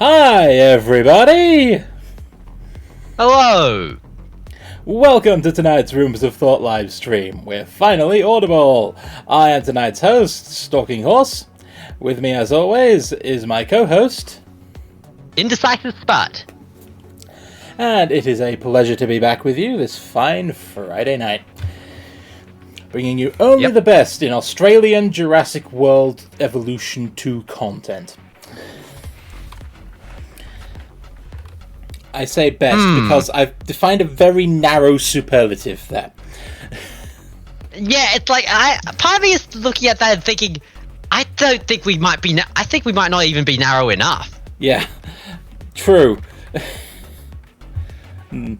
Hi, everybody! Hello! Welcome to tonight's Rooms of Thought live stream. We're finally audible. I am tonight's host, Stalking Horse. With me, as always, is my co-host, Indecisive Spot. and it is a pleasure to be back with you this fine Friday night. Bringing you only the best in Australian Jurassic World Evolution 2 content. I say best because I've defined a very narrow superlative there. Yeah, it's like, part of me is looking at that and thinking, I don't think we might be, I think we might not even be narrow enough. Yeah, true. Yeah.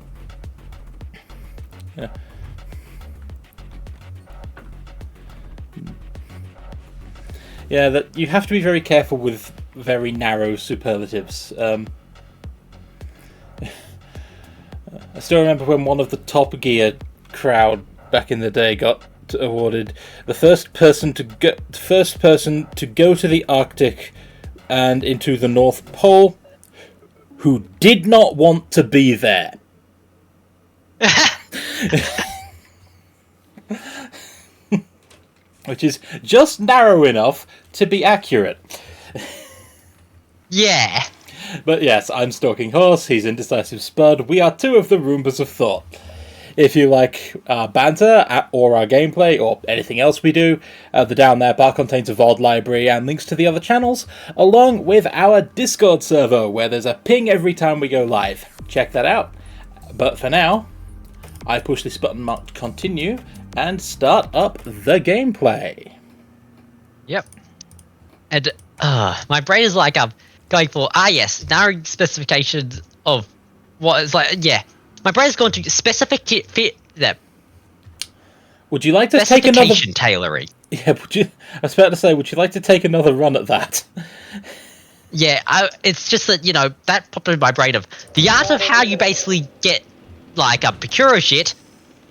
Yeah, that you have to be very careful with very narrow superlatives. I still remember when one of the Top Gear crowd back in the day got awarded the first person to go to the Arctic and into the North Pole who did not want to be there. Which is just narrow enough to be accurate. Yeah. But yes, I'm Stalking Horse, he's Indecisive Spud. We are two of the Roombas of Thought. If you like our banter or our gameplay or anything else we do, the Down There bar contains a VOD library and links to the other channels, along with our Discord server where there's a ping every time we go live. Check that out. But for now, I push this button marked continue and start up the gameplay. Yep. And My brain is like going for yes, narrowing specifications of what is like My brain's going to Would you like to take another? specification tailoring. Yeah. I was about to say, would you like to take another run at that? Yeah, it's just that that popped in my brain of the art of how you basically get like a procure shit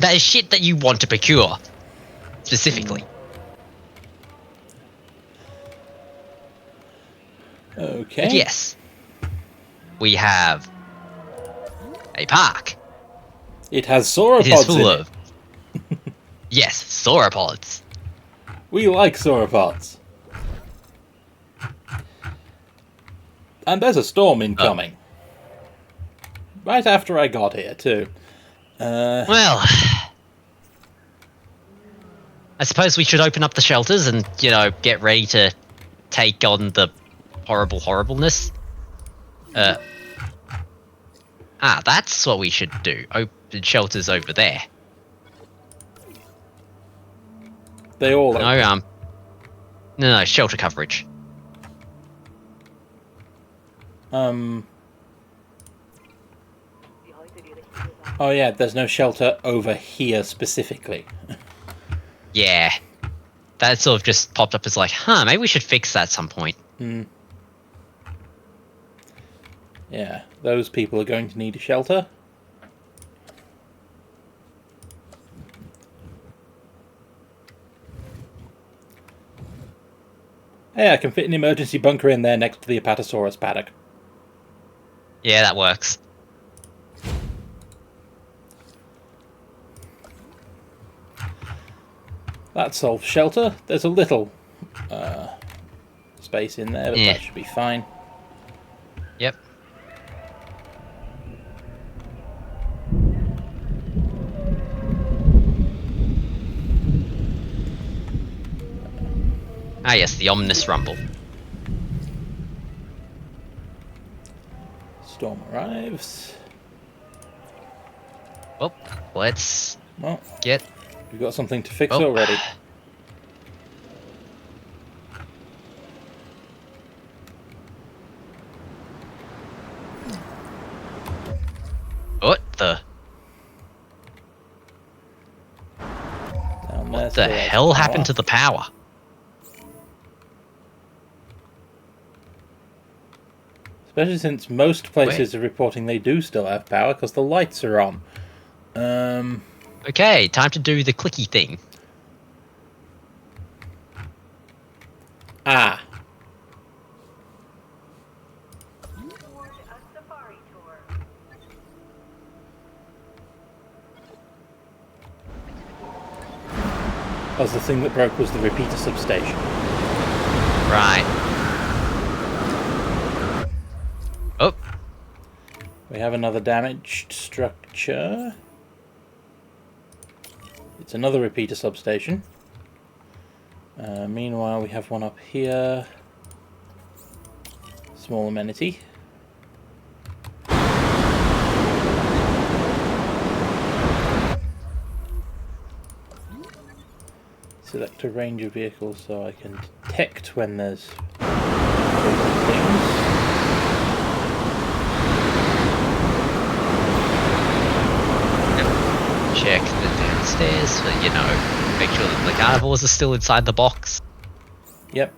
that is shit that you want to procure specifically. Okay. But yes, we have a park. It has It is sauropods full in of yes, sauropods. We like sauropods. And there's a storm incoming. Right after I got here, too. Well, I suppose we should open up the shelters and, get ready to take on the horribleness. That's what we should do. Open shelters over there. They all open. No, shelter coverage. Oh yeah, there's no shelter over here specifically. Yeah. That sort of just popped up as like, maybe we should fix that at some point. Yeah, those people are going to need a shelter. Hey, I can fit an emergency bunker in there next to the Apatosaurus paddock. Yeah, that works. That solves shelter. There's a little space in there, but that should be fine. Yep. Yes, the ominous rumble. Storm arrives. Well, let's get... We've got something to fix already. What the hell happened to the power? Especially since most places are reporting they do still have power because the lights are on. Okay, time to do the clicky thing. Ah. Because the thing that broke was the repeater substation. Right. Oh. We have another damaged structure. It's another repeater substation. Meanwhile, we have one up here. Small amenity. Select a range of vehicles so I can detect when there's things. Check the downstairs for, make sure that the carnivores are still inside the box. Yep.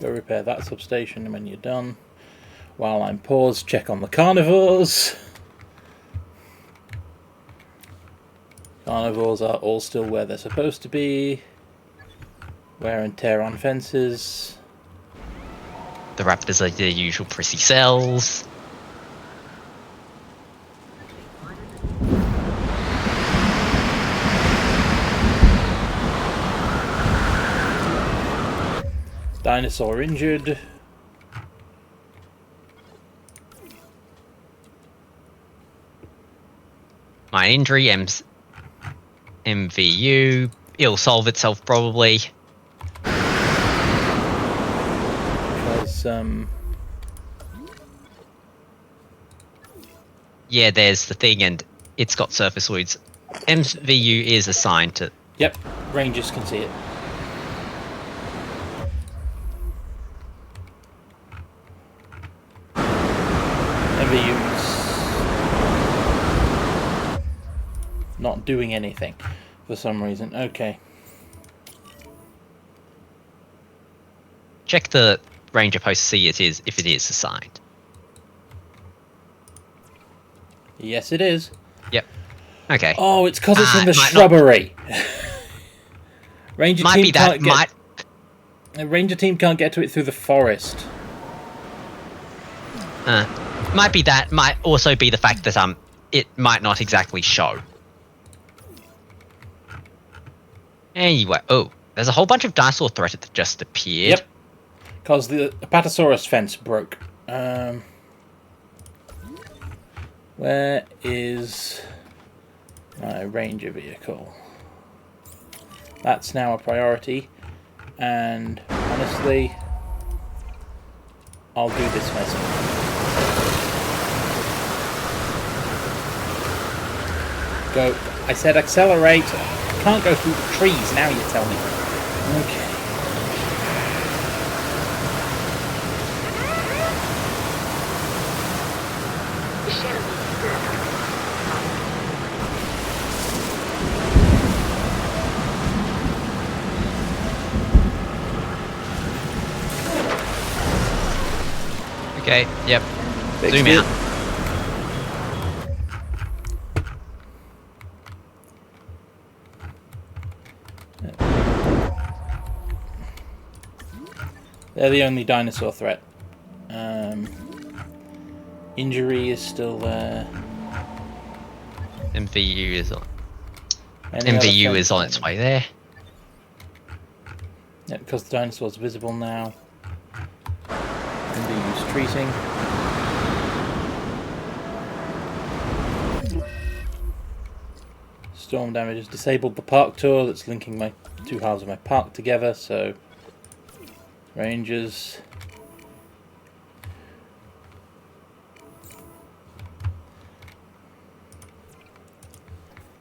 Go repair that substation when you're done. While I'm paused, check on the carnivores. Carnivores are all still where they're supposed to be. Wear and tear on fences. The raptors are their usual prissy cells. Dinosaur injured. My injury, MVU. It'll solve itself probably. Because, yeah, there's the thing, and it's got surface wounds. MVU is assigned to... Yep, rangers can see it. not doing anything for some reason. Okay. Check the ranger post, see if it is assigned. Yes, it is. Yep. Okay. Oh, it's because it's in the might shrubbery. Ranger Might team be that. can't get. The Ranger team can't get to it through the forest. Might be that. Might also be the fact that it might not exactly show. Anyway, oh, there's a whole bunch of dinosaur threat that just appeared. Yep. Because the Apatosaurus fence broke. Where is my Ranger vehicle? That's now a priority. And honestly, I'll do this myself. Go. I said accelerate. I can't go through the trees now, you tell me. Okay. Okay, yep. Fixed Zoom it. out. They're the only dinosaur threat. Injury is still there. MVU is on. Any other MVU is fence on its way there. Yeah, because the dinosaur's visible now. MVU's treating. Storm damage has disabled the park tour that's linking my two halves of my park together, so Rangers.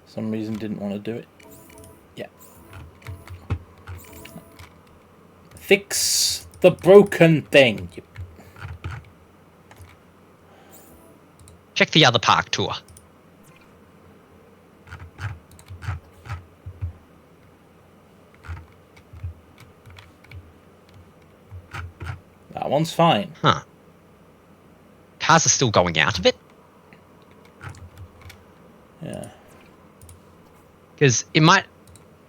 Some reason didn't want to do it. Yeah. Fix the broken thing. Check the other park tour. That one's fine. Huh. Cars are still going out of it? Yeah. Because it might...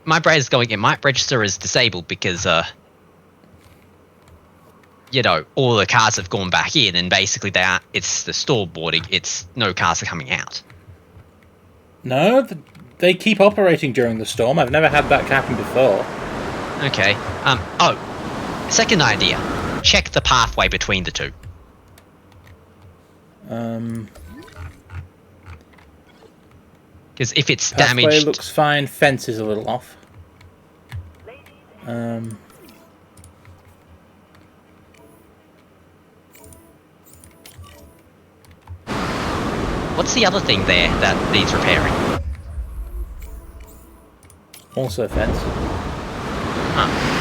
My brain is going, it might register as disabled because, you know, all the cars have gone back in and basically it's the store boarding, no cars are coming out. No, they keep operating during the storm. I've never had that happen before. Okay. Second idea. Check the pathway between the two. Because if it's Pathway damaged... looks fine. Fence is a little off. What's the other thing there that needs repairing? Also fence. Huh.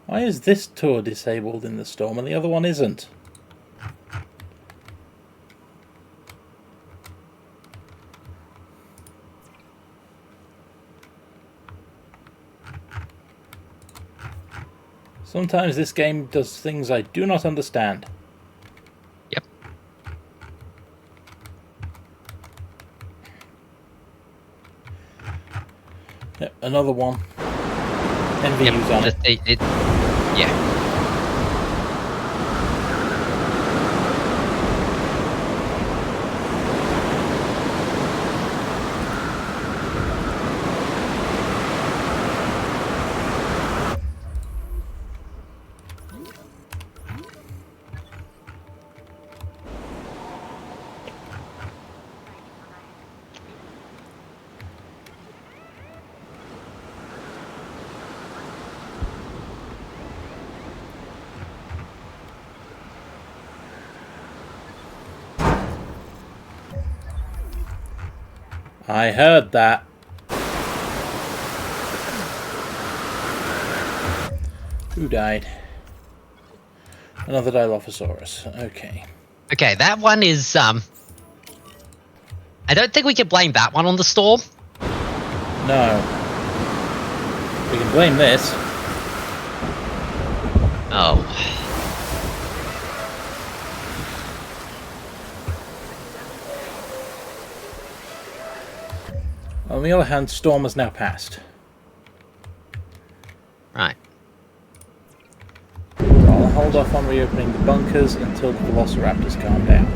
Why is this tour disabled in the storm and the other one isn't? Sometimes this game does things I do not understand. Yep. Yep, another one. NVU's on it. Yeah. I heard that. Who died? Another Dilophosaurus. Okay. Okay, that one is I don't think we can blame that one on the storm. No. We can blame this. Oh. On the other hand, storm has now passed. Right. So I'll hold off on reopening the bunkers until the Velociraptors calm down.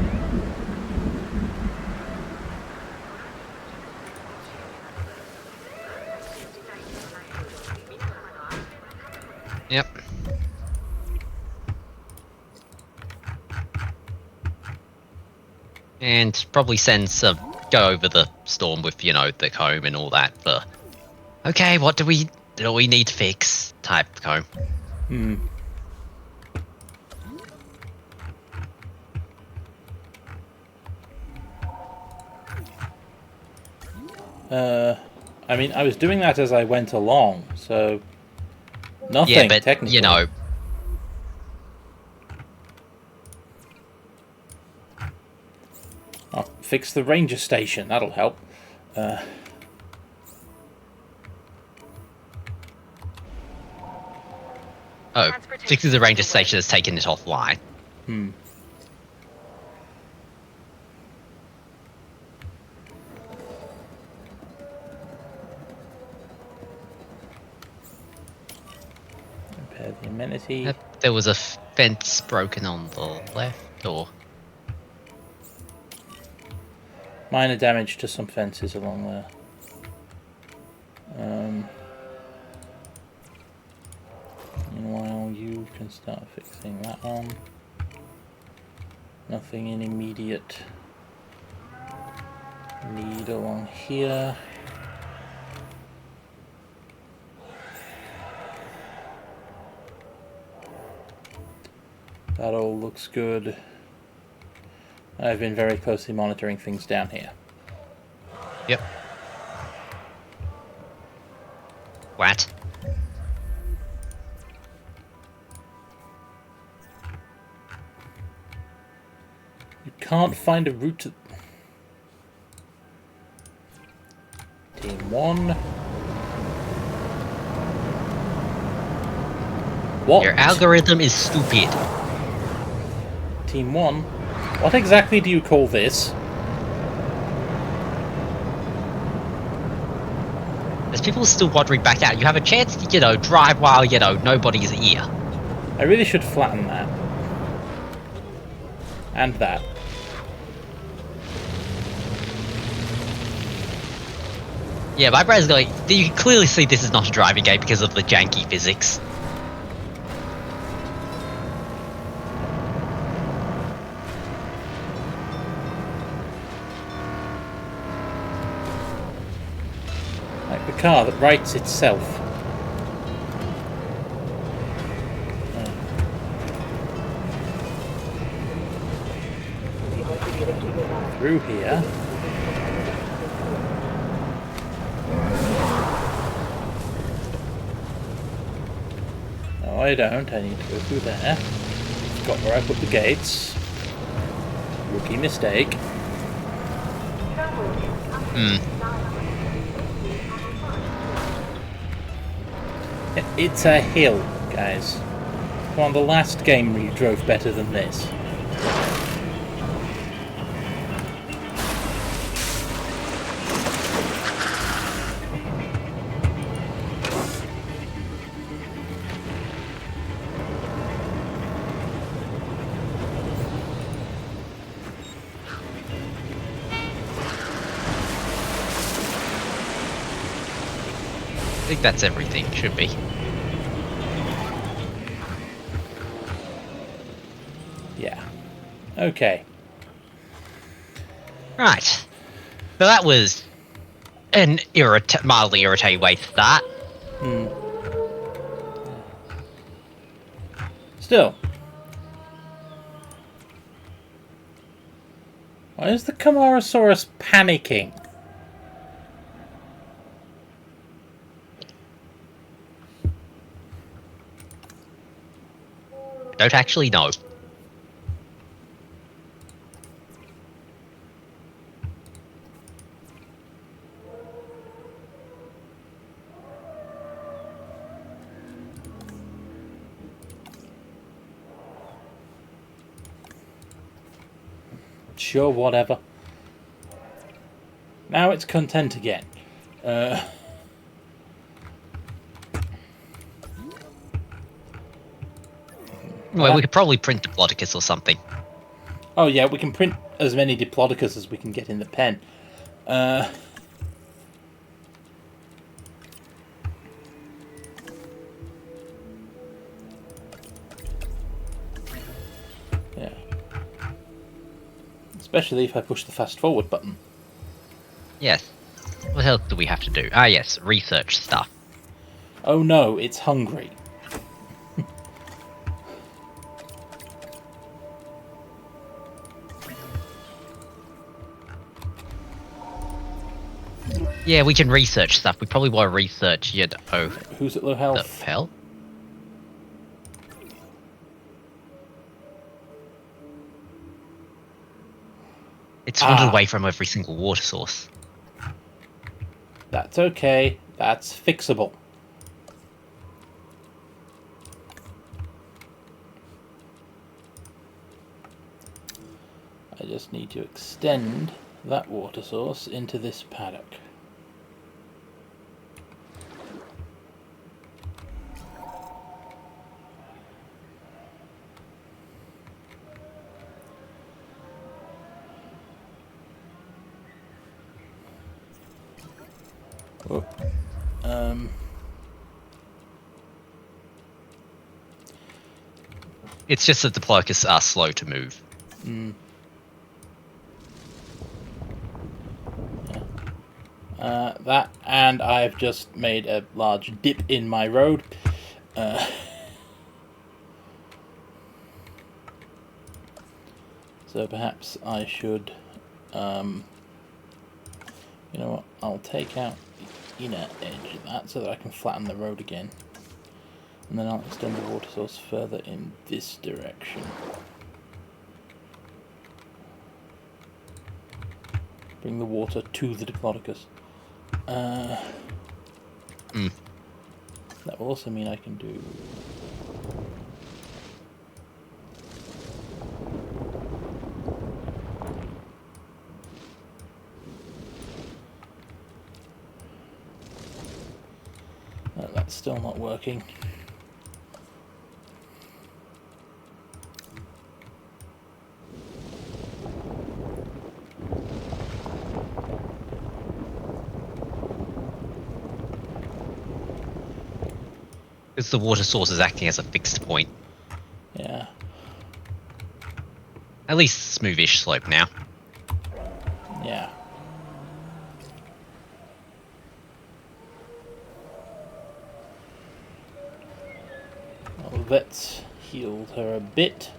Yep. And probably send some go over the storm with, you know, the comb and all that for okay, what do we need to fix type comb. I mean, I was doing that as I went along, so nothing, Yeah, but technically. you know. I'll fix the ranger station, that'll help. Oh, fixing the ranger station has taken it offline. Repair the amenity. There was a fence broken on the left, or Minor damage to some fences along there. Meanwhile, you can start fixing that one. Nothing in immediate need along here. That all looks good. I've been very closely monitoring things down here. yep. What? You can't find a route to... Team 1. What? Your algorithm is stupid. Team 1? What exactly do you call this? There's people still wandering back out. You have a chance to, you know, drive while, you know, nobody's here. I really should flatten that. And that. Yeah, my brain's going, you can clearly see this is not a driving game because of the janky physics. Like the car that rights itself. Through here. No, I don't. I need to go through there. Forgot where I put the gates. Rookie mistake. It's a hill, guys. Come on, the last game you drove better than this. I think that's everything, should be. Yeah. Okay. Right. So that was an mildly irritating way to start. Still. Why is the Camarasaurus panicking? Don't actually know. Sure, whatever. Now it's content again. Well, we could probably print Diplodocus or something. Oh yeah, we can print as many Diplodocus as we can get in the pen. Yeah. Especially if I push the fast forward button. Yes. What else do we have to do? Ah, yes, research stuff. Oh no, it's hungry. Yeah, we can research stuff. We probably want to research, Who's at low the health? hell? It's wandered away from every single water source. That's okay. That's fixable. I just need to extend that water source into this paddock. Oh. It's just that the Diplodocus are slow to move. That, and I've just made a large dip in my road. So perhaps I should, you know what, I'll take out the inner edge of that so that I can flatten the road again. And then I'll extend the water source further in this direction. Bring the water to the Diplodocus. That will also mean I can do... that's still not working. It's the water source is acting as a fixed point. Yeah. At least smoothish slope now. Yeah. Well, that's healed her a bit.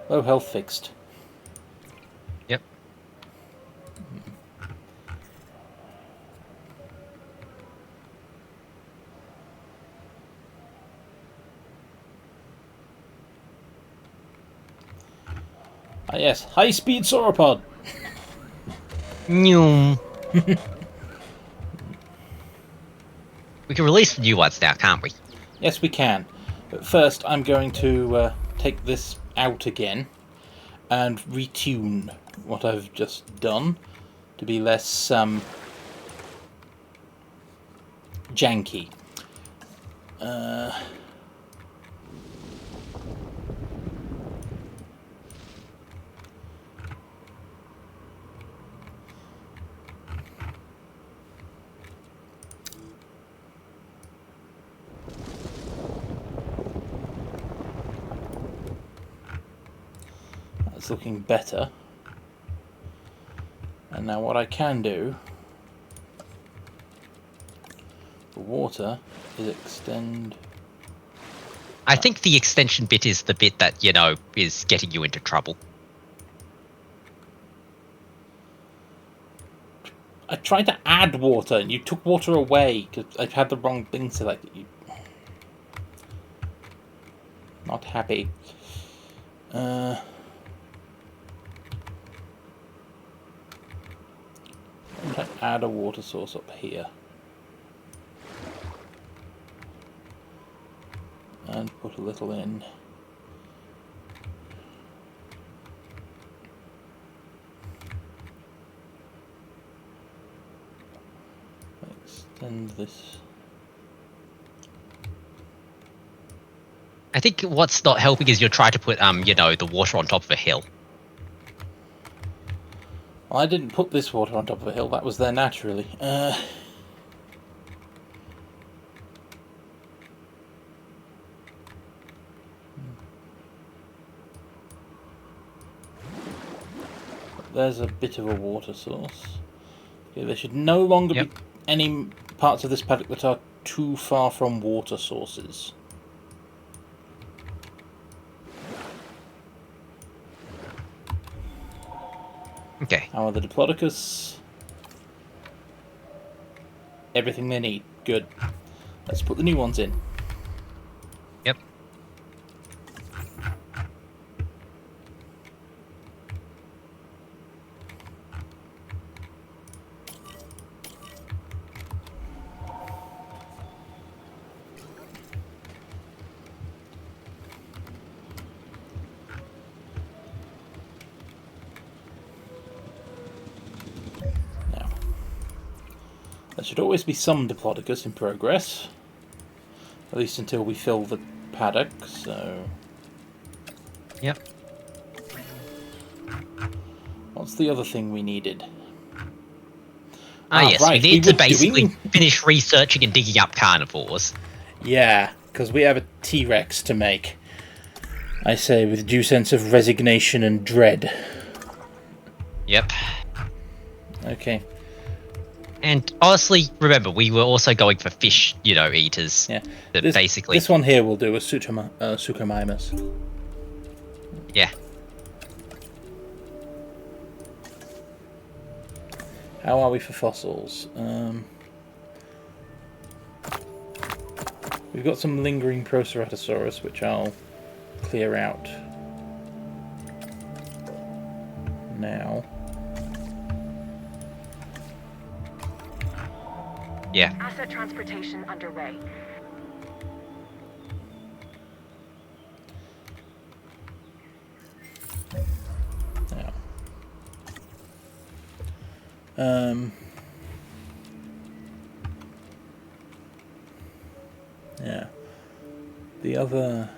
Low health fixed. Yep. Ah yes, high-speed sauropod. Noom. We can release the new ones now, can't we? Yes, we can. But first, I'm going to take this out again and retune what I've just done to be less janky. That's looking better. And now what I can do for water is extend... I think the extension bit is the bit that, is getting you into trouble. I tried to add water and you took water away because I had the wrong thing selected. Not happy. I'm going to add a water source up here. And put a little in. Extend this. I think what's not helping is you're trying to put, the water on top of a hill. Well, I didn't put this water on top of a hill. That was there naturally. There's a bit of a water source. Okay, there should no longer be any parts of this paddock that are too far from water sources. Okay. How are the Diplodocus? Everything they need. Good. Let's put the new ones in. Yep. There should always be some Diplodocus in progress. At least until we fill the paddock, so... Yep. What's the other thing we needed? Yes, right. we need to basically finish researching and digging up carnivores. Yeah, because we have a T-Rex to make. I say with due sense of resignation and dread. Yep. Okay. And honestly, remember, we were also going for fish, eaters. Yeah. Basically. This one here will do, a Suchomimus. Yeah. How are we for fossils? We've got some lingering Proceratosaurus, which I'll clear out now. Yeah. Asset transportation underway. Now. Yeah. The other...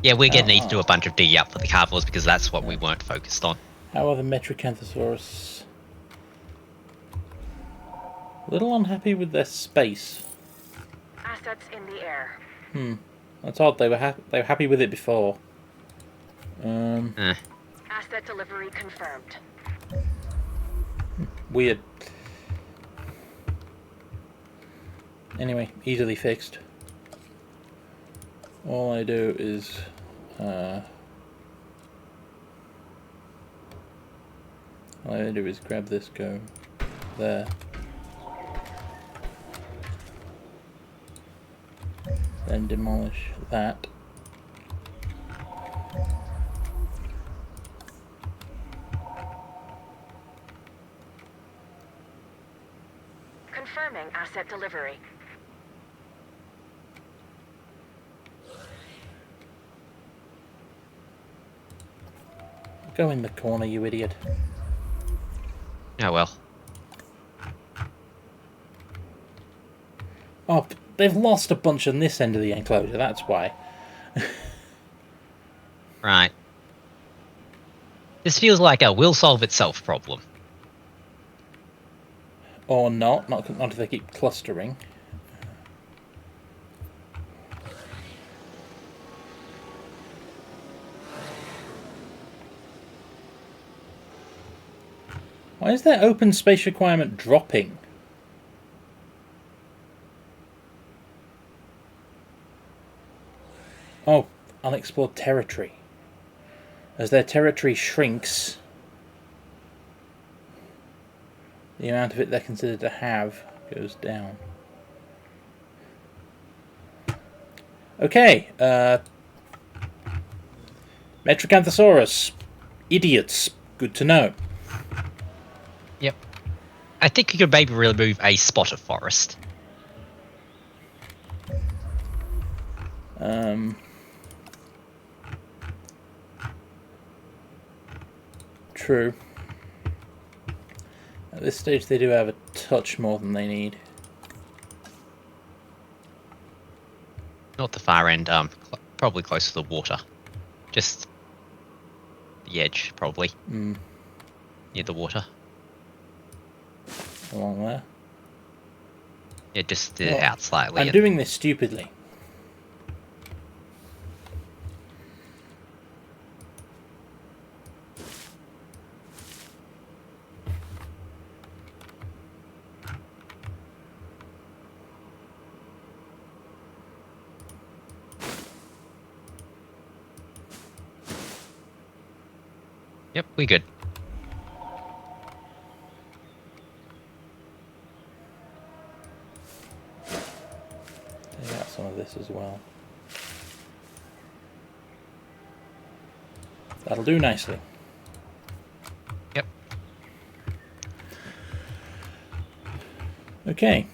Yeah, we're going to need to do a bunch of digging up for the carnivores because that's what we weren't focused on. How are the Metricanthosaurus? A little unhappy with their space. Assets in the air. That's odd. They were happy with it before. Asset delivery confirmed. Weird. Anyway, easily fixed. All I do is grab this, go there, then demolish that. Confirming asset delivery. Go in the corner, you idiot. Oh well. Oh, they've lost a bunch on this end of the enclosure, that's why. Right. This feels like a will solve itself problem. Or not if they keep clustering. Why is their open space requirement dropping? Oh, unexplored territory. as their territory shrinks, the amount of it they're considered to have goes down. Okay, Metricanthosaurus. Idiots. Good to know. Yep. I think you could maybe remove a spot of forest. True. At this stage they do have a touch more than they need. Not the far end, probably close to the water. Just the edge, probably. Mm. Near the water. Along there. Yeah, just Well, out slightly. I'm doing this stupidly. Yep, we good. Take out some of this as well. That'll do nicely. Yep. Okay.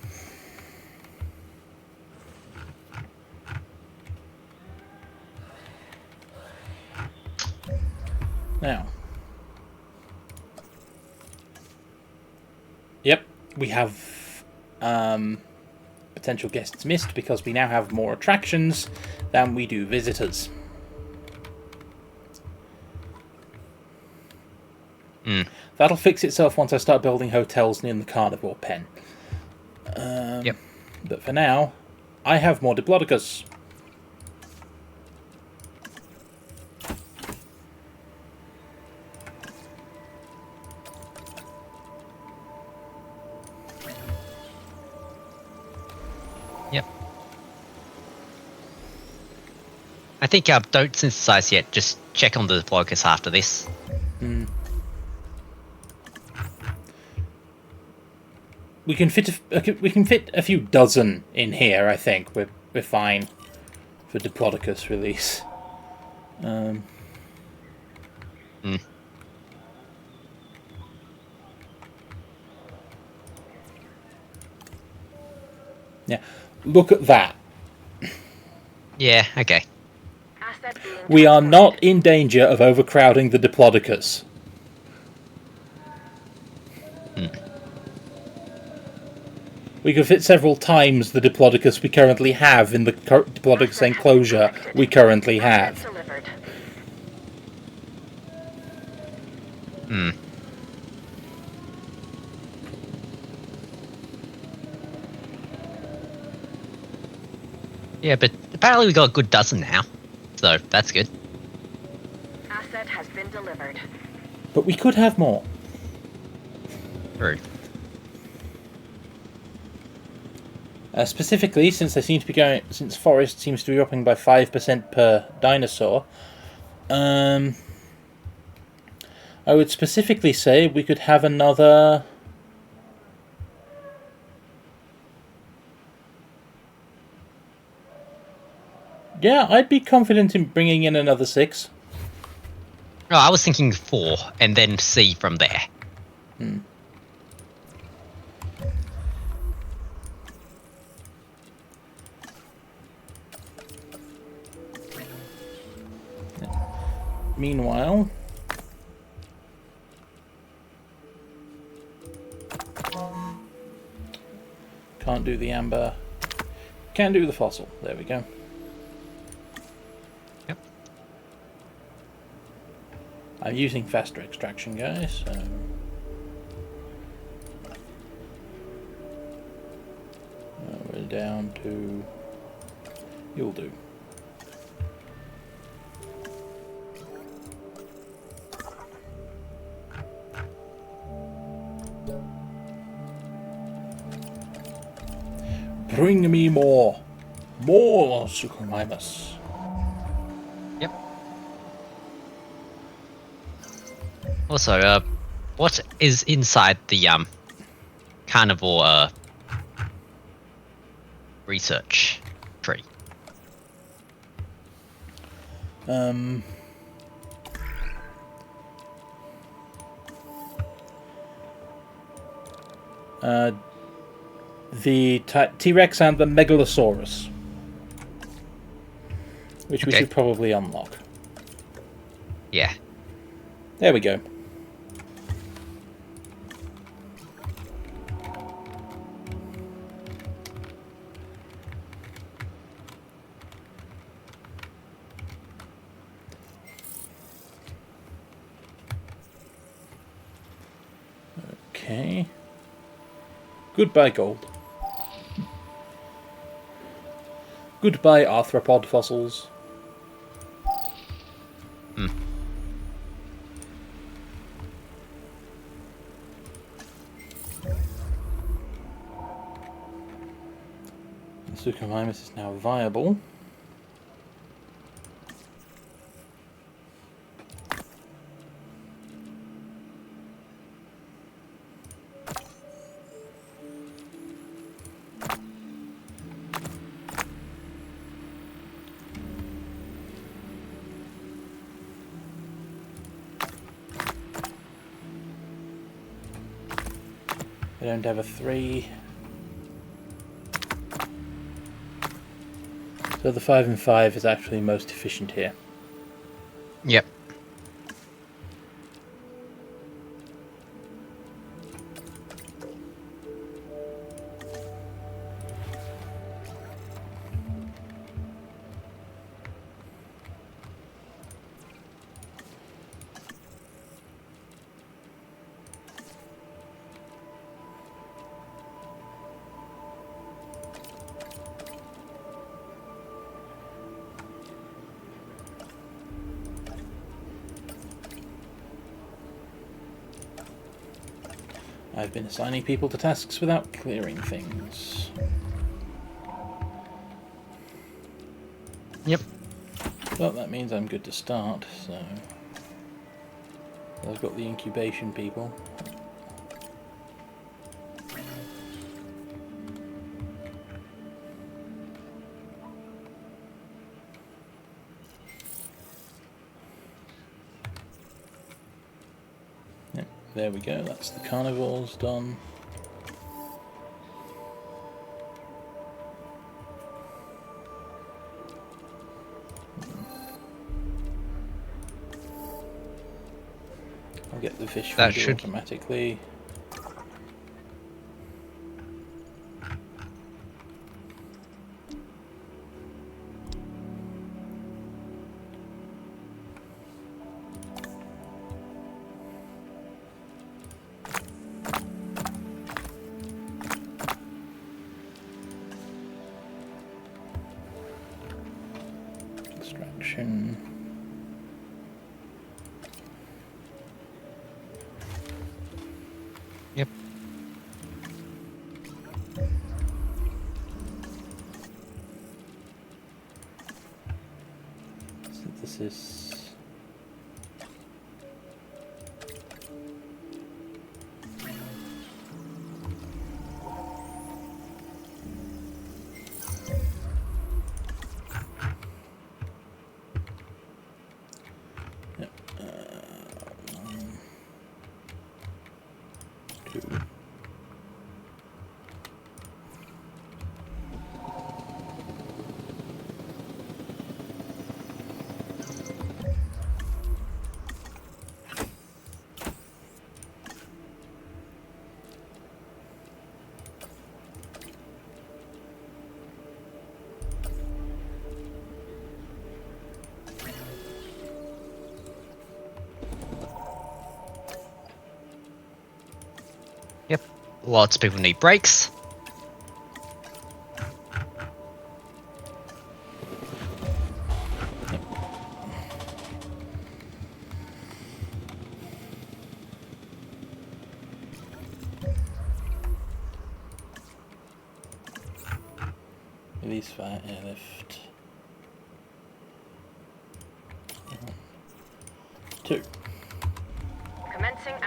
Now. Yep, we have potential guests missed because we now have more attractions than we do visitors. That'll fix itself once I start building hotels near the carnivore pen. Yep. But for now, I have more Diplodocus. Yep. I think don't synthesize yet. Just check on the Diplodocus after this. We can fit a few dozen in here. I think we're fine for Diplodocus release. Yeah, look at that. Yeah. Okay. Asset being We are not transported. in danger of overcrowding the Diplodocus. We could fit several times the Diplodocus we currently have in the Diplodocus Asset enclosure connected. we currently Asset have. delivered. Yeah, but apparently we got a good dozen now, so that's good. Asset has been delivered. But we could have more. True. Specifically, since forest seems to be dropping by 5% per dinosaur, I would specifically say we could have another. Yeah, I'd be confident in bringing in another 6. Oh, I was thinking 4, and then C from there. Meanwhile, can't do the amber, can do the fossil. There we go. Yep. I'm using faster extraction, guys. So. We're down to. You'll do. Bring me more. More Suchomimus. Yep. Also, what is inside the carnivore research tree? The T-Rex and the Megalosaurus, which we Okay. should probably unlock. Yeah. There we go. Okay. Goodbye, gold. Goodbye, arthropod fossils. Hmm. The Suchomimus is now viable. I don't have a 3. So the 5 and 5 is actually most efficient here. Yep. I've been assigning people to tasks without clearing things. Yep. Well, that means I'm good to start, so... I've got the incubation people. Yep, there we go, that's the carnivores done. I'll get the fish That feeder should- automatically. Extraction. Yep. Synthesis. Yep. 1, 2. Yep. Lots of people need breaks. Release fire airlift. 2.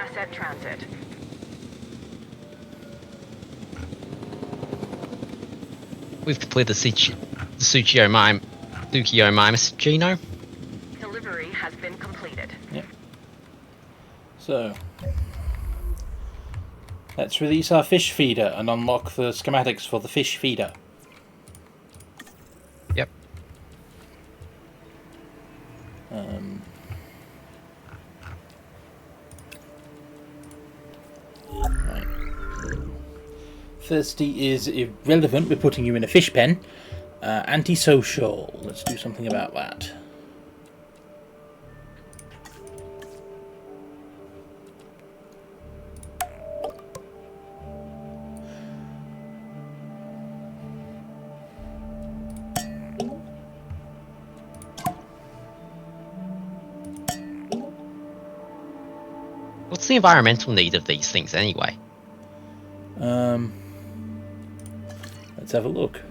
Asset transit. We've completed the Tsukio Mimus genome. Delivery has been completed. Yep. So, let's release our fish feeder and unlock the schematics for the fish feeder. Yep. Right. Thirsty is irrelevant. We're putting you in a fish pen. Antisocial. Let's do something about that. What's the environmental need of these things anyway? Let's have a look.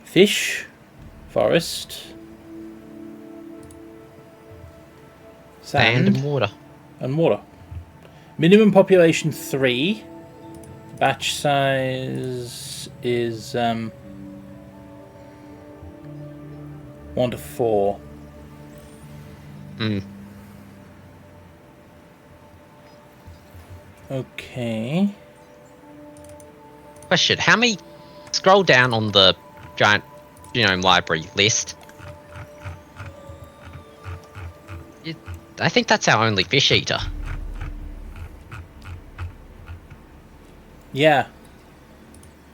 Fish, forest, Sand and water. and water. Minimum population 3. Batch size is 1 to 4. Hmm. Okay. Question: how many? Scroll down on the giant genome library list. I think that's our only fish eater. Yeah.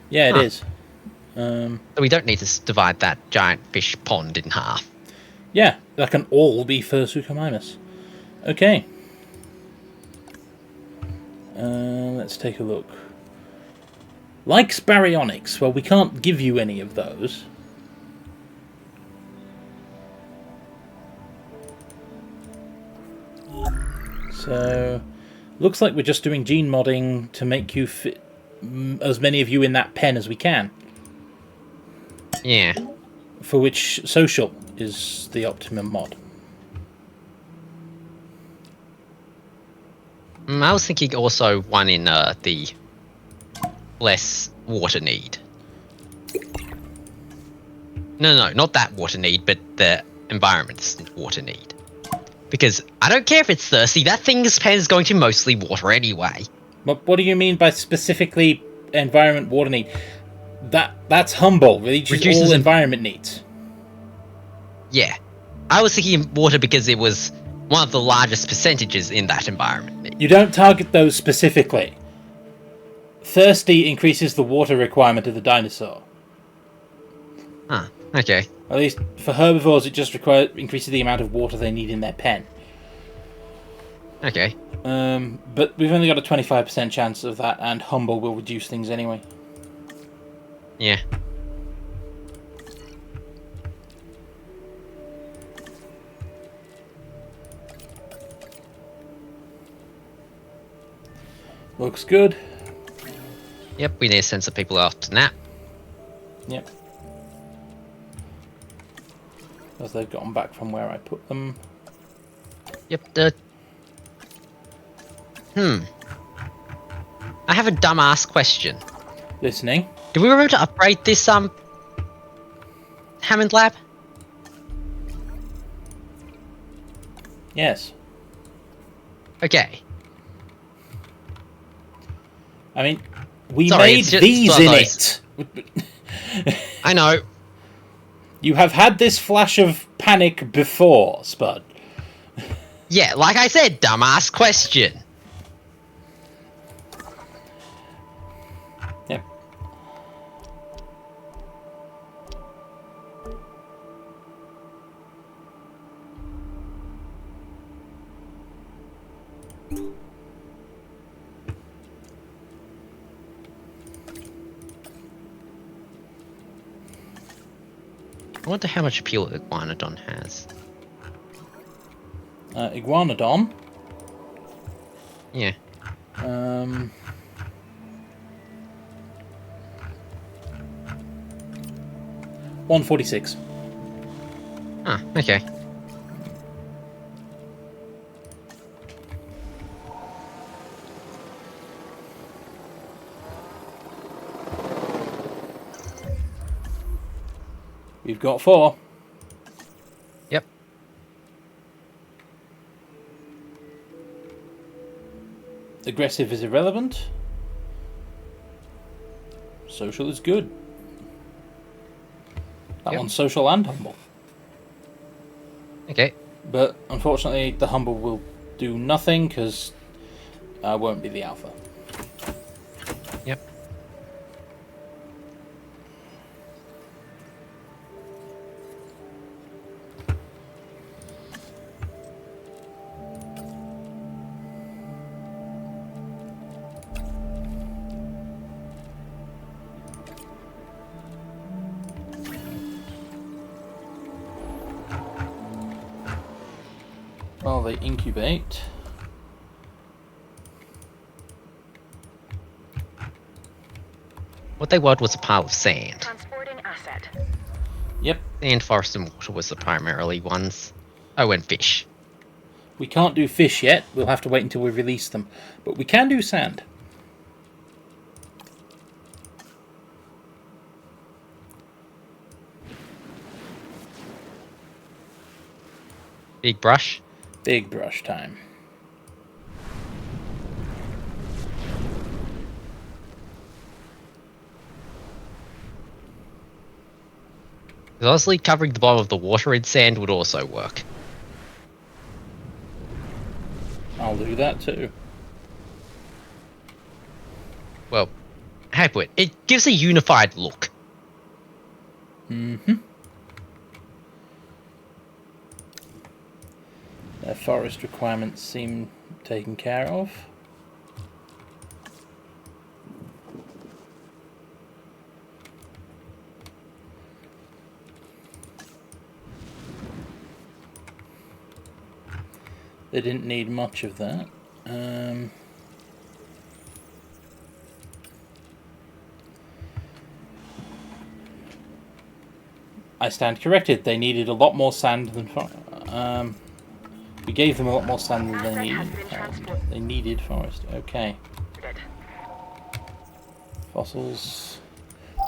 Yeah, it Huh. is. So we don't need to divide that giant fish pond in half. Yeah, that can all be for Suchomimus. Okay. Let's take a look. Likes baryonyx. Well, we can't give you any of those. So, looks like we're just doing gene modding to make you fit as many of you in that pen as we can. Yeah. For which social is the optimum mod. I was thinking also one in the less water need. No, not that water need, but the environment's water need. Because I don't care if it's thirsty, that thing's pen is going to mostly water anyway. What do you mean by specifically environment water need? That's humble. Reduces all environment needs. Yeah. I was thinking water because it was one of the largest percentages in that environment need. You don't target those specifically. Thirsty increases the water requirement of the dinosaur. Huh, okay. At least for herbivores, it just increases the amount of water they need in their pen. Okay. But we've only got a 25% chance of that, and humble will reduce things anyway. Yeah. Looks good. Yep, we need to send some people out to nap. Yep. As they've gotten back from where I put them. Yep, I have a dumbass question. Listening. Do we remember to upgrade this, Hammond lab? Yes. Okay. I mean, we Sorry, made it's just these one in of it. I know. You have had this flash of panic before, Spud. Yeah, like I said, dumbass question. Yep. I wonder how much appeal Iguanodon has. Iguanodon. Yeah. 146. Ah, okay. We've got 4. Yep. Aggressive is irrelevant. Social is good. That Yep. one's social and humble. Okay. But unfortunately, the humble will do nothing because I won't be the alpha. Yep. While they incubate. What they wanted was a pile of sand. Transporting asset. Yep. Sand, forest, and water was the primarily ones. Oh, and fish. We can't do fish yet. We'll have to wait until we release them. But we can do sand. Big brush. Big brush time. Honestly, covering the bottom of the water in sand would also work. I'll do that too. Well, how to put it? It gives a unified look. Mm-hmm. Their forest requirements seem taken care of. They didn't need much of that. I stand corrected. They needed a lot more sand than we gave them a lot more sand than they needed. They needed forest. Okay. Fossils.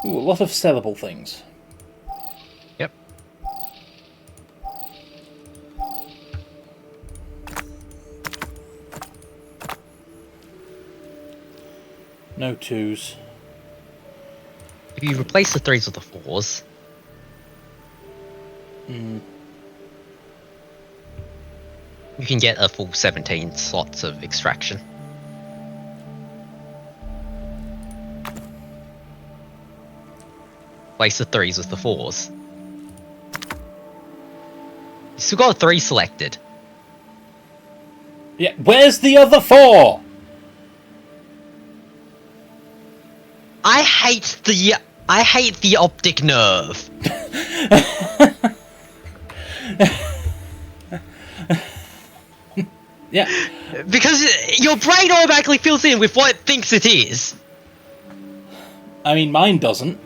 Ooh, a lot of sellable things. Yep. No 2s. If you replace the 3s with the 4s, you can get a full 17 slots of extraction. Replace the 3s with the 4s. You still got a 3 selected. Yeah, where's the other 4? I hate the optic nerve. Yeah. Because your brain automatically fills in with what it thinks it is. I mean, mine doesn't.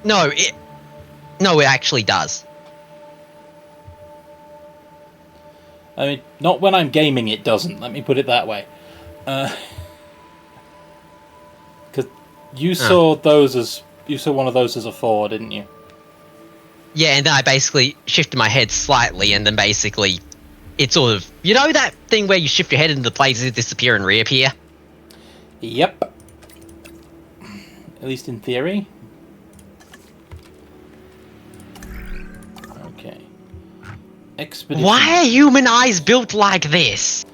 No, it actually does. I mean, not when I'm gaming it doesn't, let me put it that way. Because you saw one of those as a 4, didn't you? Yeah, and then I basically shifted my head slightly, and then basically it sort of... You know that thing where you shift your head into places, disappear and reappear? Yep. At least in theory. Okay. Expedition. Why are human eyes built like this?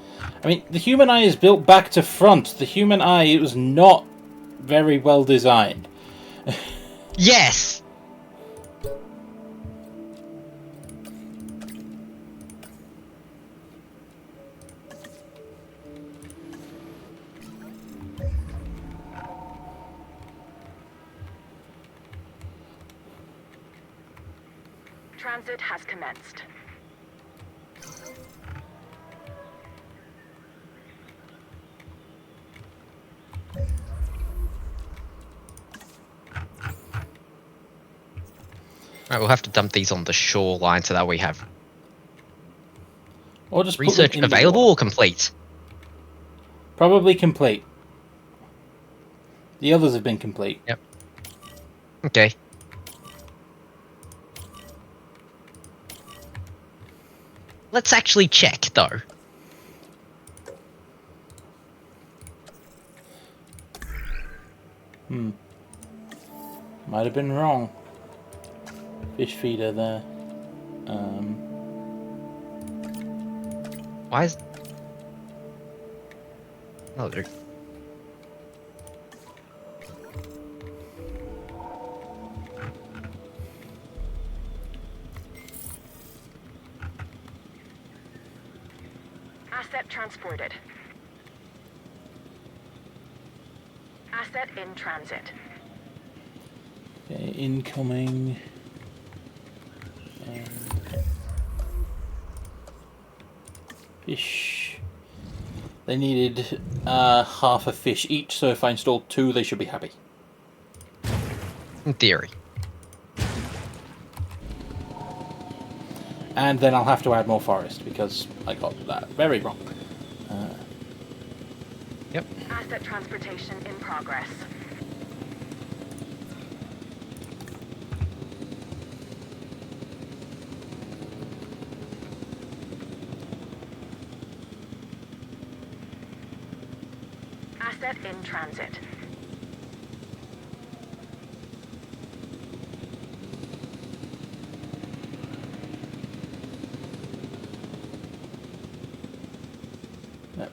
I mean, the human eye is built back to front. The human eye, it was not very well designed. Yes. Transit has commenced. Right, we'll have to dump these on the shoreline so that we have Or just put research them in the available water. or complete. Probably complete. The others have been complete. Yep. Okay. Let's actually check, though. Might have been wrong. Fish feeder there. Why is... Oh, there... Asset transported. Asset in transit. Okay, incoming. Fish. They needed half a fish each, so if I installed 2, they should be happy. In theory. And then I'll have to add more forest, because I got that very wrong. Yep. Asset transportation in progress. Asset in transit.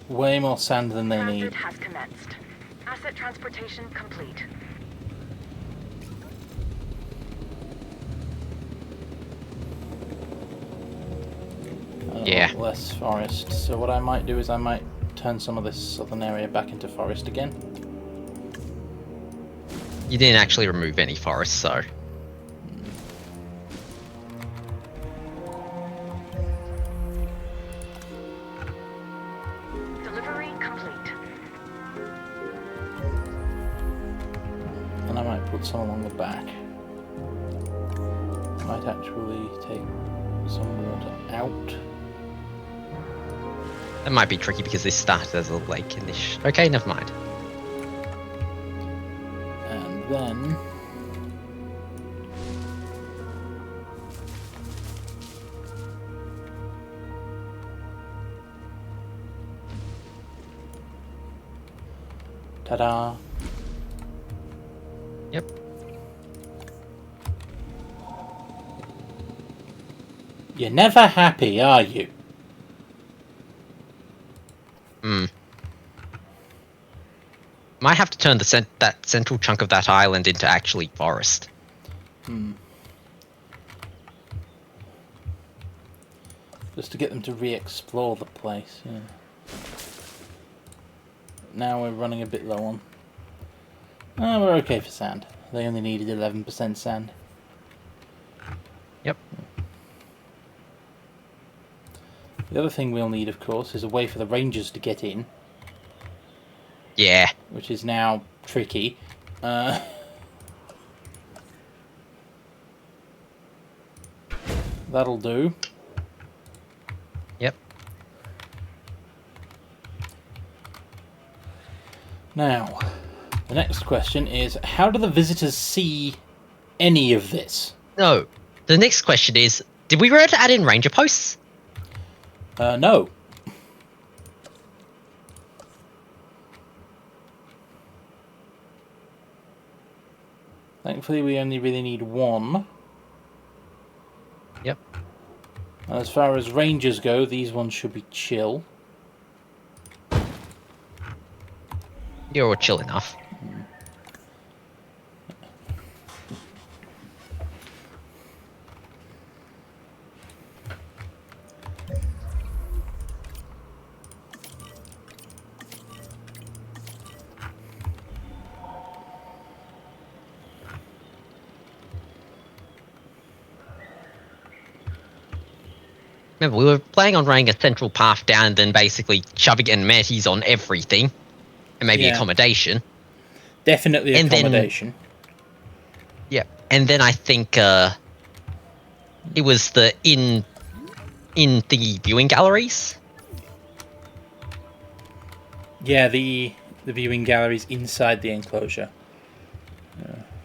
Way more sand than they Transit need. has commenced. Asset transportation complete. Yeah. Less forest. So what I might do is I might turn some of this southern area back into forest again. You didn't actually remove any forest, so... Delivery complete. And I might put some along the back. I might actually take some water out. That might be tricky because this started as a lake in this... Okay, never mind. And then... ta-da! Yep. You're never happy, are you? Might have to turn that central chunk of that island into actually forest. Just to get them to re-explore the place, yeah. Now we're running a bit low on. Oh, we're okay for sand. They only needed 11% sand. Yep. The other thing we'll need, of course, is a way for the rangers to get in. Yeah. Which is now tricky. That'll do. Yep. Now, the next question is, how do the visitors see any of this? No. The next question is, did we remember to add in ranger posts? No. Thankfully, we only really need 1. Yep. As far as rangers go, these ones should be chill. You're chill enough. Remember, we were planning on running a central path down and then basically shoving amenities on everything. And maybe Yeah. accommodation. Definitely And then- accommodation. Yep. And then I think it was the in the viewing galleries. Yeah, the viewing galleries inside the enclosure.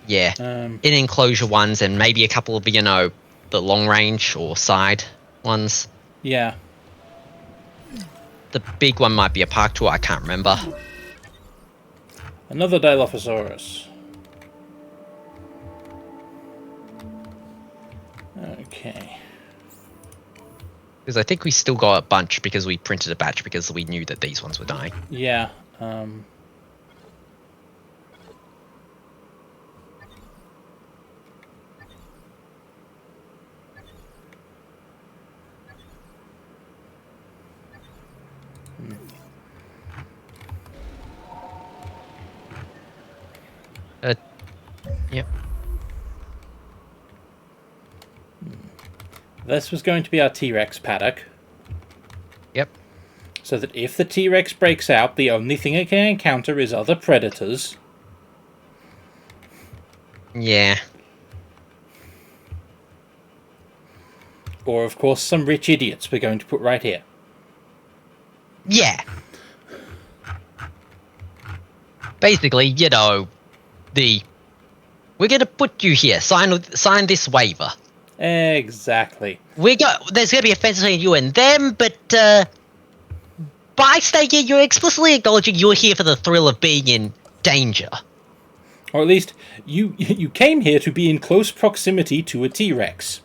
Yeah. Um, In enclosure ones and maybe a couple of, the long range or side ones. Yeah. The big one might be a park tour, I can't remember. Another Dilophosaurus. Okay. Because I think we still got a bunch because we printed a batch because we knew that these ones were dying. Yeah. Yep. This was going to be our T-Rex paddock. Yep. So that if the T-Rex breaks out, the only thing it can encounter is other predators. Yeah. Or, of course, some rich idiots we're going to put right here. Yeah. Basically, you know, we're gonna put you here. Sign this waiver. Exactly. There's gonna be a fence between you and them, but by staying here, you're explicitly acknowledging you're here for the thrill of being in danger. Or at least, you came here to be in close proximity to a T-Rex.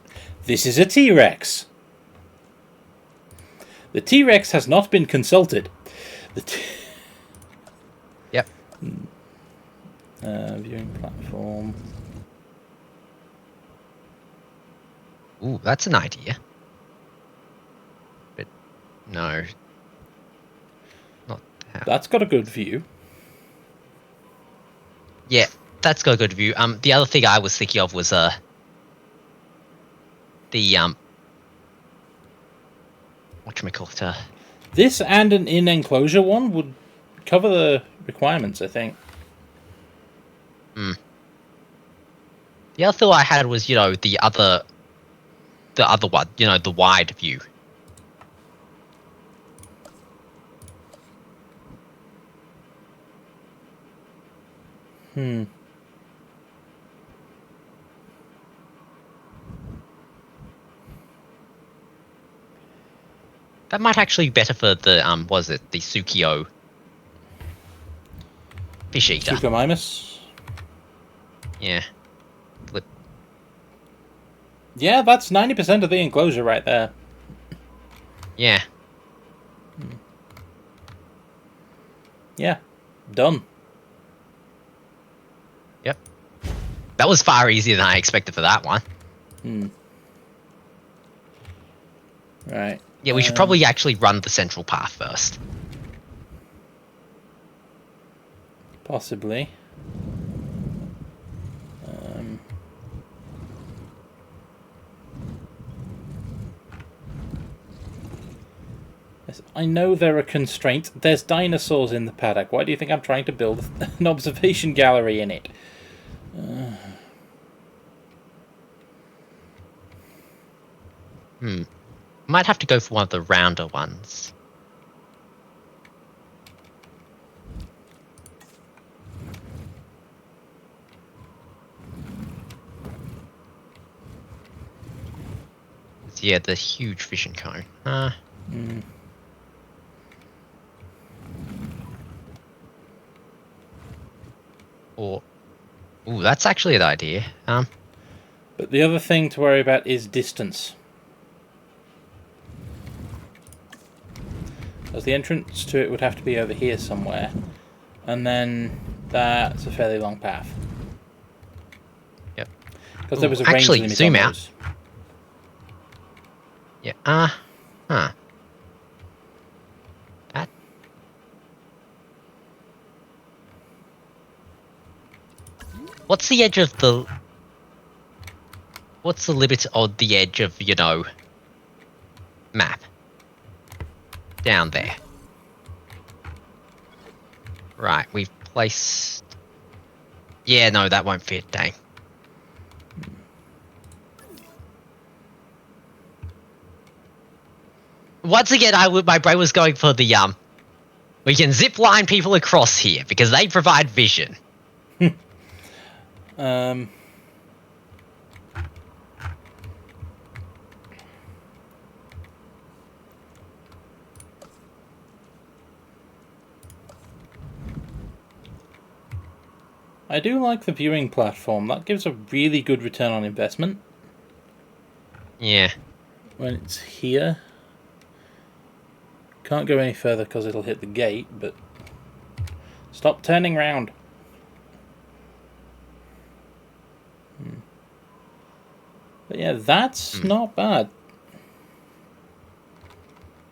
This is a T-Rex. The T-Rex has not been consulted. Yep. Viewing platform. Ooh, that's an idea. But no. Not that. That's got a good view. Yeah, that's got a good view. The other thing I was thinking of was the whatchamacallit, This and an in-enclosure one would cover the requirements, I think. The other thought I had was, you know, the other one, you know, the wide view. That might actually be better for the was it the Tsukio fish eater? Suchomimus. Yeah. Yeah, that's 90% of the enclosure right there. Yeah. Yeah. Done. Yep. That was far easier than I expected for that one. Right. Yeah, we should probably actually run the central path first. Possibly. Yes, I know there are constraints. There's dinosaurs in the paddock. Why do you think I'm trying to build an observation gallery in it? Might have to go for one of the rounder ones. Yeah, the huge vision cone. Or, ooh, that's actually an idea. But the other thing to worry about is distance. Because the entrance to it would have to be over here somewhere. And then that's a fairly long path. Yep. Because there was a range actually, limit zoom on out. those. Yeah. That. What's the edge of the? What's the limit of the edge of, you know, map? Down there. Right, we've placed... Yeah, no, that won't fit, dang. Once again, my brain was going for the, we can zip line people across here, because they provide vision. I do like the viewing platform. That gives a really good return on investment. Yeah. When it's here. Can't go any further because it'll hit the gate, but... Stop turning round. But yeah, that's not bad.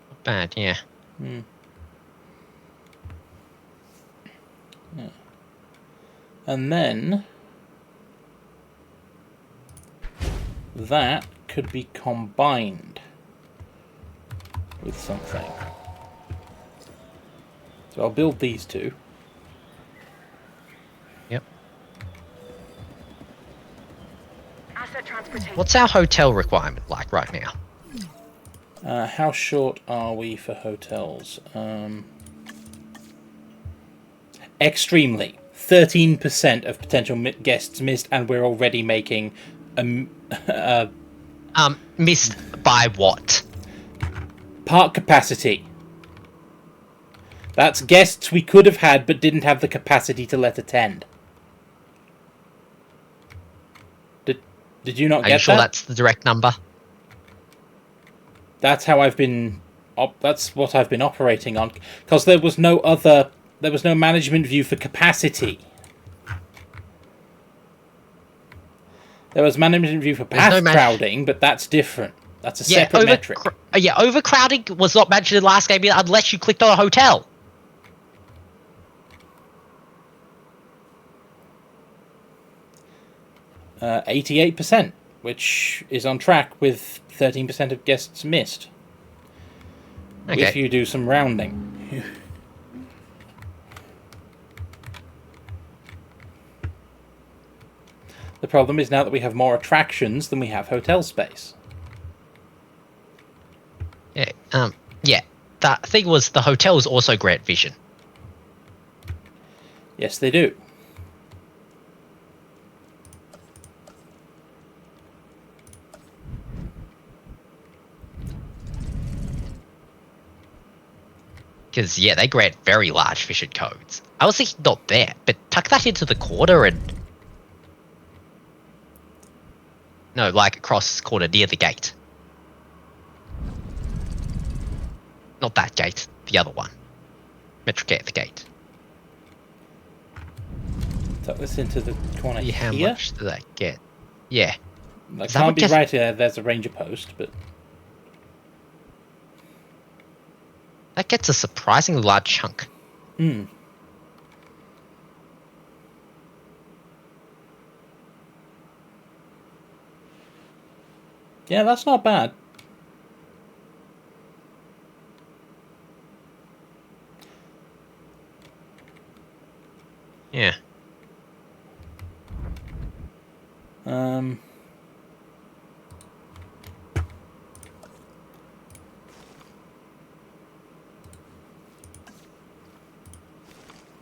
Not bad, yeah. Yeah. And then... that could be combined with something. So I'll build these two. Yep. Asset transportation. What's our hotel requirement like right now? How short are we for hotels? Extremely. 13% of potential guests missed, and we're already making... Missed by what? park capacity. That's guests we could have had but didn't have the capacity to let attend. Did you not get that? Are you sure that's the direct number? That's how I've been... that's what I've been operating on. Because there was no management view for capacity. There was management view for path crowding, but that's different. That's a separate metric. Overcrowding was not mentioned in the last game unless you clicked on a hotel. Uh, 88%, which is on track with 13% of guests missed. Okay. If you do some rounding. The problem is now that we have more attractions than we have hotel space. Yeah. The thing was, the hotels also grant vision. Yes, they do. Because, yeah, they grant very large vision codes. I was thinking not there, but tuck that into the corner and... No, like across corner near the gate. Not that gate, the other one. Metro gate, the gate. Tuck this into the corner here. How much do they get? Yeah. That can't be right here. There's a ranger post, but... That gets a surprisingly large chunk. Hmm. Yeah, that's not bad. Yeah.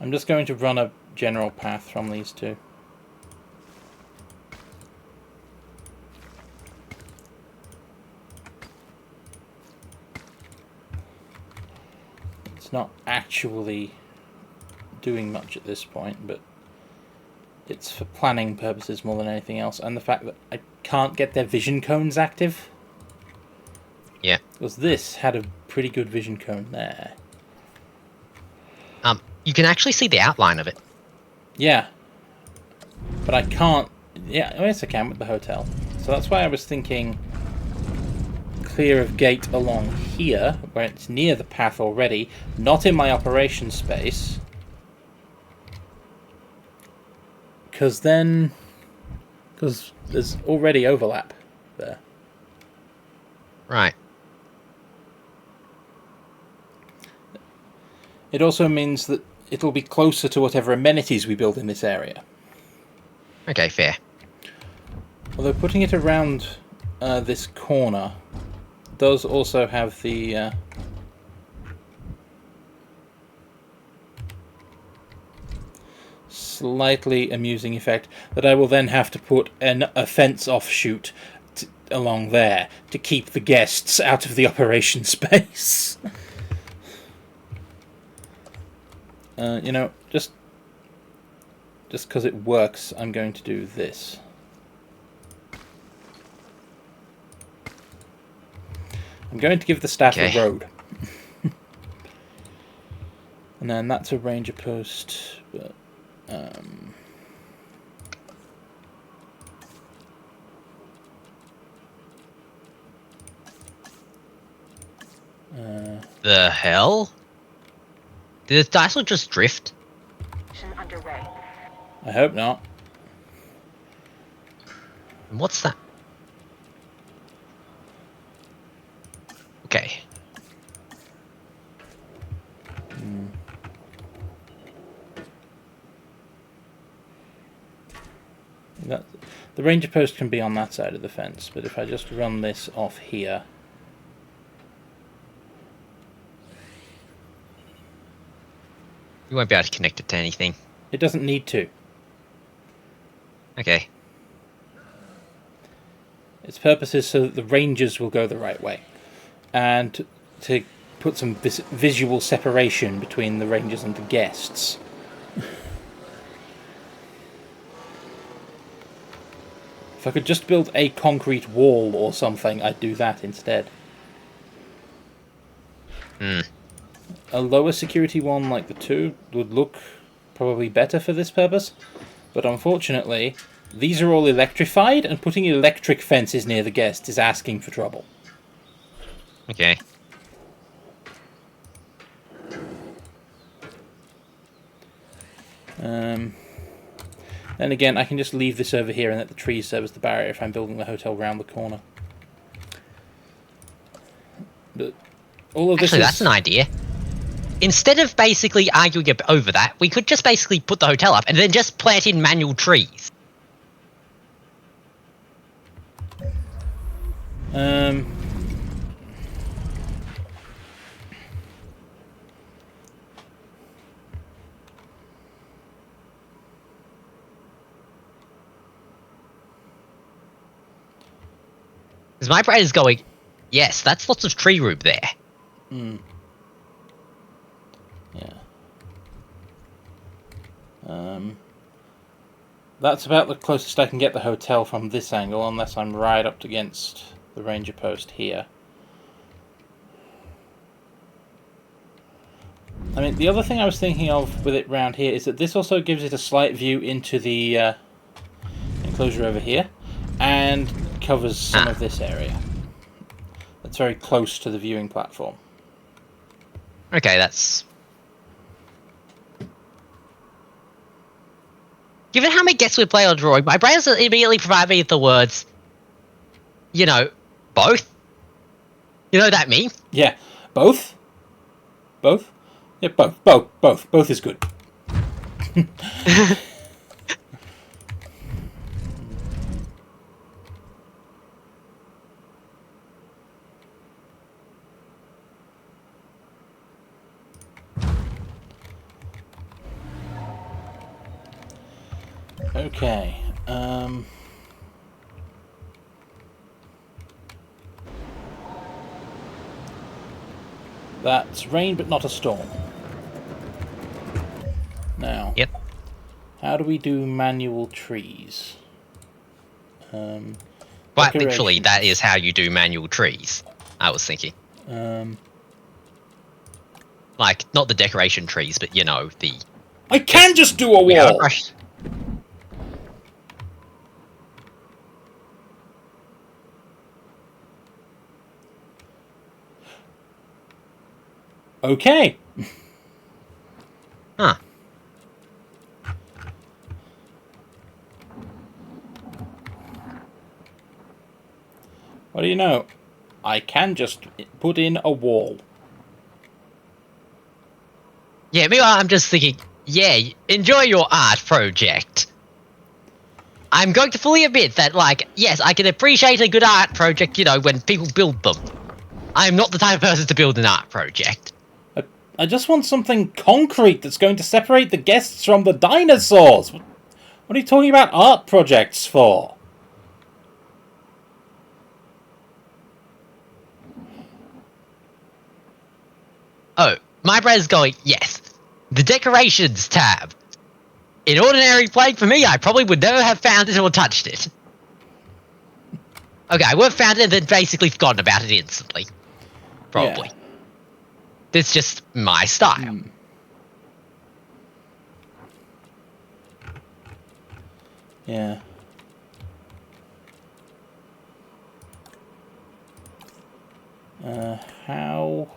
I'm just going to run a general path from these two. It's not actually doing much at this point, but it's for planning purposes more than anything else, and the fact that I can't get their vision cones active. Yeah. Because this had a pretty good vision cone there. You can actually see the outline of it. Yeah. But I can't... Yeah, yes I can with the hotel. So that's why I was thinking clear of gate along here, where it's near the path already, not in my operation space. Because then... Because there's already overlap there. Right. It also means that it'll be closer to whatever amenities we build in this area. Okay, fair. Although putting it around this corner does also have the slightly amusing effect that I will then have to put a fence offshoot along there to keep the guests out of the operation space. You know, just just because it works, I'm going to do this. I'm going to give the staff a road. And then that's a ranger post, but the hell? Did the dice not just drift? Mission underway. I hope not. What's that? Okay. The ranger post can be on that side of the fence, but if I just run this off here... You won't be able to connect it to anything. It doesn't need to. Okay. Its purpose is so that the rangers will go the right way. And to put some visual separation between the rangers and the guests. If I could just build a concrete wall or something, I'd do that instead. A lower security one like the 2 would look probably better for this purpose. But unfortunately, these are all electrified, and putting electric fences near the guests is asking for trouble. Okay. Then again, I can just leave this over here and let the trees serve as the barrier if I'm building the hotel round the corner. But all of this Actually, that's an idea. Instead of basically arguing over that, we could just basically put the hotel up and then just plant in manual trees. Because my brain is going, yes, that's lots of tree room there. Yeah. That's about the closest I can get the hotel from this angle, unless I'm right up against the ranger post here. I mean, the other thing I was thinking of with it round here is that this also gives it a slight view into the enclosure over here, and covers some of this area. That's very close to the viewing platform. Okay, that's... Given how many guests we play on drawing, my brain doesn't immediately provide me with the words, you know, both. You know that meme? Yeah, both? Both? Yeah, both. Both is good. Okay, that's rain but not a storm. Now, Yep. how do we do manual trees? Quite literally, that is how you do manual trees, I was thinking. Like, not the decoration trees, but, you know, the... I can just do a wall! Okay. Huh. What do you know? I can just put in a wall. Yeah, meanwhile, I'm just thinking, yeah, enjoy your art project. I'm going to fully admit that, like, yes, I can appreciate a good art project, you know, when people build them. I'm not the type of person to build an art project. I just want something concrete that's going to separate the guests from the dinosaurs. What are you talking about art projects for? Oh, my brain's going, yes. The decorations tab. In ordinary play, for me, I probably would never have found it or touched it. Okay, I would have found it and then basically forgotten about it instantly. Probably. Yeah. It's just my style. Yeah. How...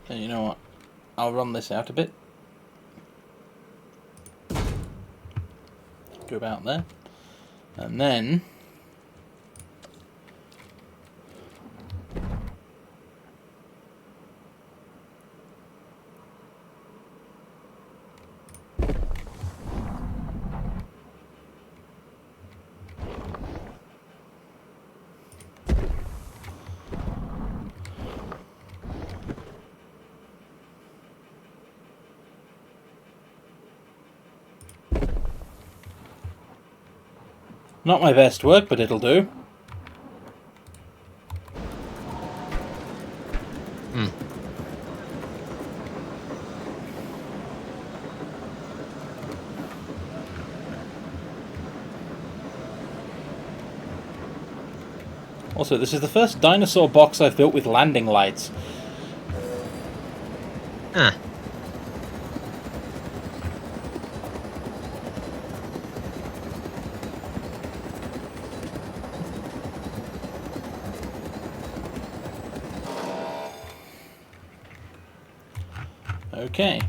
And you know what? I'll run this out a bit. Go about there. And then... Not my best work, but it'll do. Also, this is the first dinosaur box I've built with landing lights. Huh. Okay.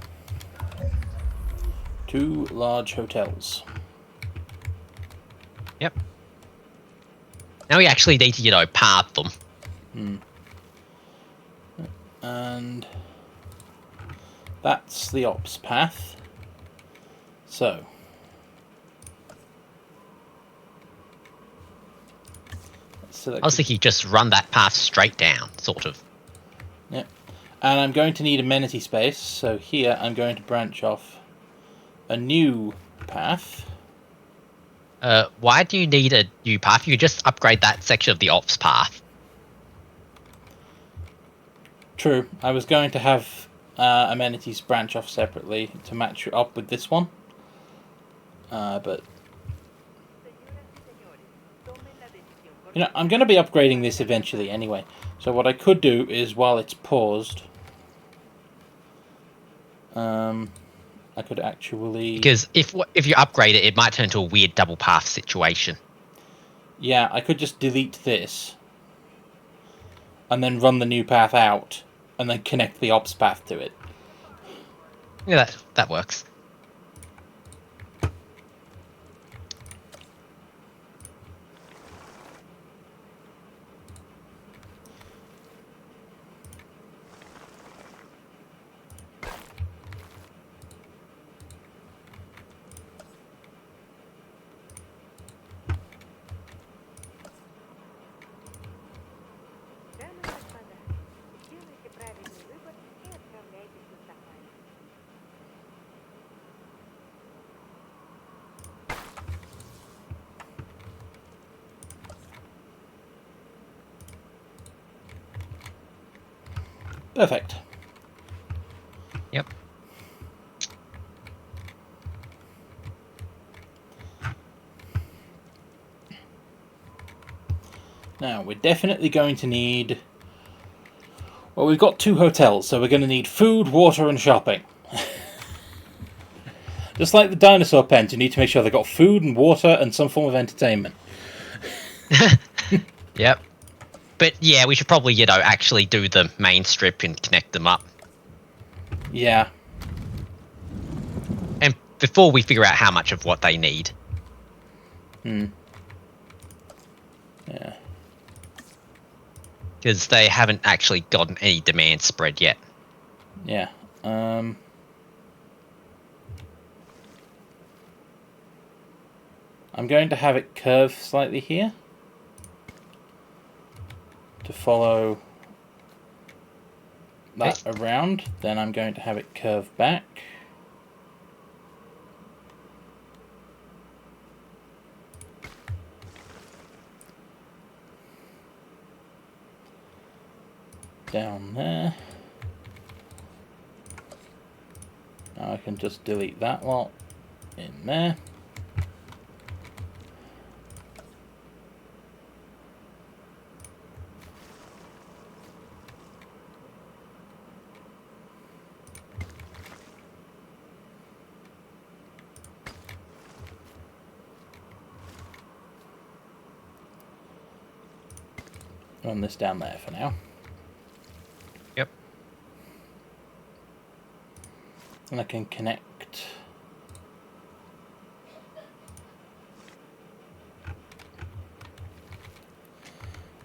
2 large hotels. Yep. Now we actually need to, path them. And that's the ops path. So I was thinking just run that path straight down, sort of. Yep. And I'm going to need amenity space, so here I'm going to branch off a new path. Why do you need a new path? You just upgrade that section of the ops path. True. I was going to have amenities branch off separately to match up with this one. But... I'm going to be upgrading this eventually anyway. So what I could do is, while it's paused... I could actually... Because if you upgrade it, it might turn into a weird double path situation. Yeah, I could just delete this. And then run the new path out. And then connect the ops path to it. Yeah, that works. Perfect. Yep. Now, we're definitely going to need... Well, we've got 2 hotels, so we're going to need food, water, and shopping. Just like the dinosaur pens, you need to make sure they've got food and water and some form of entertainment. Yep. But yeah, we should probably, actually do the main strip and connect them up. Yeah. And before we figure out how much of what they need. Yeah. Because they haven't actually gotten any demand spread yet. Yeah. I'm going to have it curve slightly here to follow that around. Then I'm going to have it curve back. Down there. Now I can just delete that lot in there. Run this down there for now. Yep. And I can connect.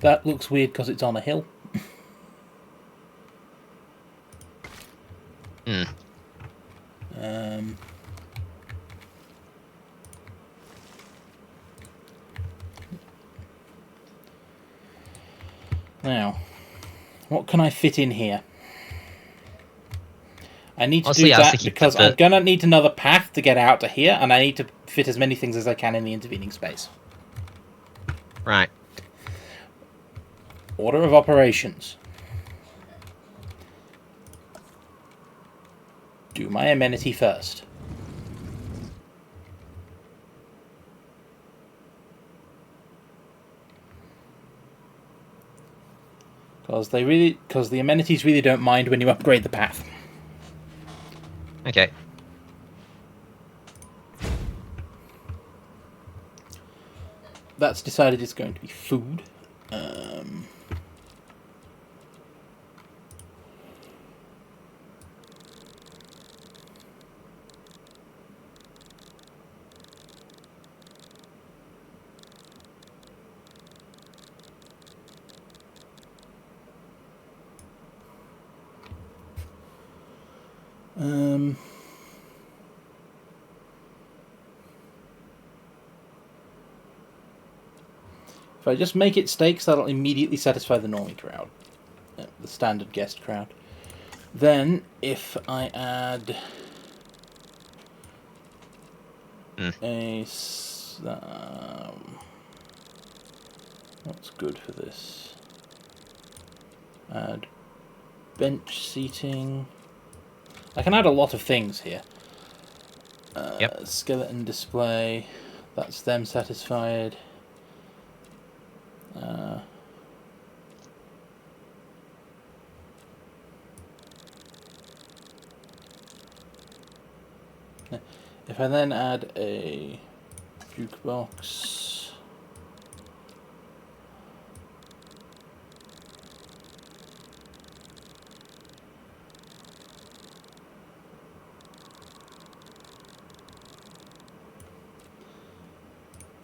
That looks weird because it's on a hill. Hmm. Now, what can I fit in here? I need to Honestly, do I was that thinking because that I'm going to need another path to get out to here, and I need to fit as many things as I can in the intervening space. Right. Order of operations. Do my amenity first. Because the amenities really don't mind when you upgrade the path. Okay. That's decided it's going to be food. If I just make it steaks, that'll immediately satisfy the normie crowd. The standard guest crowd. Then, if I add what's good for this? Add bench seating. I can add a lot of things here. Skeleton display. That's them satisfied. If I then add a jukebox,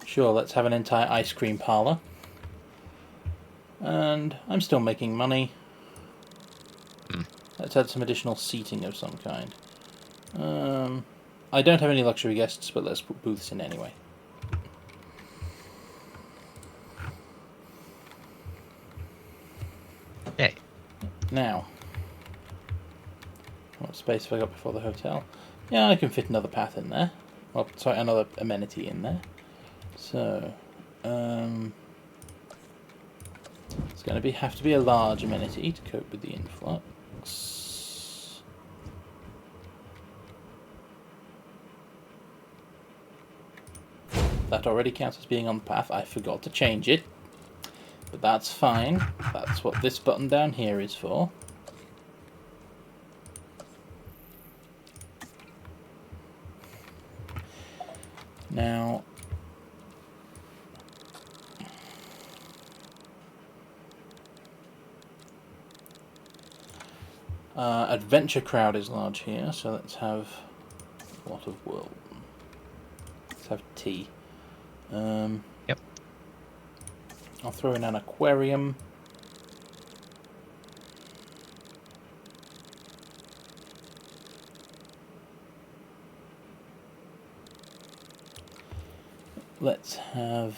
sure, let's have an entire ice cream parlor. And I'm still making money. Let's add some additional seating of some kind. I don't have any luxury guests, but let's put booths in anyway. Okay. Now, what space have I got before the hotel? Yeah, I can fit another path in there. Well, sorry, another amenity in there. So, it's going to have to be a large amenity to cope with the influx. That already counts as being on the path. I forgot to change it. But that's fine. That's what this button down here is for. Now, adventure crowd is large here, so let's have a lot of world. Let's have tea. Yep. I'll throw in an aquarium. let's have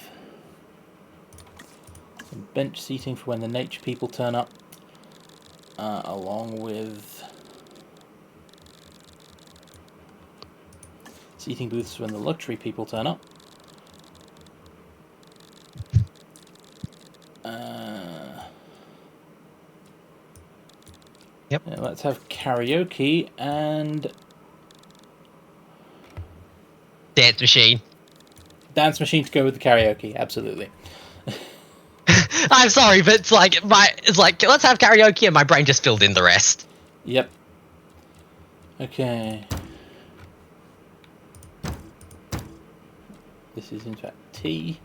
some bench seating for when the nature people turn up, along with seating booths when the luxury people turn up. Yep. Yeah, let's have karaoke and Dance machine. dance machine to go with the karaoke. Absolutely. I'm sorry, but it's like let's have karaoke, and my brain just filled in the rest. Yep. Okay. This is in fact tea.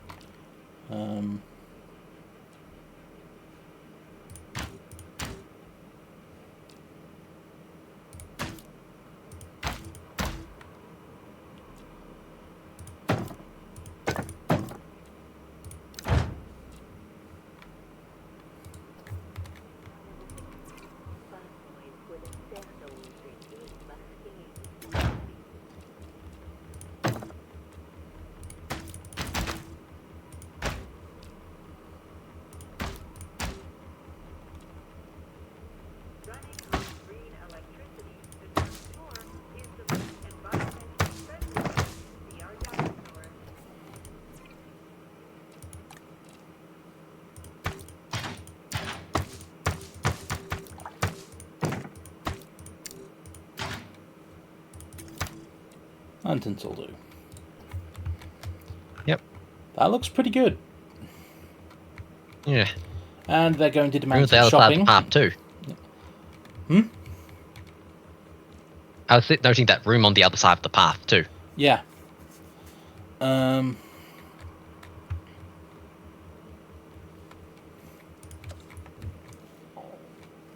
Lanterns will do. Yep. That looks pretty good. Yeah. And they're going to Room demand at the some other side of shopping. the path too. I was noting that room on the other side of the path too. Yeah.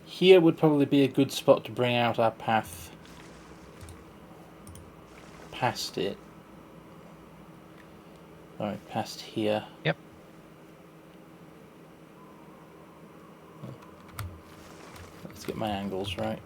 Here would probably be a good spot to bring out our path past it. Sorry, past here. Yep. Let's get my angles right.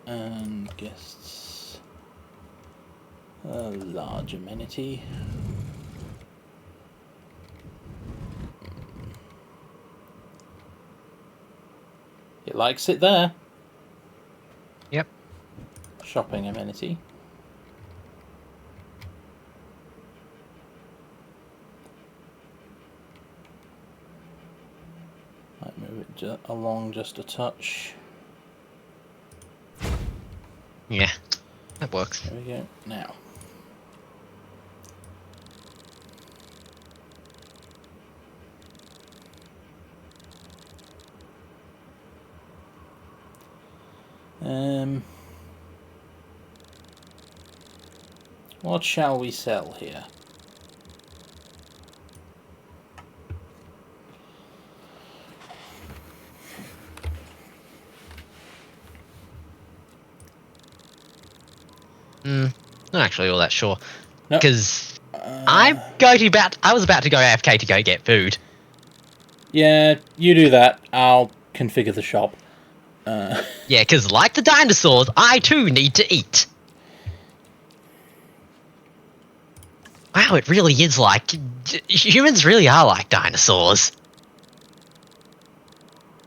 And guests. A large amenity. It likes it there. Yep. Shopping amenity. Might move it along just a touch. Yeah. That works. There we go. Now. What shall we sell here? Not actually all that sure. Nope. Because I was about to go AFK to go get food. Yeah, you do that. I'll configure the shop. Yeah, because like the dinosaurs, I too need to eat. Wow, it really is like humans really are like dinosaurs.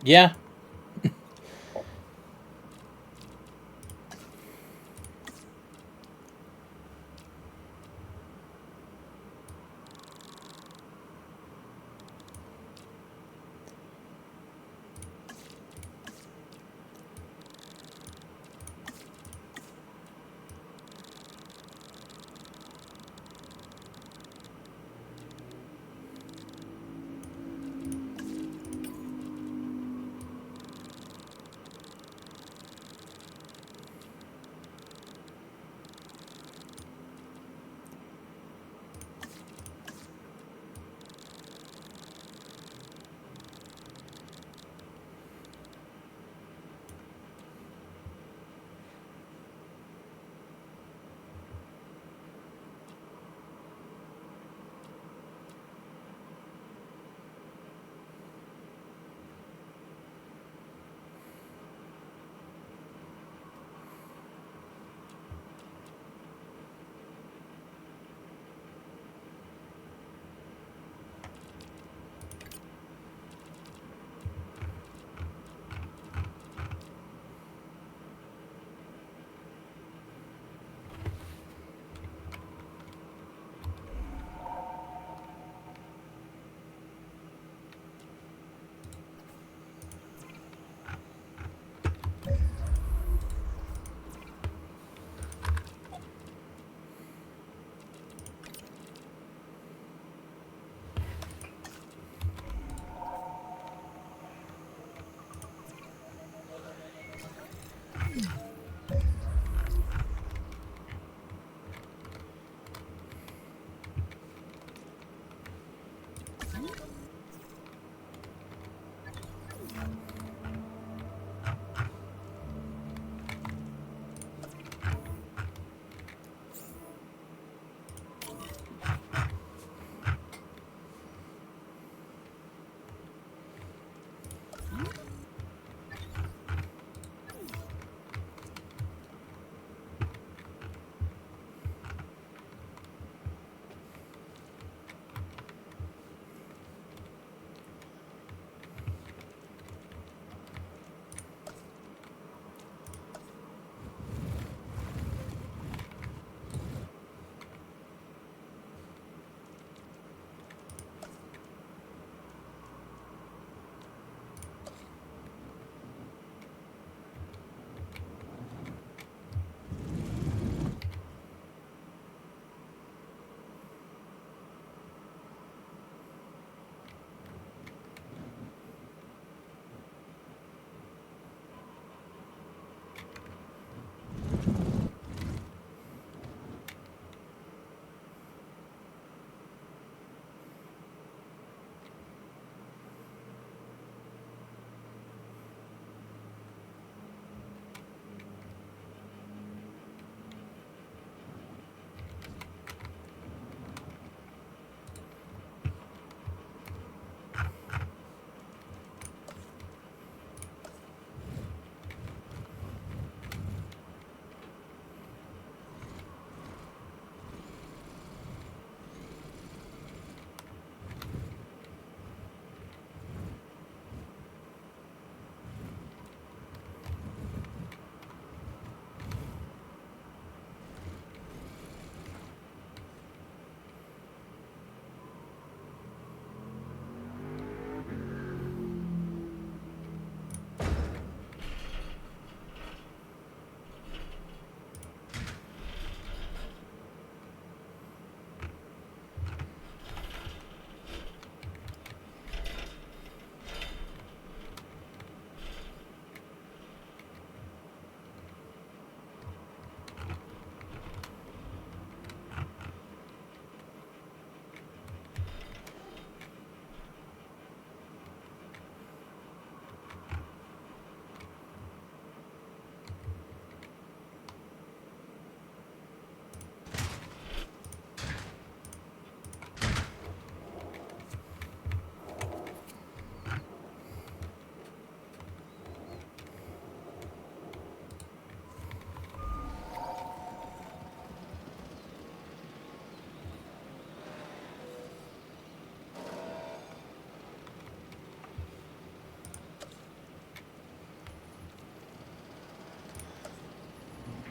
Yeah.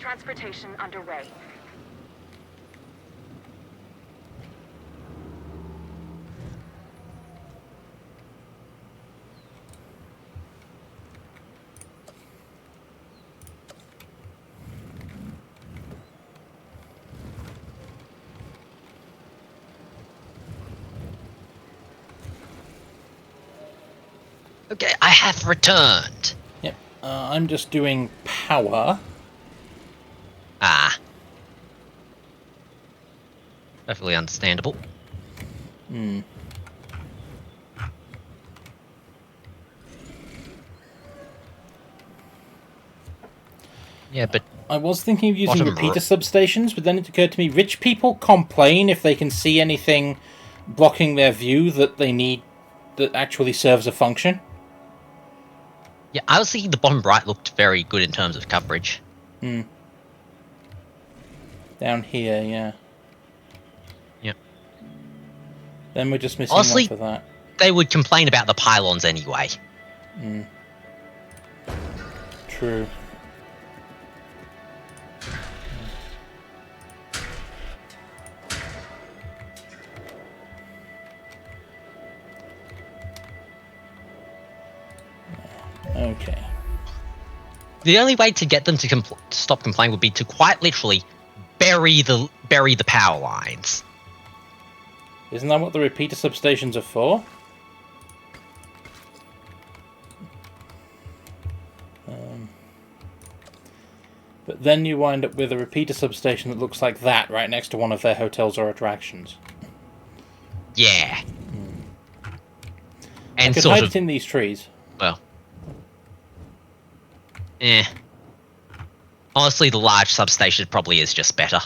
Transportation underway. Okay, I have returned. Yep. I'm just doing power. Ah. Perfectly understandable. Yeah, but I was thinking of using Bottom repeater substations, but then it occurred to me rich people complain if they can see anything blocking their view that they need that actually serves a function. yeah, I was thinking the bottom right looked very good in terms of coverage. Down here, yeah. Yep. Then we're just missing Honestly, one for that. they would complain about the pylons anyway. True. Okay. The only way to get them to stop complaining would be to quite literally bury the power lines. Isn't that what the repeater substations are for? But then you wind up with a repeater substation that looks like that, right next to one of their hotels or attractions. Yeah. I And could sort hide of, it in these trees. well, eh. Honestly, the large substation probably is just better.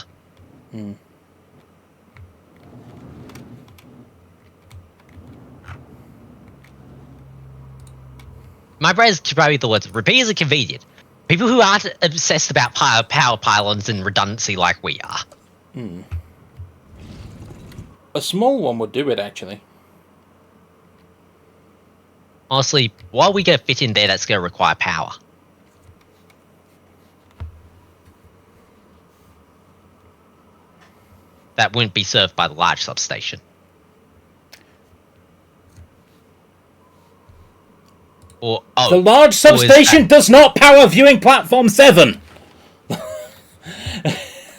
My brother's probably the words. Repeaters are convenient. People who aren't obsessed about power pylons and redundancy like we are. A small one would do it, actually. Honestly, what are we going to fit in there that's going to require power? That wouldn't be served by the large substation. Or, oh, The large substation does not power viewing platform 7!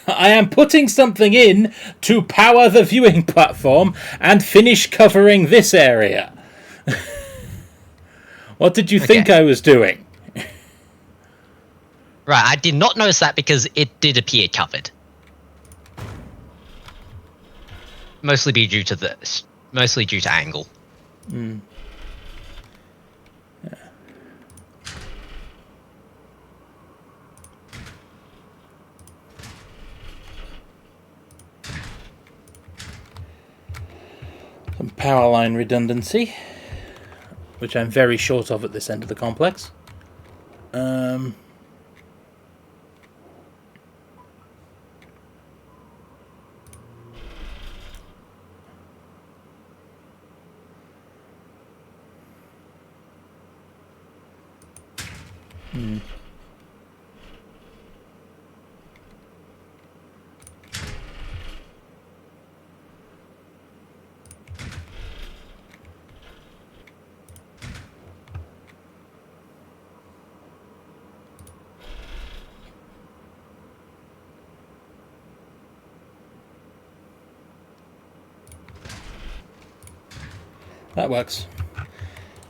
I am putting something in to power the viewing platform and finish covering this area. What did you think I was doing? Right, I did not notice that because it did appear covered. Mostly due to angle. Some power line redundancy, which I'm very short of at this end of the complex. That works.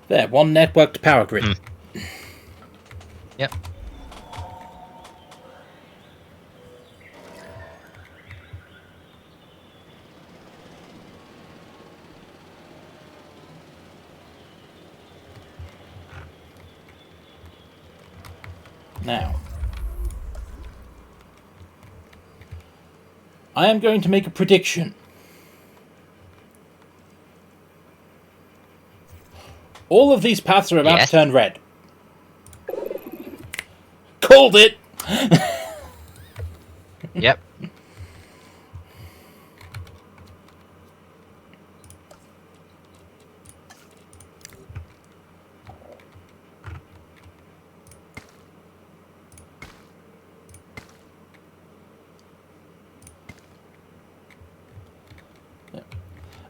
There, one networked power grid. Yep. Now, I am going to make a prediction. All of these paths are about to turn red. Called it! Yep.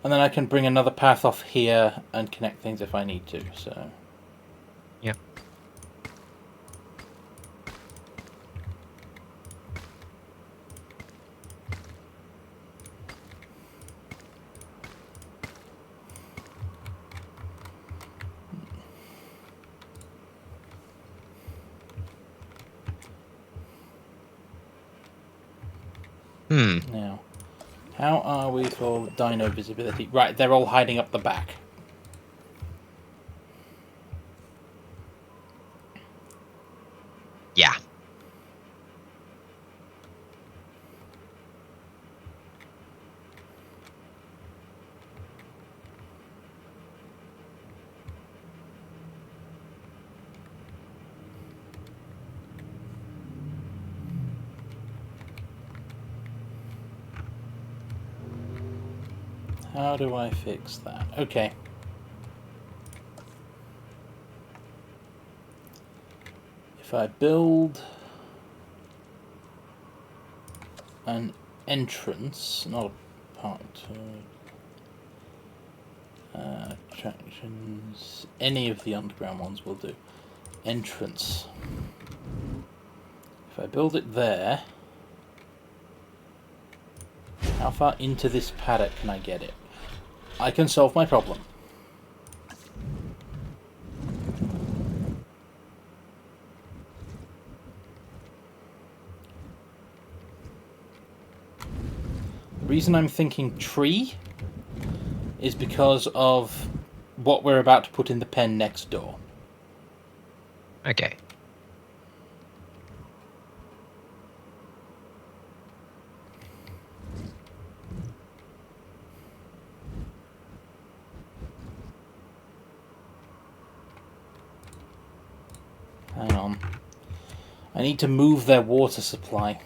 And then I can bring another path off here and connect things if I need to, so... Yep. Now, how are we for dino visibility? Right, they're all hiding up the back. Yeah. How do I fix that? Okay. If I build an entrance, not a part, attractions, any of the underground ones will do. Entrance. If I build it there, how far into this paddock can I get it? I can solve my problem. reason I'm thinking tree is because of what we're about to put in the pen next door. Okay. Hang on. I need to move their water supply.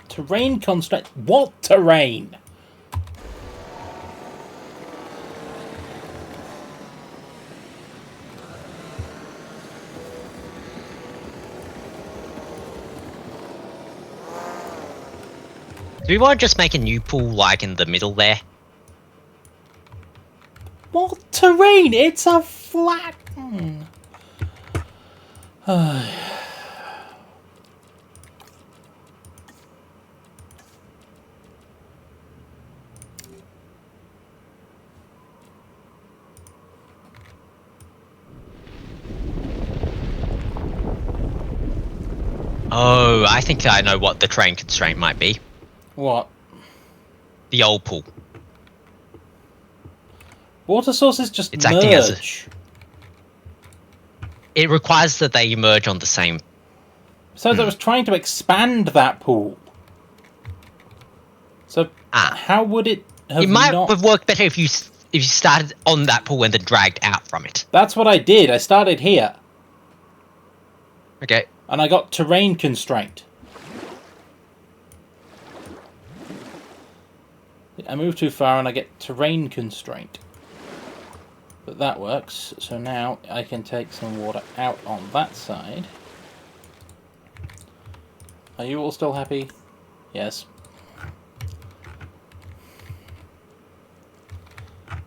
Terrain constraint. What terrain? Do we want to just make a new pool like in the middle there? What terrain? It's a flat. Oh, I think I know what the terrain constraint might be. What? The old pool. Water sources just It's acting as merge. It requires that they emerge on the same. So I was trying to expand that pool. So how would it have It might not... have worked better if you started on that pool and then dragged out from it. That's what I did. I started here. Okay. And I got terrain constraint. I move too far and I get terrain constraint. But that works. So now I can take some water out on that side. Are you all still happy? Yes.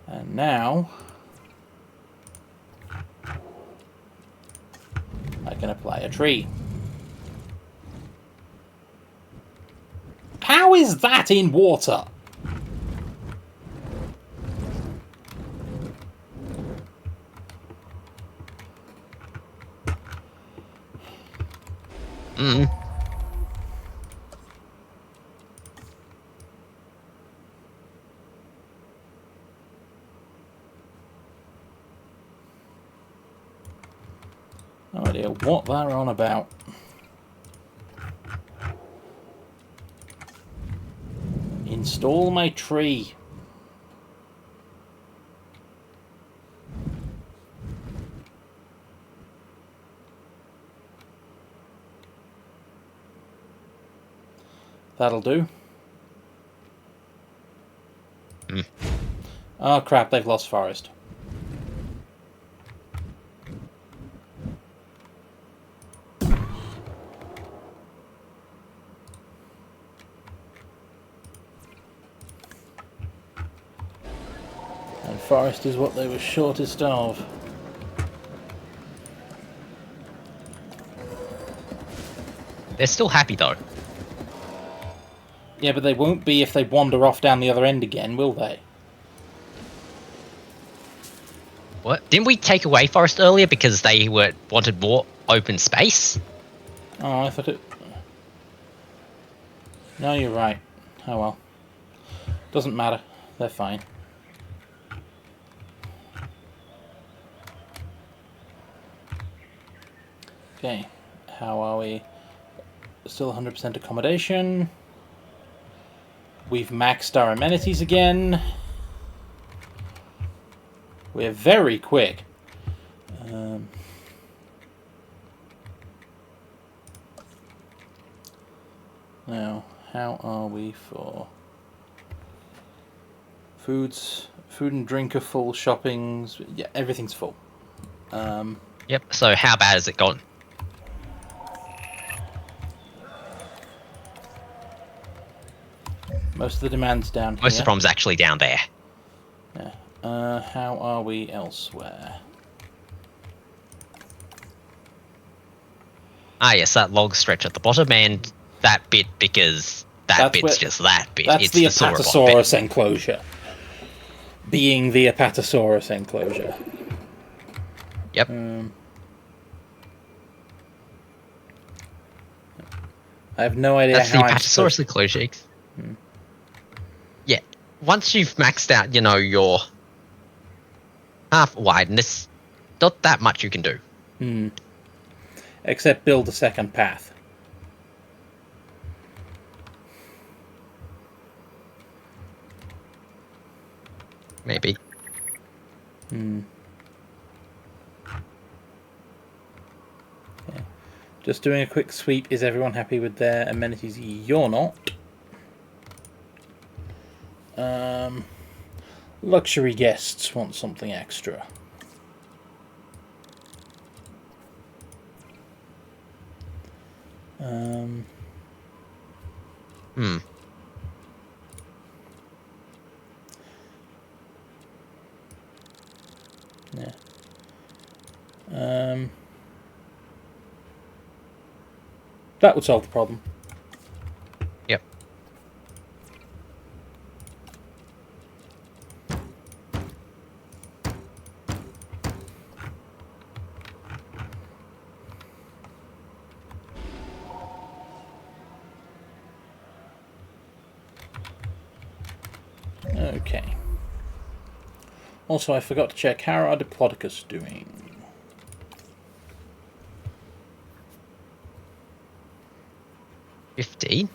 And now I can apply a tree. How is that in water? No idea what they're on about. Install my tree. That'll do. Oh crap, they've lost forest. And forest is what they were shortest of. They're still happy though. Yeah, but they won't be if they wander off down the other end again, will they? What? Didn't we take away forest earlier because they wanted more open space? Oh, I thought it... No, you're right. Oh well. Doesn't matter. They're fine. Okay. How are we? Still 100% accommodation. We've maxed our amenities again. We're very quick. Now, how are we for foods? Food and drink are full. Shopping's... Yeah, everything's full. Yep. So how bad has it gone? Most of the demand's down here. Most of the problem's actually down there. Yeah. How are we elsewhere? Ah, yes, that log stretch at the bottom and that bit because that bit's just that bit. That's It's the sauropod bit. Apatosaurus enclosure. Being the Apatosaurus enclosure. Yep. I have no idea That's the how I'm Apatosaurus supposed... enclosure. Yeah. Once you've maxed out, your half wideness, not that much you can do. Except build a second path. Maybe. Just doing a quick sweep. Is everyone happy with their amenities? You're not. Luxury guests want something extra. Yeah. That would solve the problem. Yep. Okay. Also, I forgot to check, how are Diplodocus doing? $15.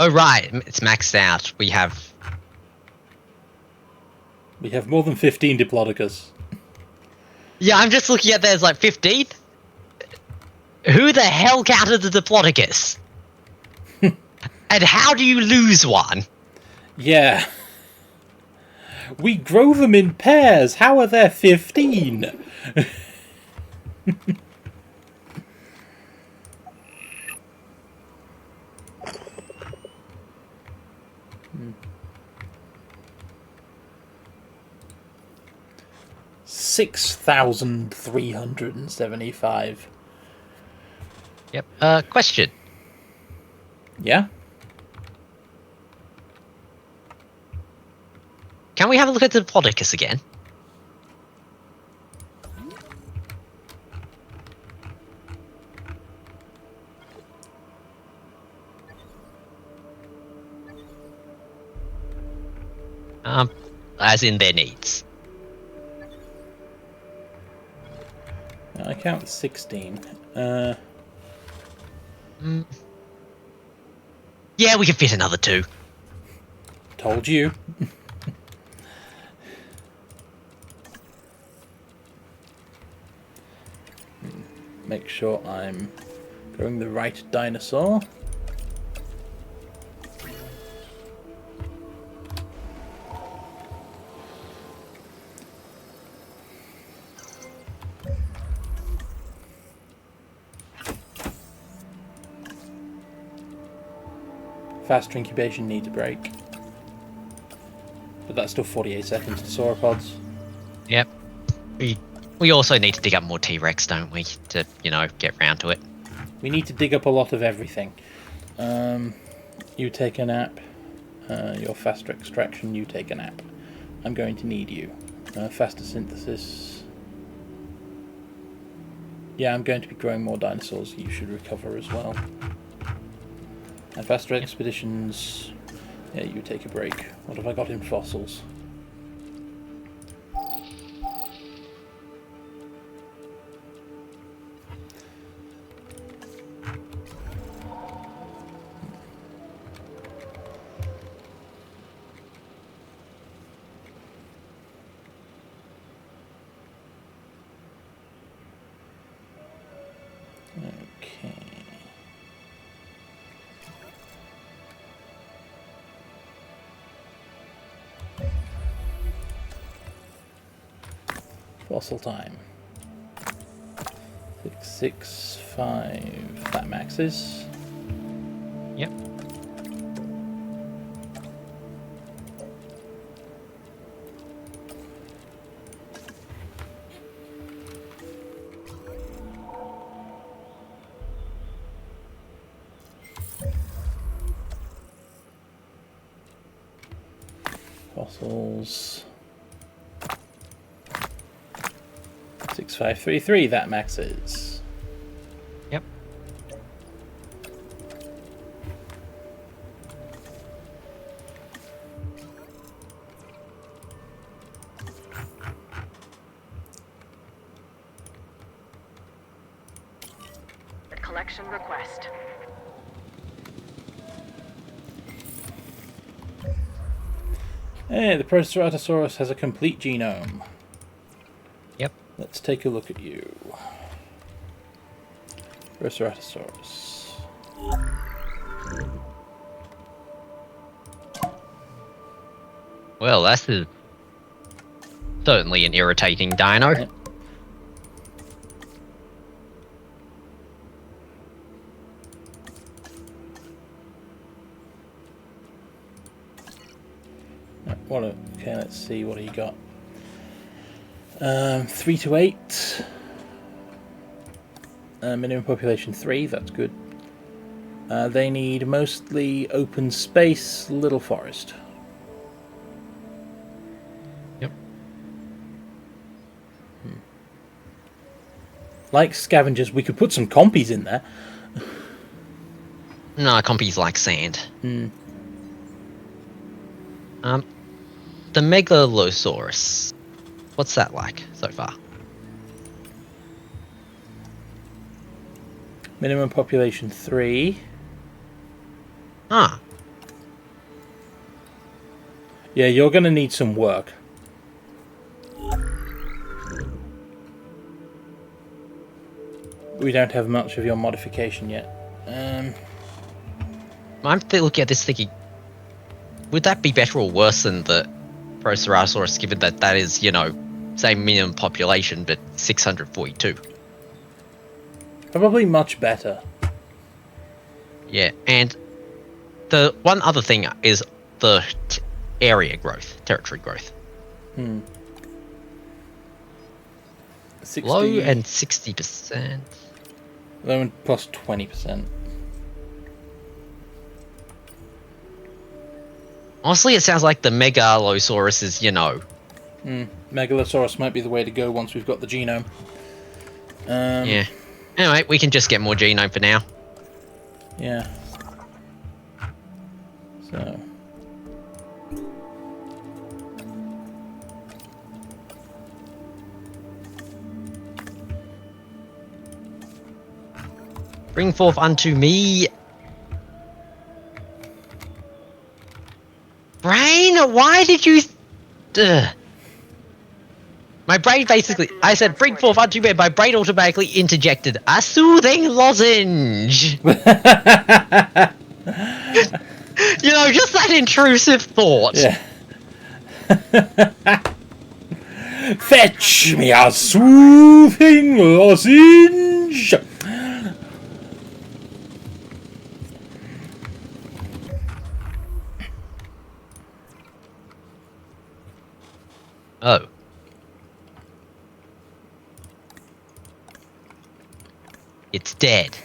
Oh right, it's maxed out. We have more than 15 Diplodocus. Yeah, I'm just looking at there's like 15. Who the hell counted the Diplodocus? And how do you lose one? Yeah. We grow them in pairs. How are there 15? $6,375. Yep. Question. Yeah? Can we have a look at the Diplodocus again? As in their needs. I count 16. Yeah, we can fit another 2. Told you. Make sure I'm growing the right dinosaur. Faster incubation needs a break. But that's still 48 seconds to sauropods. Yep. We also need to dig up more T-Rex, don't we? To, get round to it. We need to dig up a lot of everything. You take a nap. Your faster extraction, you take a nap. I'm going to need you. Faster synthesis. Yeah, I'm going to be growing more dinosaurs. You should recover as well. And faster expeditions. Yeah, you take a break. What have I got in fossils? Okay. Fossil time. 665. That maxes. Yep. Fossils. 6533, that maxes. Yep. Collection request. Hey, the Proceratosaurus has a complete genome. Yep. Let's take a look at you. Proceratosaurus. Well, that's certainly an irritating dino. Yep. Okay, let's see, what do you got? 3 to 8. Minimum population 3, that's good. They need mostly open space, little forest. Yep. Like scavengers, we could put some compies in there. No, compies like sand. The Megalosaurus. What's that like so far? Minimum population 3. Ah, Yeah, you're going to need some work. We don't have much of your modification yet. I'm looking at this thinking, would that be better or worse than the Proceratosaurus, given that that is, you know, same minimum population, but 642? Probably much better. Yeah, and the one other thing is the area growth, territory growth. 60, Low and 60%. low and plus 20%. Honestly, it sounds like the Megalosaurus is, you know... Megalosaurus might be the way to go once we've got the genome. Yeah. Anyway, we can just get more genome for now. Yeah. So. Bring forth unto me... Brain, why did you... My brain basically... I said, bring forth unto me, and my brain automatically interjected a soothing lozenge. You know, just that intrusive thought. Yeah. Fetch me a soothing lozenge! Oh. It's dead.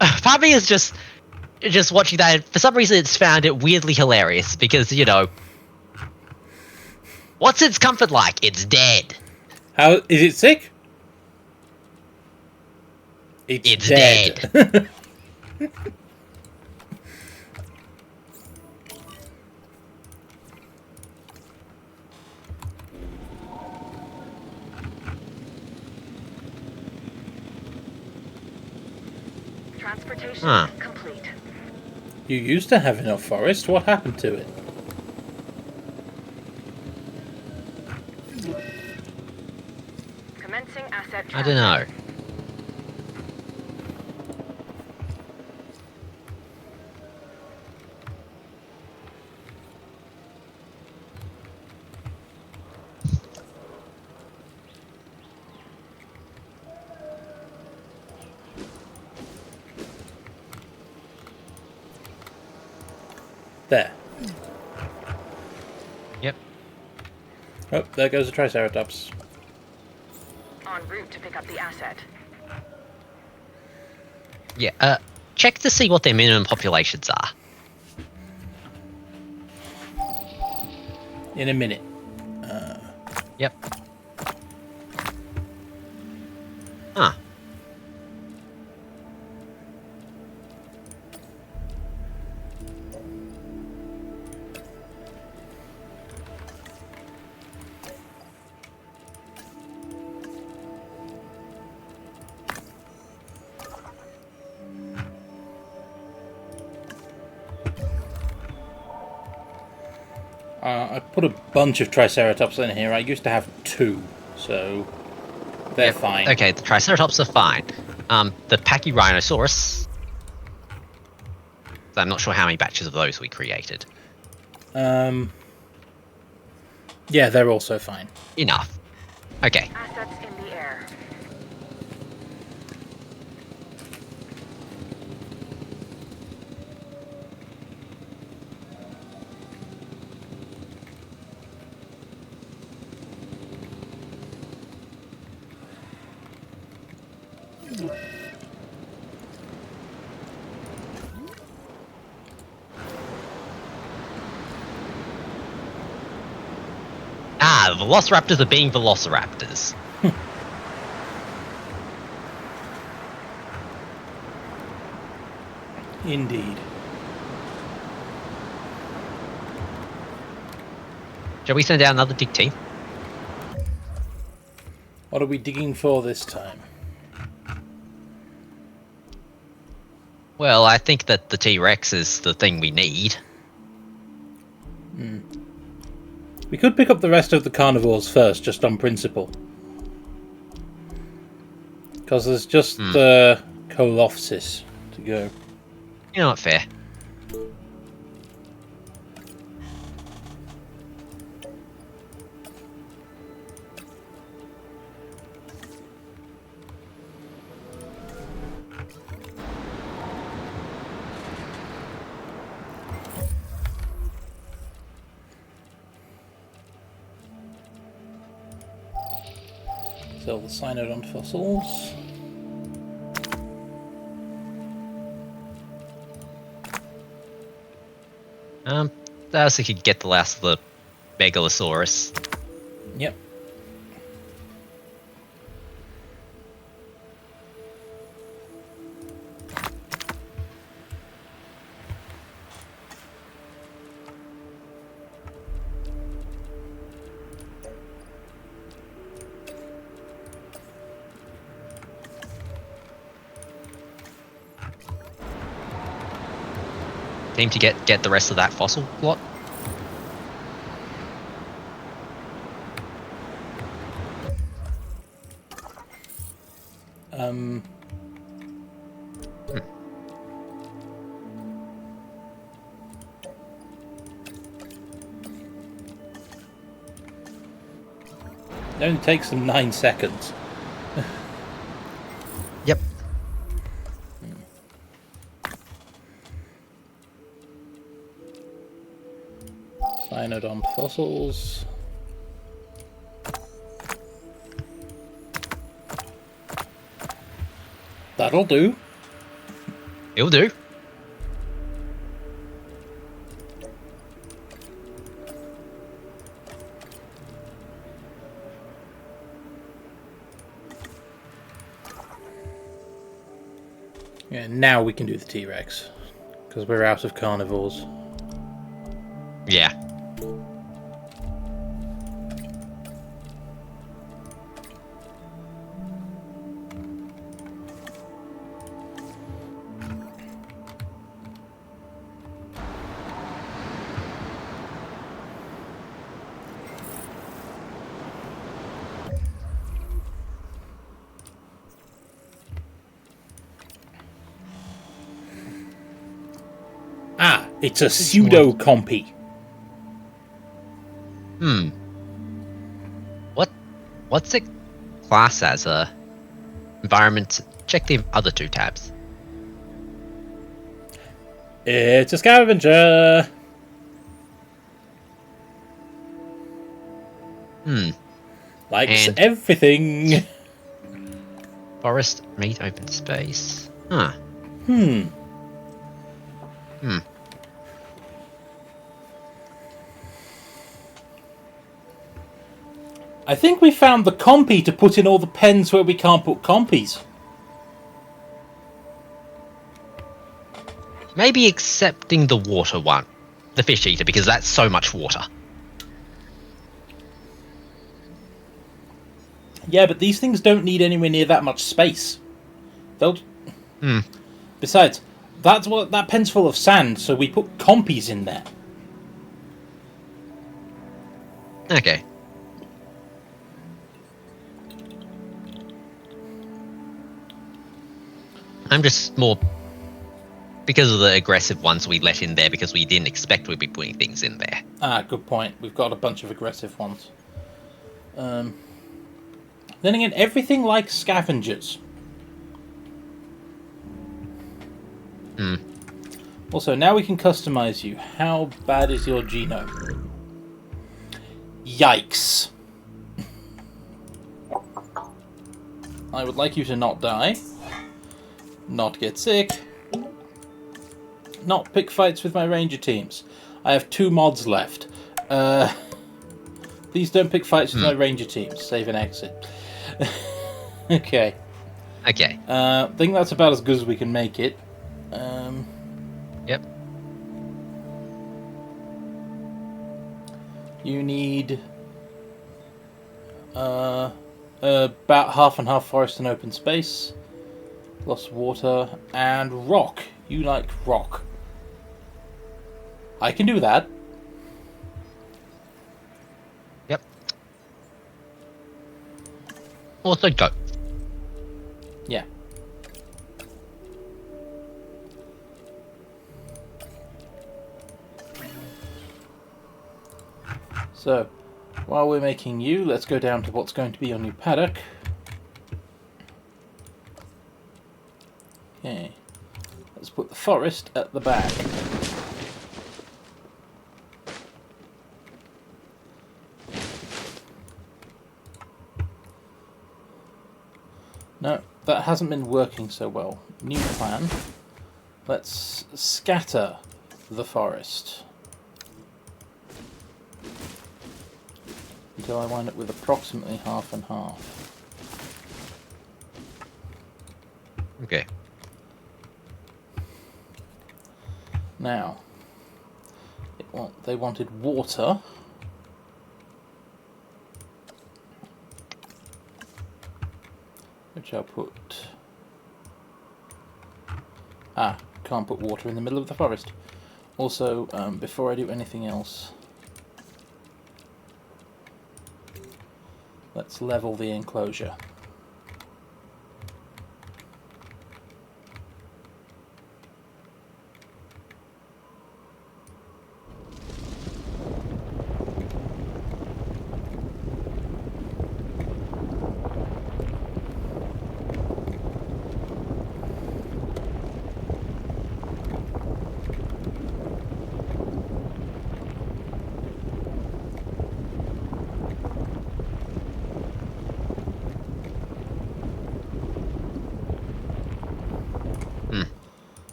Part of me is just watching that. For some reason, it's found it weirdly hilarious because, you know, what's its comfort like? It's dead. How is it sick? It's dead. Transportation complete. You used to have enough forest. What happened to it? Commencing asset I don't know. There. Yep. Oh, there goes the Triceratops. En route to pick up the asset. Yeah. Check to see what their minimum populations are. in a minute. Yep. Huh. I put a bunch of Triceratops in here. I used to have 2, so they're fine. Okay, the Triceratops are fine. The Pachyrhinosaurus. I'm not sure how many batches of those we created. Yeah, they're also fine. Enough. Okay. Assets in the air. Ah, the Velociraptors are being Velociraptors. Indeed. Shall we send out another dig team? What are we digging for this time? Well, I think that the T-Rex is the thing we need. We could pick up the rest of the carnivores first, just on principle. Because there's just the Colopsis to go. You know what, fair. Sell the Cynodont fossils. I also could get the last of the Megalosaurus. Yep. Team to get the rest of that fossil plot. It only takes them 9 seconds. Yep. Cynodont fossils. That'll do. It'll do. Yeah, now we can do the T-Rex. Because we're out of carnivores. Yeah. Ah, it's a pseudo-compy. What's it class as a environment? Check the other 2 tabs. It's a scavenger. Likes And- everything. Forest, meat, open space. Huh. I think we found the compy to put in all the pens where we can't put compies. Maybe accepting the water one. The fish eater, because that's so much water. Yeah, but these things don't need anywhere near that much space. They'll... Besides, that pen's full of sand, so we put compies in there. Okay. I'm just more... Because of the aggressive ones we let in there, because we didn't expect we'd be putting things in there. Ah, good point. We've got a bunch of aggressive ones. Then again, everything likes scavengers. Also, now we can customize you. How bad is your genome? Yikes. I would like you to not die. Not get sick. Not pick fights with my ranger teams. I have 2 mods left. Please don't pick fights with my ranger teams. Save and exit. Okay. Okay. I think that's about as good as we can make it. Yep. You need about half and half forest and open space. Lots of water and rock. You like rock. I can do that. Yep. Also go. Yeah. So, while we're making you, let's go down to what's going to be on your paddock. Okay. Let's put the forest at the back. No, that hasn't been working so well. New plan. Let's scatter the forest until I wind up with approximately half and half. Okay. Now, they wanted water. Which I'll put... can't put water in the middle of the forest. Also, before I do anything else, let's level the enclosure.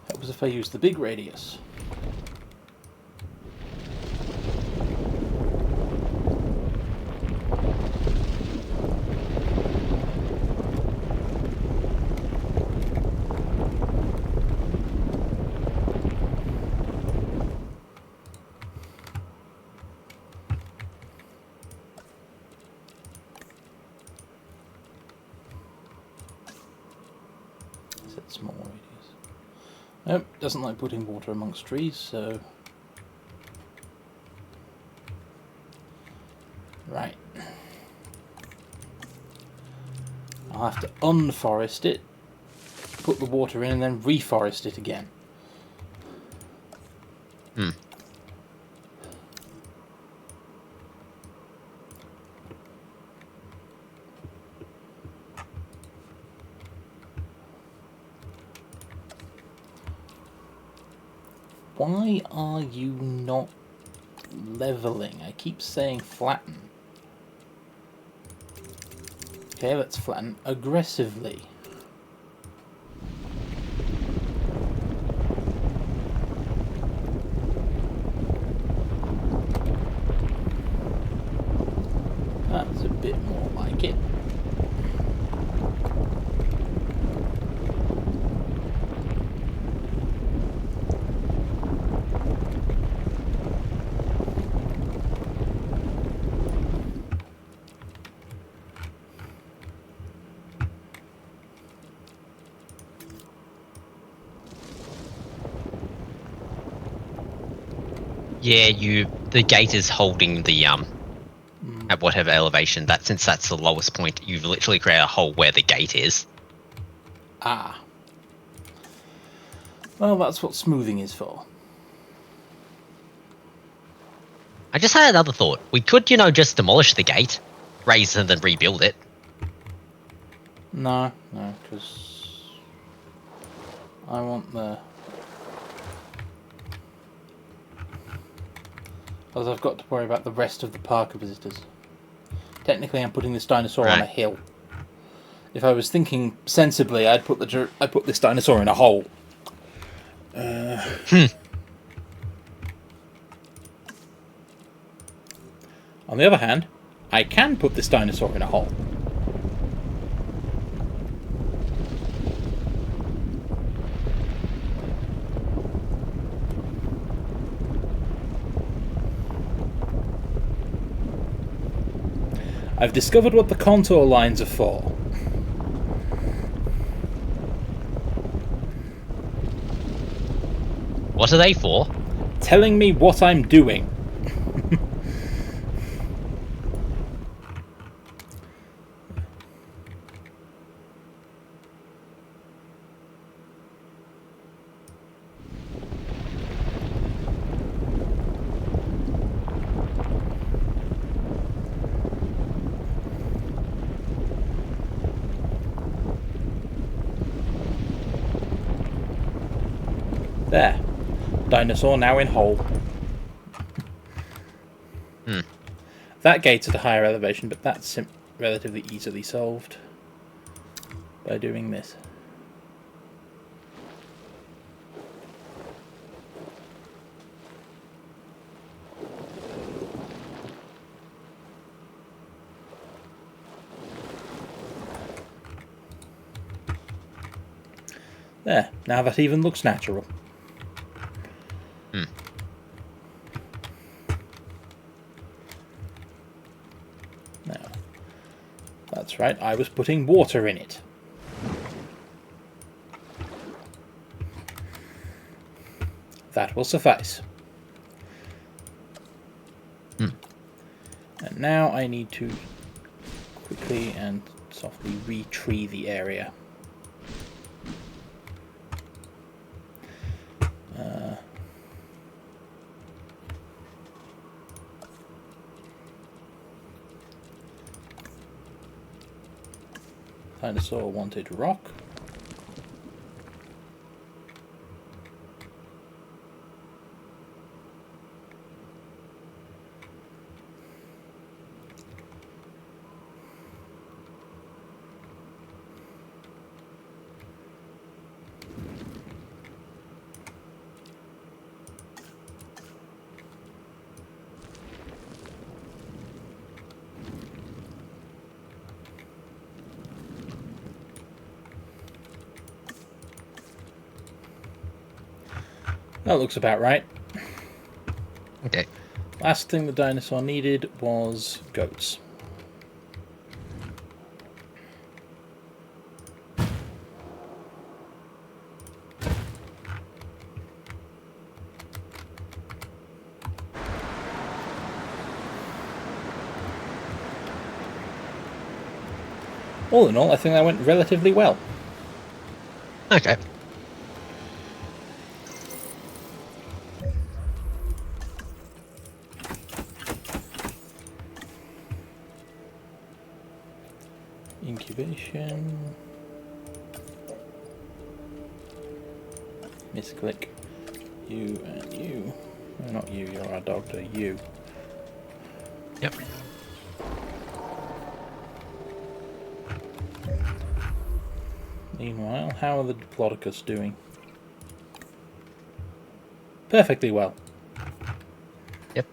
Helps if I use the big radius. Set small radius. Nope, doesn't like putting water amongst trees, so... Right. I'll have to unforest it, put the water in, and then reforest it again. Why are you not leveling? I keep saying flatten. Okay, let's flatten aggressively. That's a bit Yeah, the gate is holding the at whatever elevation. Since that's the lowest point, you've literally created a hole where the gate is. Ah. Well, that's what smoothing is for. I just had another thought. We could, just demolish the gate, raise it, and then rebuild it. No, because I want the... Because I've got to worry about the rest of the park of visitors. Technically, I'm putting this dinosaur on a hill. If I was thinking sensibly, I'd put this dinosaur in a hole. On the other hand, I can put this dinosaur in a hole. I've discovered what the contour lines are for. What are they for? Telling me what I'm doing. There. Dinosaur now in hole. That gate's at a higher elevation, but that's relatively easily solved by doing this. There. Now that even looks natural. That's right, I was putting water in it. That will suffice. And now I need to quickly and softly re-tree the area. Dinosaur wanted rock. That looks about right. Okay. Last thing the dinosaur needed was goats. All in all, I think that went relatively well. Okay. Incubation. Misclick. You and you. No, not you, you're our doctor. You. Yep. Meanwhile, how are the Diplodocus doing? Perfectly well. Yep.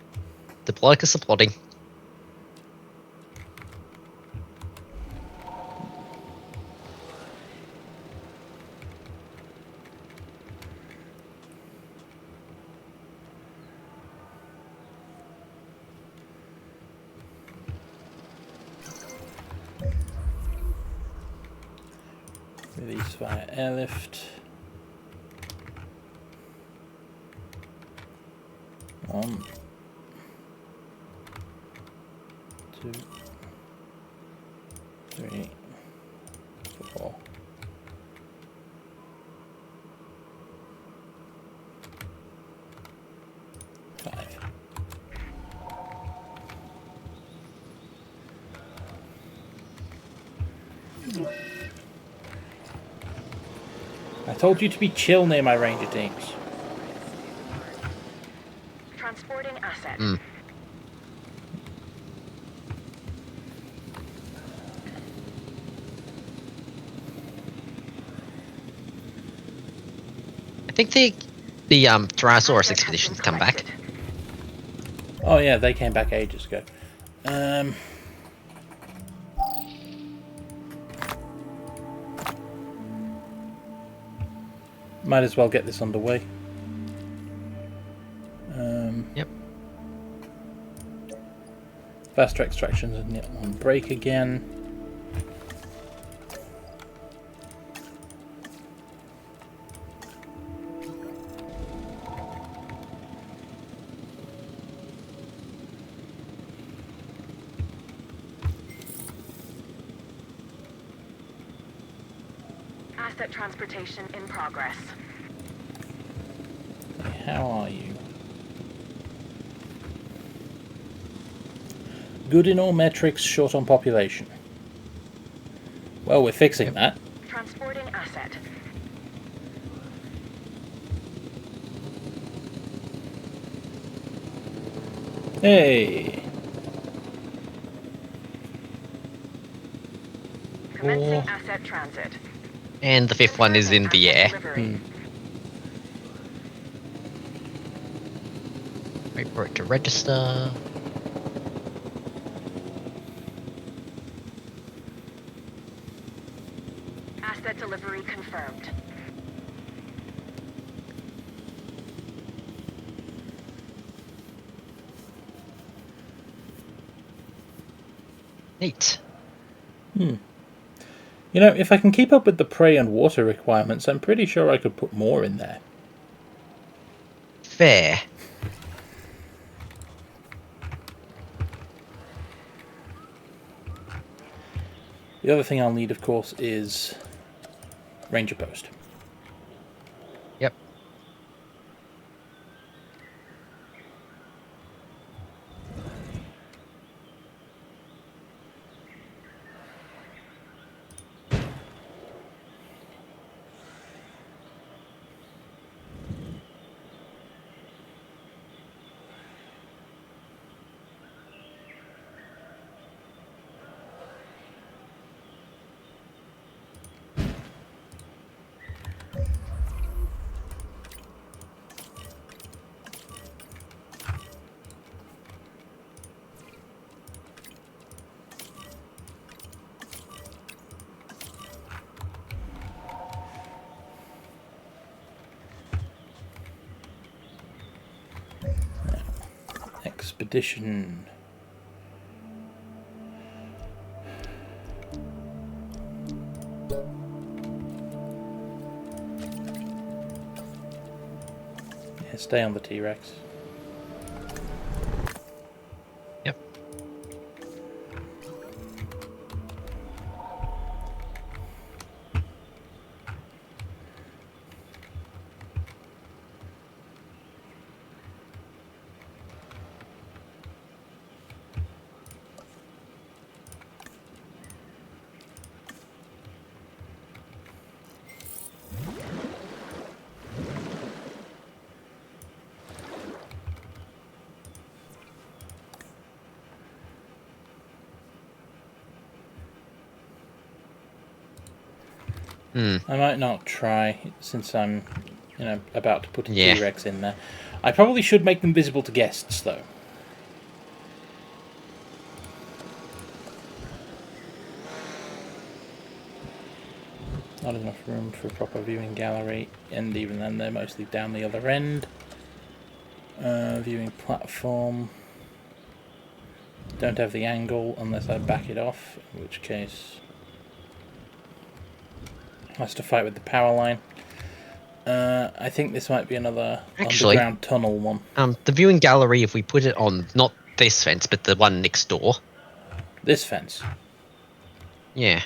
Diplodocus are plotting. Release via airlift. 1, 2, 3, 4. I told you to be chill near my ranger teams. Transporting asset. I think the Tyrannosaurus expeditions come back. Oh yeah, they came back ages ago. Might as well get this underway. Yep. Faster extractions on break again. Asset transportation in progress. How are you? Good in all metrics, short on population. Well, we're fixing that. Transporting asset. Hey! Commencing asset transit. And the 5th one is in the air. Wait for it to register. Asset delivery confirmed. Neat. You know, if I can keep up with the prey and water requirements, I'm pretty sure I could put more in there. Fair. The other thing I'll need, of course, is Ranger Post. Yep. Expedition. Yeah, stay on the T-Rex. Yep. I might not try, since I'm, about to put a Yeah. T-Rex in there. I probably should make them visible to guests, though. Not enough room for a proper viewing gallery, and even then they're mostly down the other end. Viewing platform. Don't have the angle unless I back it off, in which case has to fight with the power line. I think this might be another Actually, underground tunnel one. the viewing gallery, if we put it on not this fence, but the one next door. This fence. Yeah.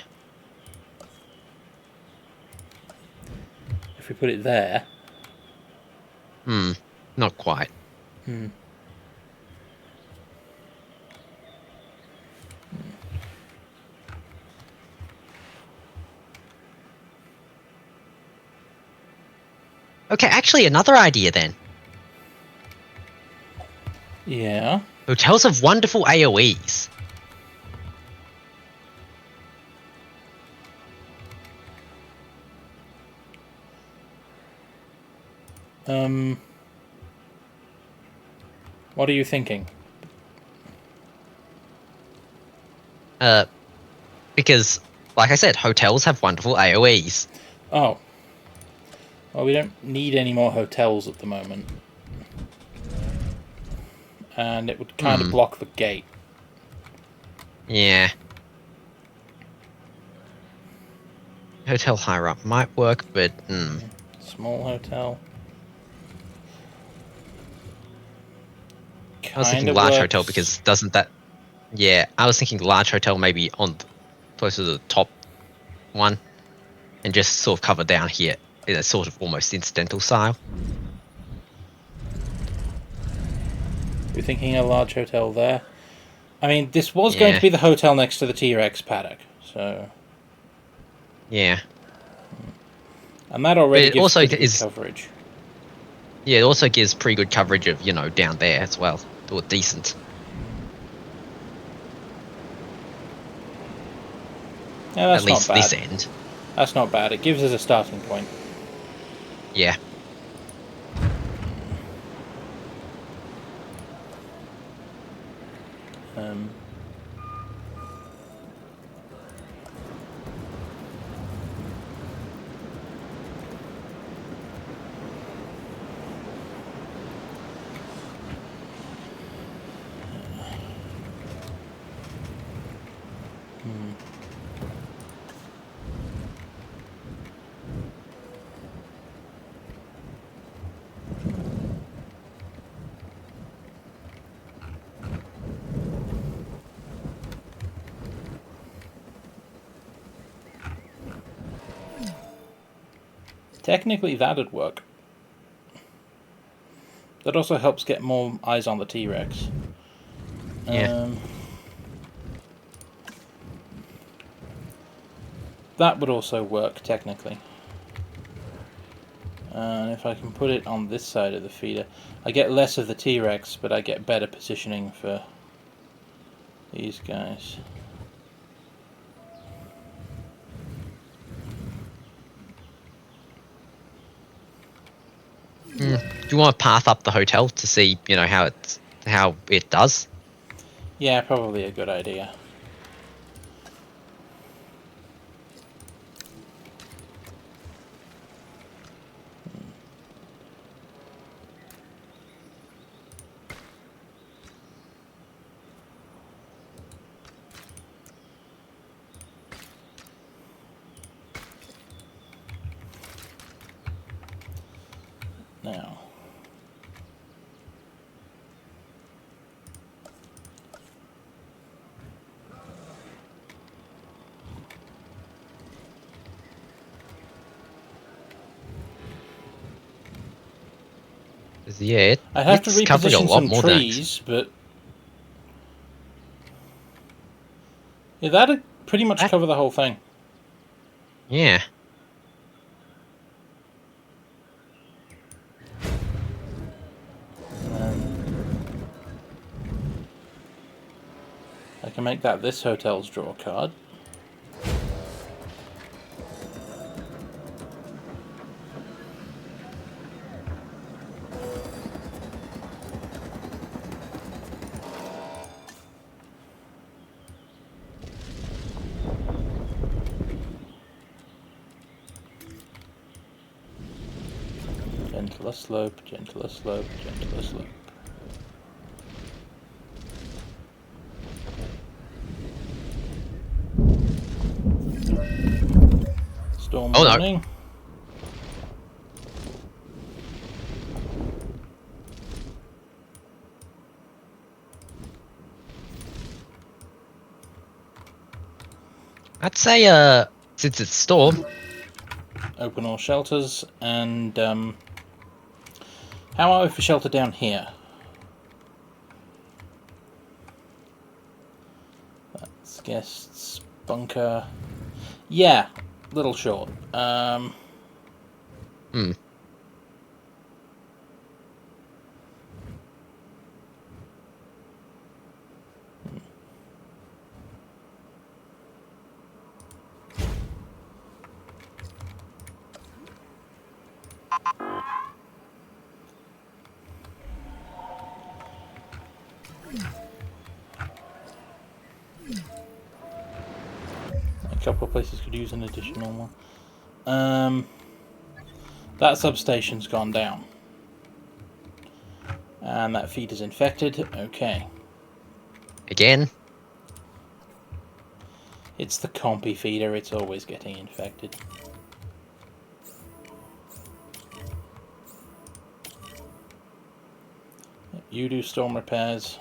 If we put it there. Not quite. Okay, actually, another idea then. Yeah. Hotels have wonderful AoEs. What are you thinking? Because, like I said, hotels have wonderful AoEs. Oh. Well, we don't need any more hotels at the moment. And it would kind of block the gate. Yeah. Hotel higher up might work, but... Small hotel. I was thinking Kinda large works. hotel because doesn't that... Yeah, I was thinking large hotel maybe on closer to the top one. And just sort of cover down here in a sort of almost incidental style. You're thinking a large hotel there? I mean, this was going to be the hotel next to the T-Rex paddock, so... Yeah. And that already it gives also pretty good is coverage. Yeah, it also gives pretty good coverage of, down there as well. Or decent. Yeah, that's At least not bad. this end. That's not bad. It gives us a starting point. Yeah. Technically, that'd work. That also helps get more eyes on the T-Rex. Yeah. That would also work, technically. And if I can put it on this side of the feeder, I get less of the T-Rex, but I get better positioning for these guys. Do you want to path up the hotel to see, how it does? Yeah, probably a good idea. Now. Yeah, I have to it's covering a reposition lot some more than trees, but yeah, that'd pretty much cover the whole thing. Yeah. I can make that this hotel's draw card. Gentler slope, gentler slope, gentler slope. Storm warning. I'd say, since it's storm, Open all shelters, and how are we for shelter down here? That's guests, bunker. Yeah, little short. A couple of places could use an additional one. That substation's gone down. And that feed is infected. Okay. again. It's the compy feeder, it's always getting infected. You do storm repairs.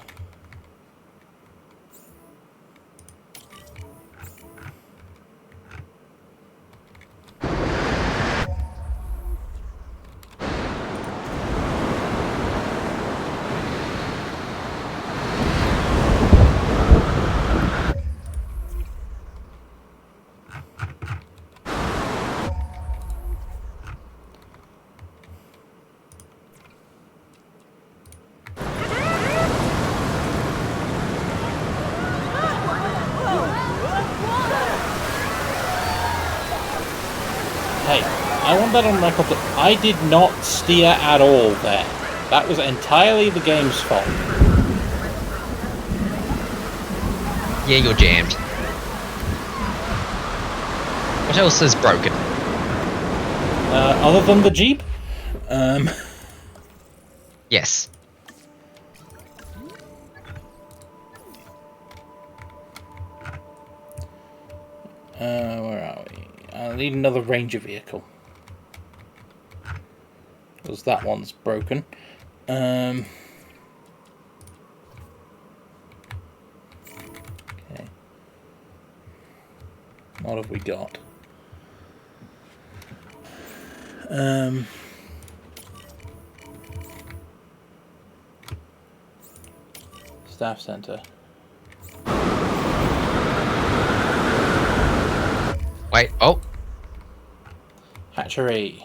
Hey, I want that on record that I did not steer at all there. That was entirely the game's fault. Yeah, you're jammed. What else is broken? Other than the Jeep? Yes. Where are we? I need another Ranger vehicle. Because that one's broken. Okay. What have we got? Staff center. Wait, oh. Hatchery.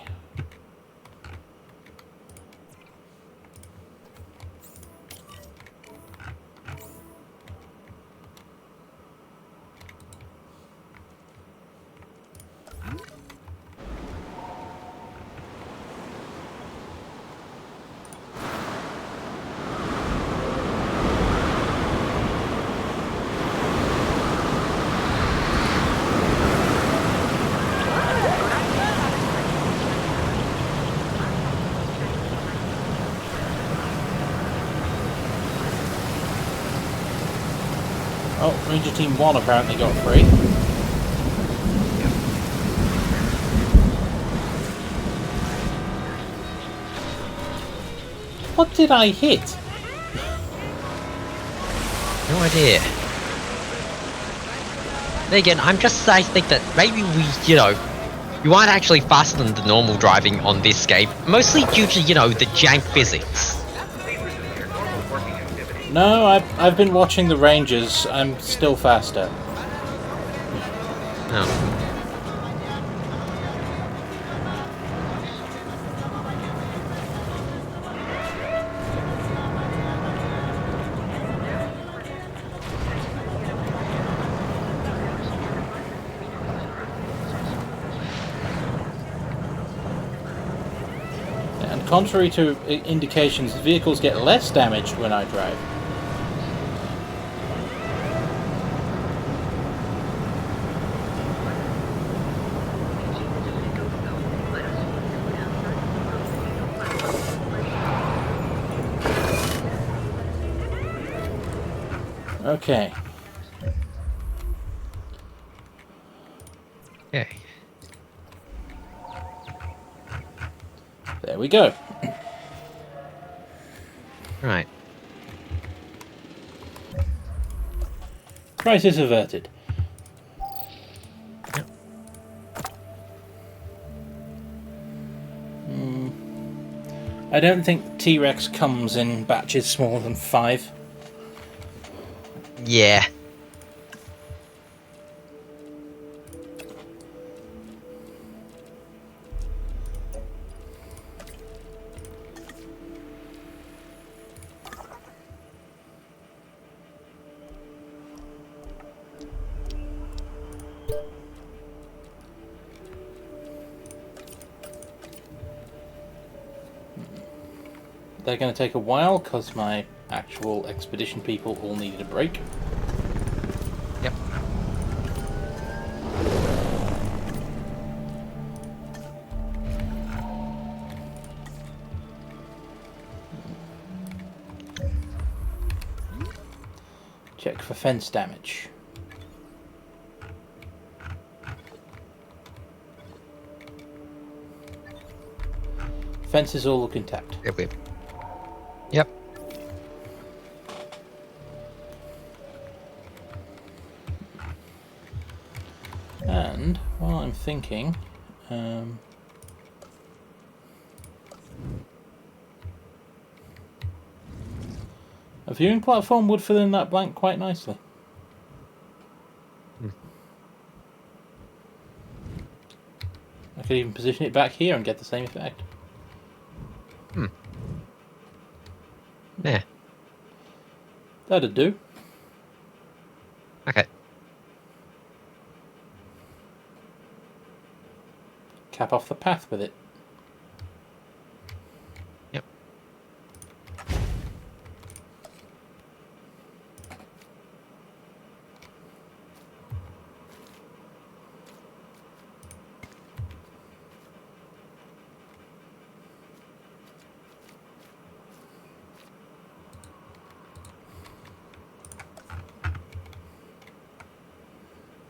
Oh, Ranger Team 1 apparently got free. What did I hit? No idea. Then again, I think that maybe you aren't actually faster than the normal driving on this game, mostly due to, the jank physics. No, I've been watching the Rangers. I'm still faster. Oh. And contrary to indications, vehicles get less damaged when I drive. Okay. Okay. There we go. Right. Crisis averted. I don't think T-Rex comes in batches smaller than 5. Yeah. They're going to take a while because my actual expedition people all needed a break. Yep. Check for fence damage. Fences all look intact. Yep. Yep. And while I'm thinking, a viewing platform would fill in that blank quite nicely. I could even position it back here and get the same effect. Yeah. That'd do. Okay. Cap off the path with it. Yep.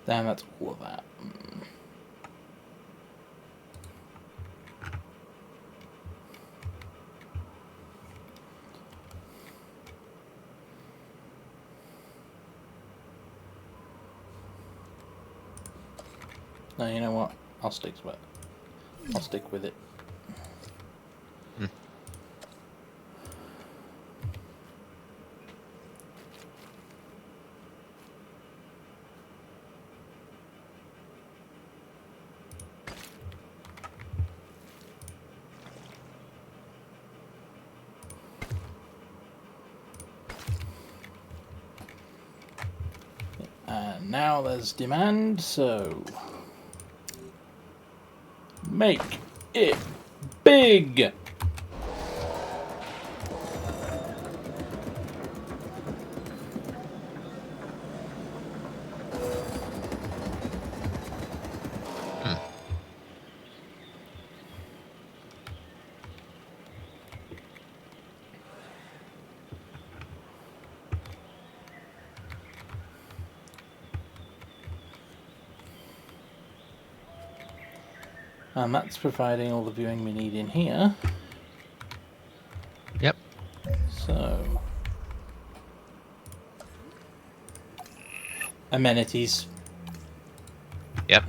Damn, that's all of that. No, you know what? I'll stick with it. I'll stick with it. And now there's demand, so make it big. And that's providing all the viewing we need in here. Yep. So, amenities. Yep.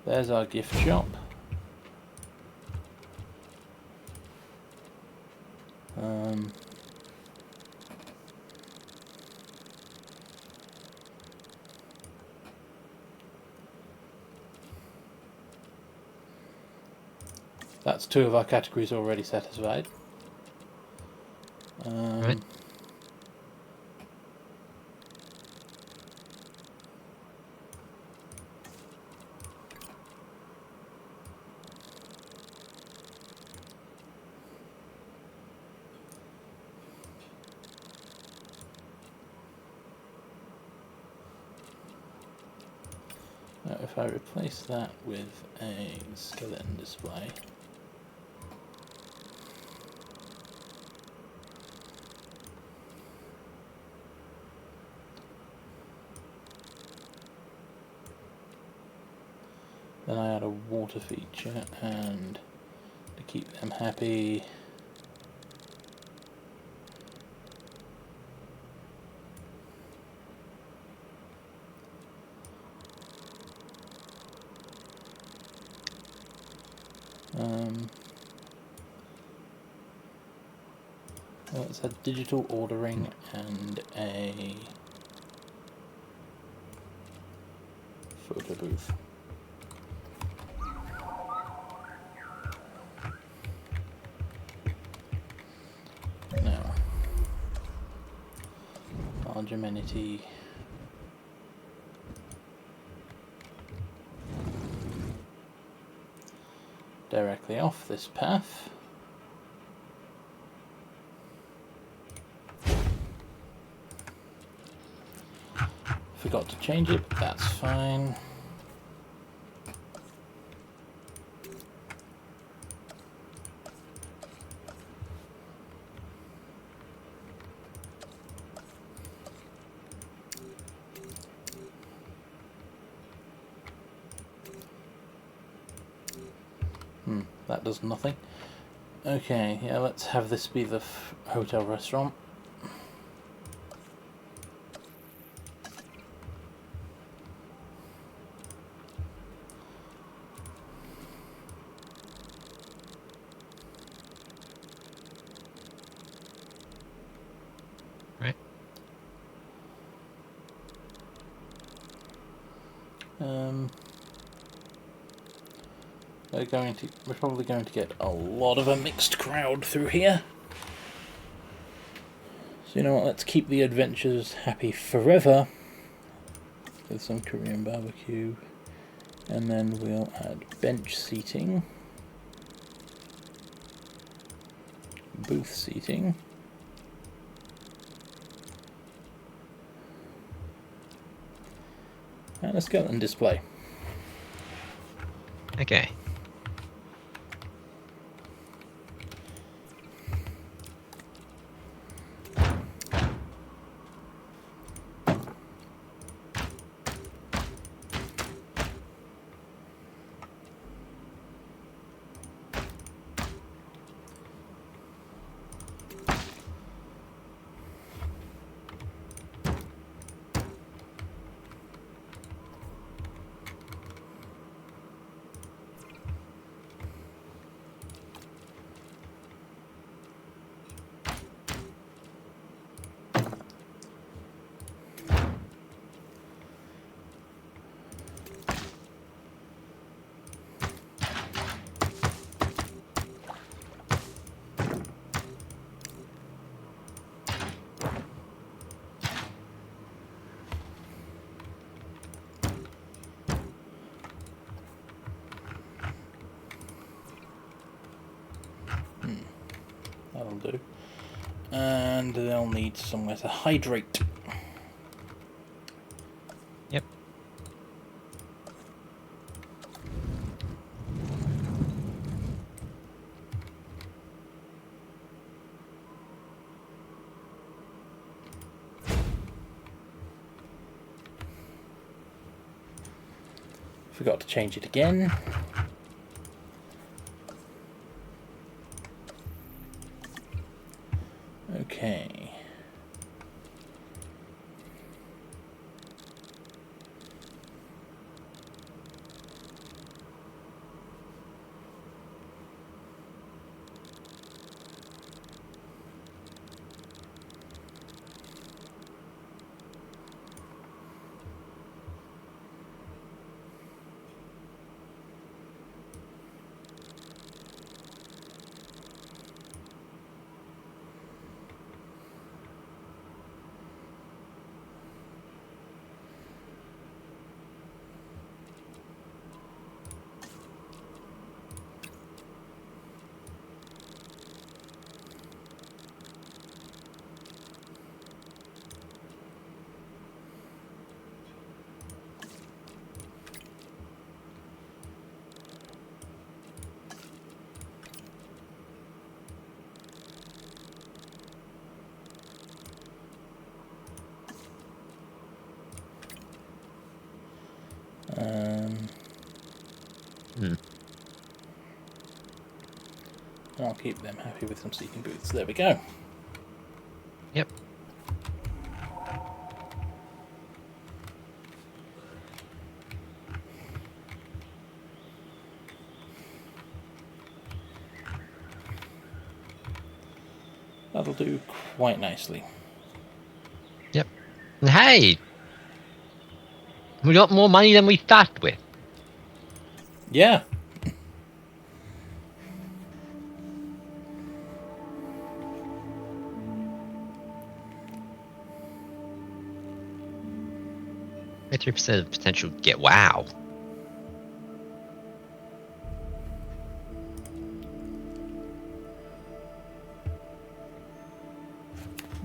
There's our gift shop. That's 2 of our categories already satisfied. Right. Now, if I replace that with a skeleton display, then I add a water feature and to keep them happy. Let's have digital ordering and a photo booth. Now, large amenity. Directly off this path. Forgot to change it, but that's fine. That does nothing. Okay, yeah, let's have this be the hotel restaurant. Right. We're probably going to get a lot of a mixed crowd through here. So you know what, let's keep the adventures happy forever with some Korean barbecue, and then we'll add bench seating, booth seating, and a skeleton display. Okay. That'll do. And they'll need somewhere to hydrate. Yep. Forgot to change it again. Okay. I'll keep them happy with some sleeping booths. There we go. Yep. That'll do quite nicely. Yep. And hey, we got more money than we started with. Yeah. Three percent of potential to get wow.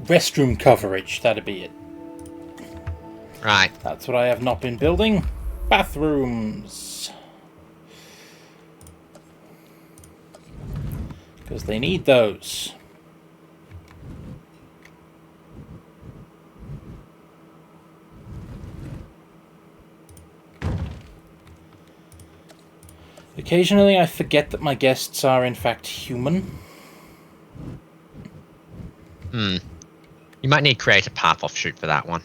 Restroom coverage, that'd be it. Right. That's what I have not been building. Bathrooms. Because they need those. Occasionally I forget that my guests are in fact human. You might need to create a path offshoot for that one.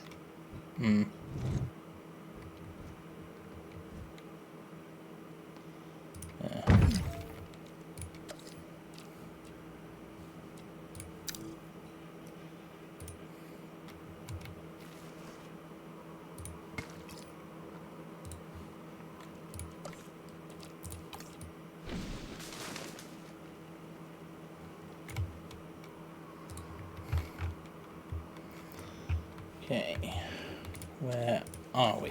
Okay. Where are we?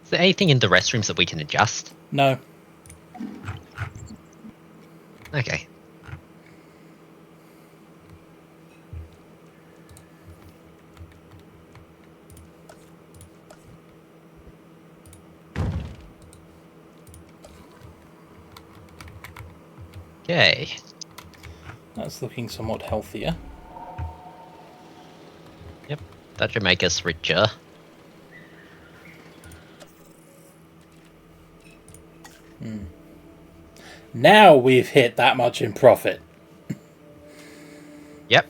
Is there anything in the restrooms that we can adjust? No. Okay. Okay. That's looking somewhat healthier. Yep. That should make us richer. Now we've hit that much in profit. Yep.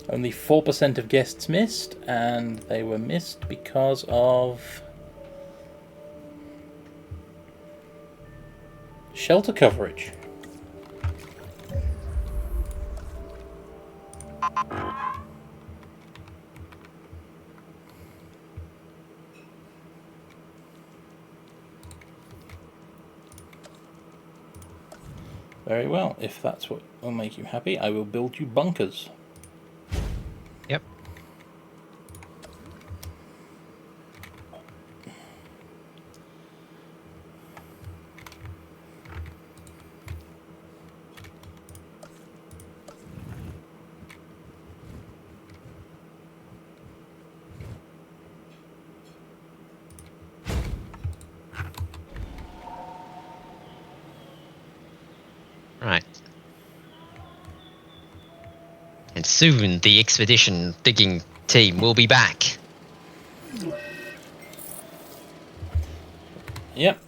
Only 4% of guests missed, and they were missed because of shelter coverage. Very well. If that's what will make you happy, I will build you bunkers. Yep. Right. And soon the expedition digging team will be back. Yep.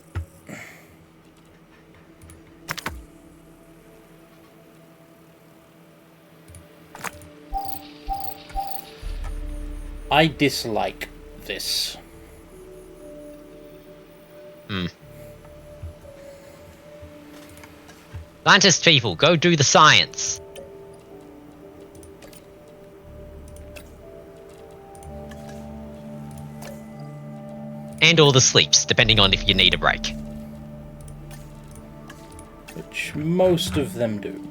I dislike this. Scientist people, go do the science. And all the sleeps, depending on if you need a break. Which most of them do.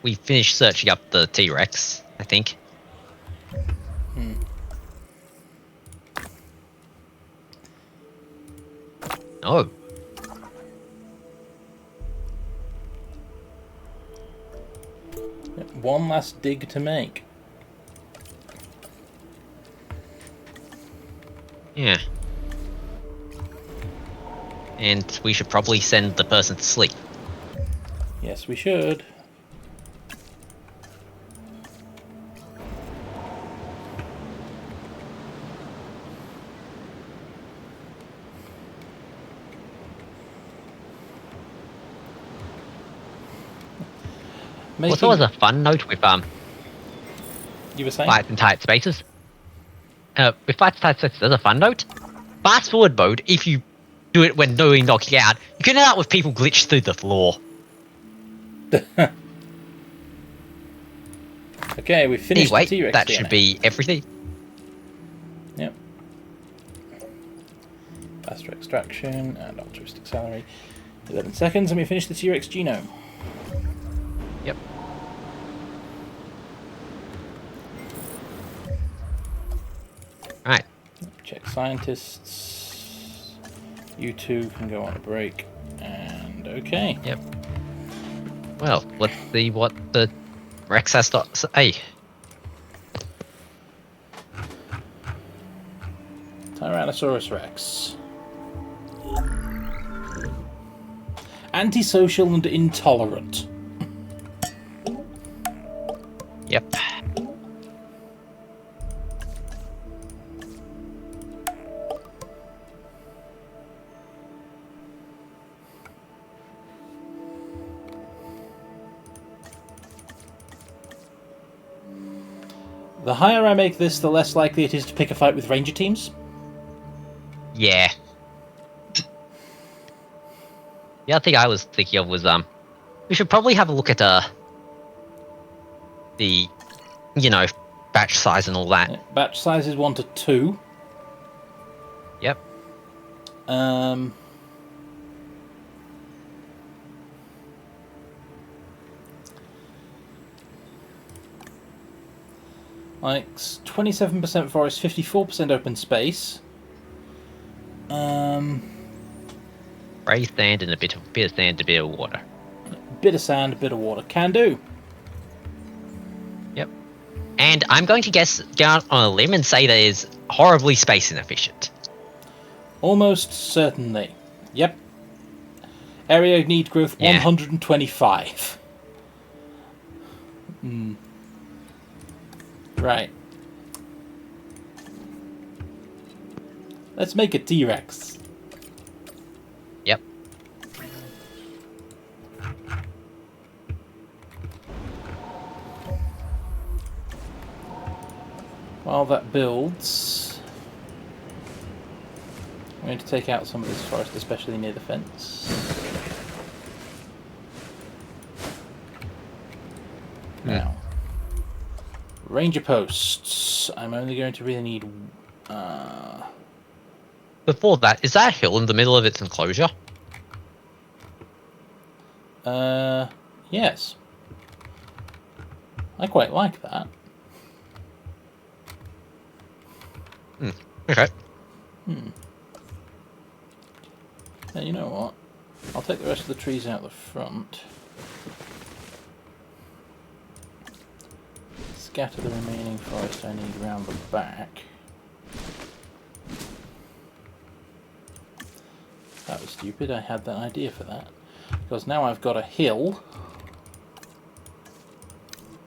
We finished searching up the T-Rex, I think. Oh. One last dig to make. Yeah. And we should probably send the person to sleep. Yes, we should. What's always a fun note with You were saying? fights in tight spaces? With fights in tight spaces, there's a fun note. Fast forward mode, if you do it when doing knocking out, you can end up with people glitched through the floor. Okay, we've finished Anyway, the T-Rex that DNA. should be everything. Yep. Faster extraction and altruistic salary. 11 seconds and we finish the T-Rex genome. Yep. Right. Check scientists. You two can go on a break. And okay. Yep. Well, let's see what the Rex has to say. Tyrannosaurus Rex. Antisocial and intolerant. Yep. The higher I make this, the less likely it is to pick a fight with ranger teams. Yeah. The other thing I was thinking of was we should probably have a look at the batch size and all that. Yeah, batch size is 1 to 2. Yep. Like 27% forest, 54% open space. Gray sand and a bit of sand, a bit of water. Bit of sand, bit of water. Can do. Yep. And I'm going to go out on a limb and say that is horribly space inefficient. Almost certainly. Yep. Area need growth Yeah. 125. Right. Let's make a T-Rex. Yep. While that builds, I'm going to take out some of this forest, especially near the fence. Now, ranger posts. I'm only going to really need... Before that, is that a hill in the middle of its enclosure? yes. I quite like that. Okay. Now, you know what? I'll take the rest of the trees out the front. Scatter the remaining forest I need round the back. That was stupid, I had that idea for that. Because now I've got a hill,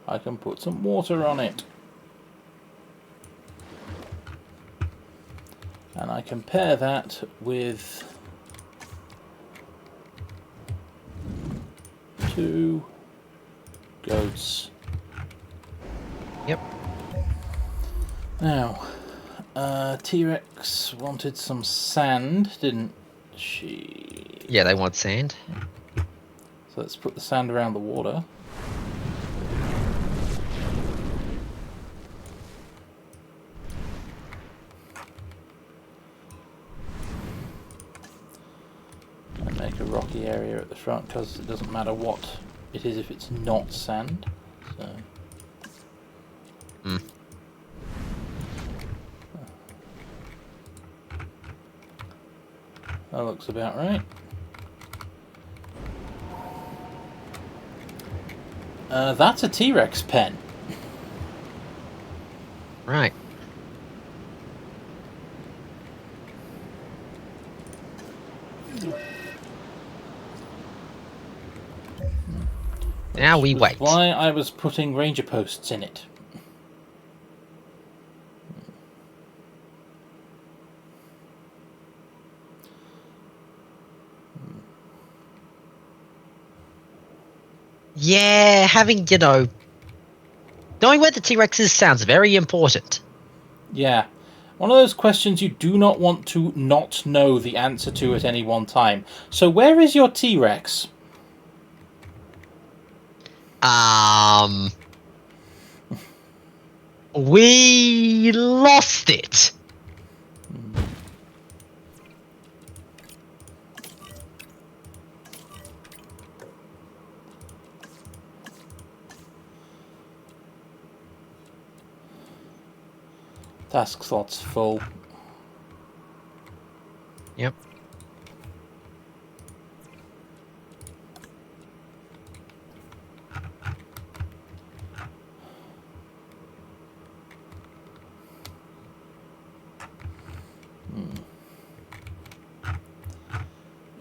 I can put some water on it. And I compare that with 2 goats. Yep. Now, T-Rex wanted some sand, didn't she? Yeah, they want sand. So let's put the sand around the water. And make a rocky area at the front, because it doesn't matter what it is if it's not sand. So. That looks about right. That's a T-Rex pen. Right. Now we wait. Why I was putting ranger posts in it. Yeah, having, knowing where the T-Rex is sounds very important. Yeah. One of those questions you do not want to not know the answer to at any one time. So where is your T-Rex? We lost it. Task slot's full. Yep.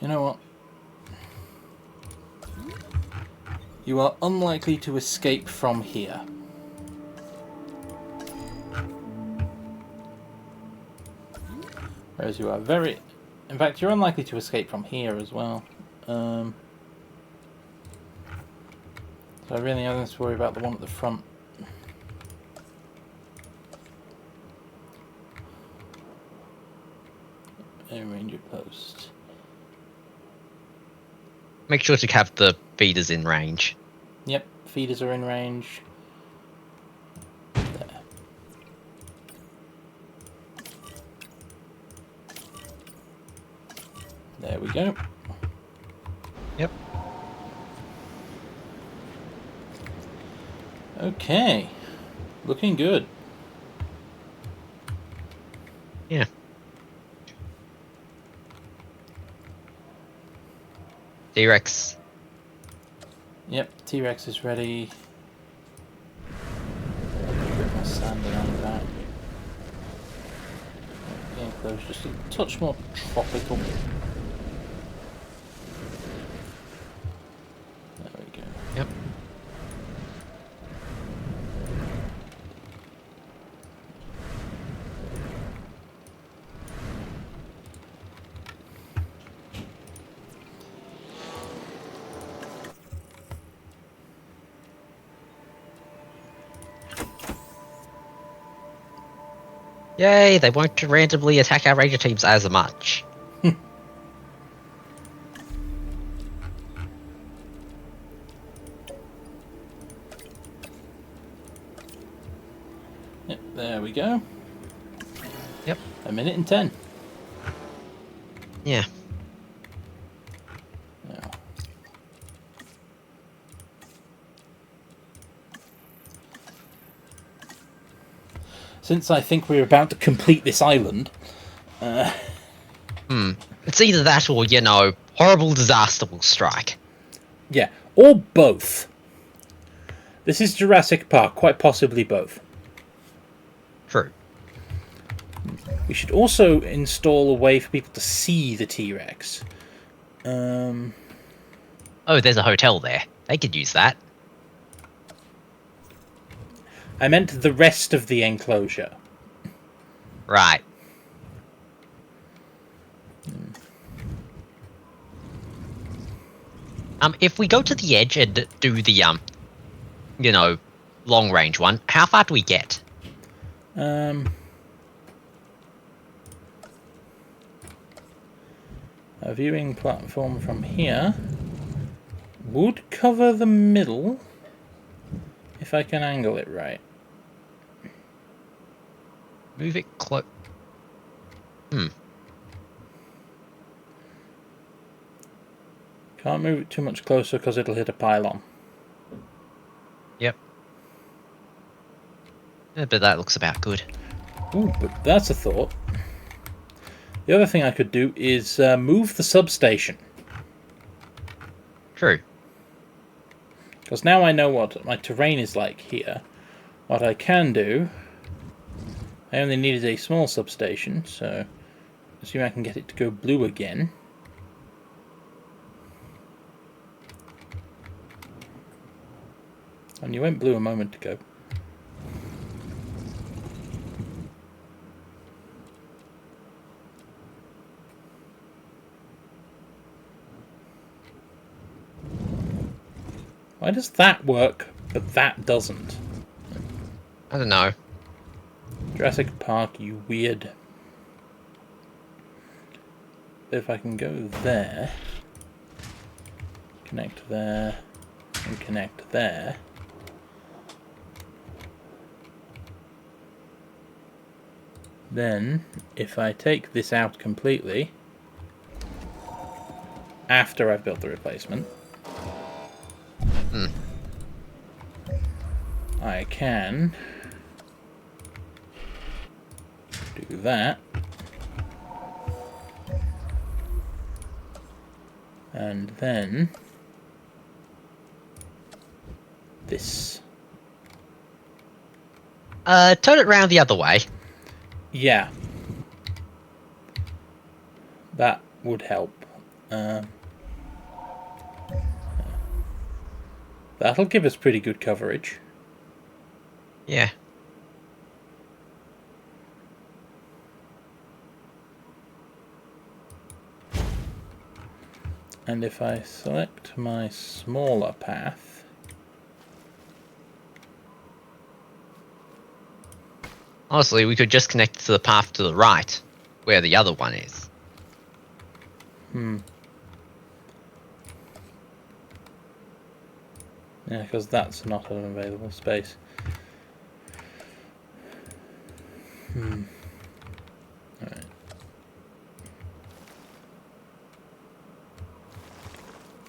You know what? You are unlikely to escape from here. Whereas you are very... In fact, you're unlikely to escape from here as well. So I really don't have to worry about the one at the front. A ranger post. Make sure to have the feeders in range. Yep, feeders are in range. There. There we go. Yep. Okay. Looking good. Yeah. T-Rex. Yep, T-Rex is ready. Put my sanding on the back. Getting close, just a touch more tropical. There we go. Yep. Yay, they won't randomly attack our ranger teams as much. Yep, there we go. Yep. 1 minute and 10. Yeah. Now. Since I think we're about to complete this island, It's either that or, horrible disaster will strike. yeah, or both. This is Jurassic Park, quite possibly both. True. We should also install a way for people to see the T-Rex. Oh, there's a hotel there. They could use that. I meant the rest of the enclosure. Right. If we go to the edge and do the, long range one, how far do we get? A viewing platform from here would cover the middle if I can angle it right. Move it close. Can't move it too much closer because it'll hit a pylon. Yep. Yeah, but that looks about good. Ooh, but that's a thought. The other thing I could do is move the substation. True. Because now I know what my terrain is like here. What I can do... I only needed a small substation, so... assume I can get it to go blue again. And you went blue a moment ago. Why does that work, but that doesn't? I don't know. Jurassic Park, you weird. If I can go there, connect there, and connect there. Then, if I take this out completely, after I've built the replacement, I can do that, and then this. Turn it round the other way. Yeah, that would help. That'll give us pretty good coverage. Yeah. And if I select my smaller path, Honestly, we could just connect to the path to the right, where the other one is. Yeah, because that's not an available space. Alright.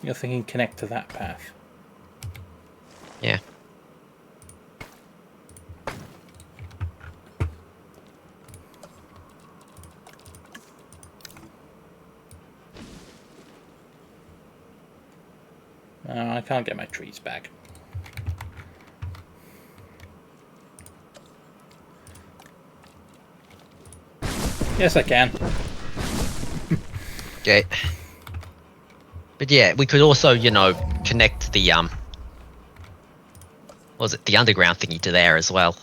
You're thinking connect to that path. Yeah. I can't get my trees back. Yes, I can. Okay. But yeah, we could also, you know, connect the what was it, the underground thingy to there as well.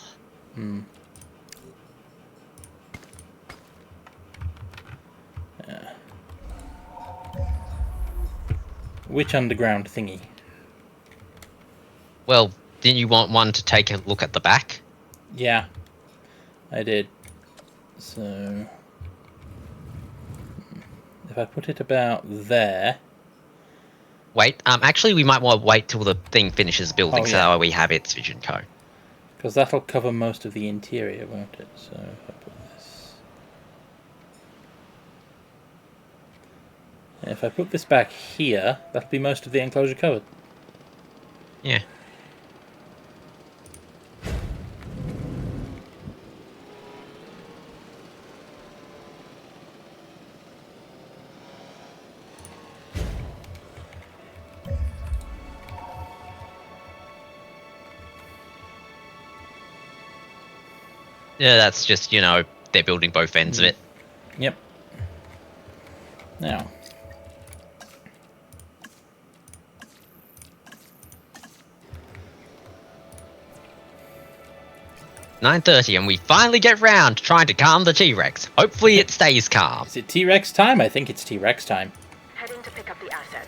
Yeah. Which underground thingy? Well, didn't you want one to take a look at the back? Yeah, I did. So if I put it about there. Wait, actually we might want to wait till the thing finishes building, Oh, so yeah. that way we have its vision code. Because that'll cover most of the interior, won't it? So if I put this... And if I put this back here, that'll be most of the enclosure covered. Yeah. Yeah, that's just, you know, they're building both ends of it. Yep. Now. "9:30 and we finally get round to trying to calm the T-Rex. Hopefully it stays calm." Is it T-Rex time? I think it's T-Rex time. Heading to pick up the asset.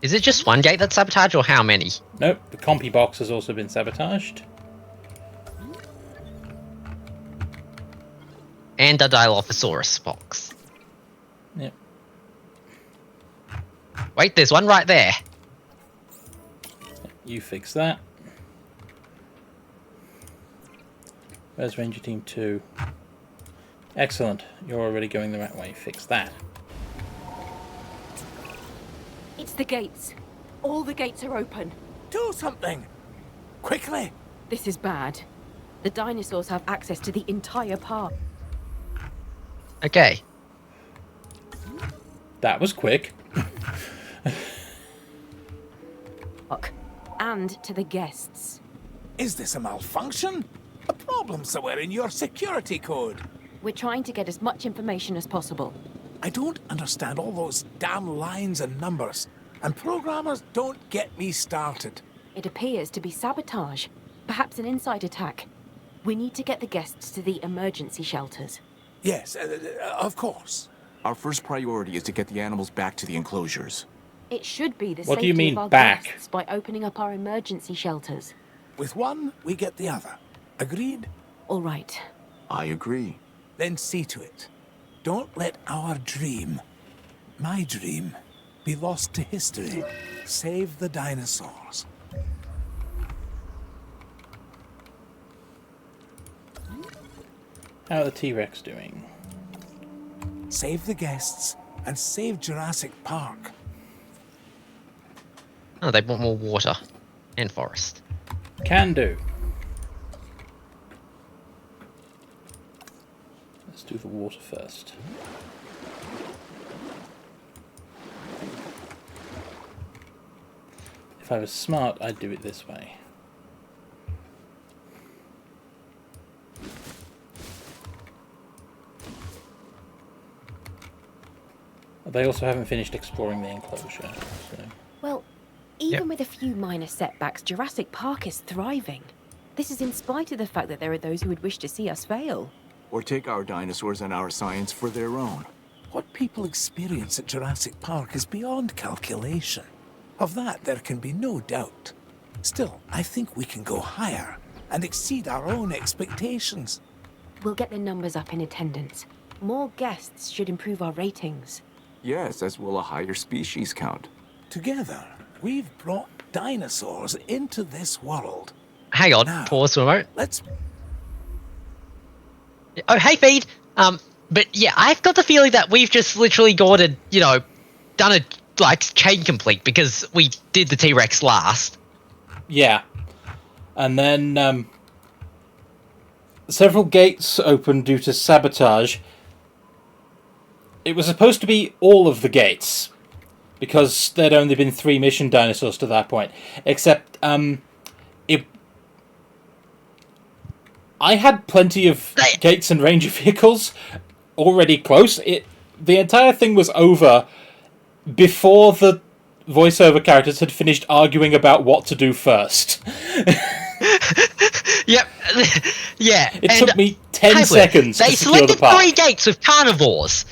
Is it just one gate that's sabotaged, or how many? Nope, the compy box has also been sabotaged. And a Dilophosaurus box. Yep. Wait, there's one right there. You fix that. Where's Ranger Team 2? Excellent. You're already going the right way. Fix that. It's the gates. All the gates are open. Do something! Quickly! This is bad. The dinosaurs have access to the entire park. Okay. That was quick. And to the guests. Is this a malfunction? A problem somewhere in your security code? We're trying to get as much information as possible. I don't understand all those damn lines and numbers. And programmers don't get me started. It appears to be sabotage. Perhaps an inside attack. We need to get the guests to the emergency shelters. Yes, of course. Our first priority is to get the animals back to the enclosures. It should be the What do safety you mean, of our back? guests by opening up our emergency shelters. With one, we get the other. Agreed? All right. I agree. Then see to it. Don't let our dream, my dream, be lost to history. Save the dinosaurs. How are the T-Rex doing? Save the guests and save Jurassic Park. Oh, they want more water and forest. Can do. Let's do the water first. If I was smart, I'd do it this way. They also haven't finished exploring the enclosure, so... Well, even Yep. with a few minor setbacks, Jurassic Park is thriving. This is in spite of the fact that there are those who would wish to see us fail. Or take our dinosaurs and our science for their own. What people experience at Jurassic Park is beyond calculation. Of that, there can be no doubt. Still, I think we can go higher and exceed our own expectations. We'll get the numbers up in attendance. More guests should improve our ratings. Yes, as will a higher species count. Together, we've brought dinosaurs into this world. Hang on, Now, pause for a moment. Let's... Oh, hey, Feed. But yeah, I've got the feeling that we've just literally gone and, done a, chain complete because we did the T-Rex last. Yeah. And then, several gates opened due to sabotage. It was supposed to be all of the gates, because there'd only been 3 mission dinosaurs to that point. Except, I had plenty of gates and ranger vehicles already close. The entire thing was over before the voiceover characters had finished arguing about what to do first. Yep. Yeah. It took me 10 seconds They to secure the selected park. 3 gates with carnivores.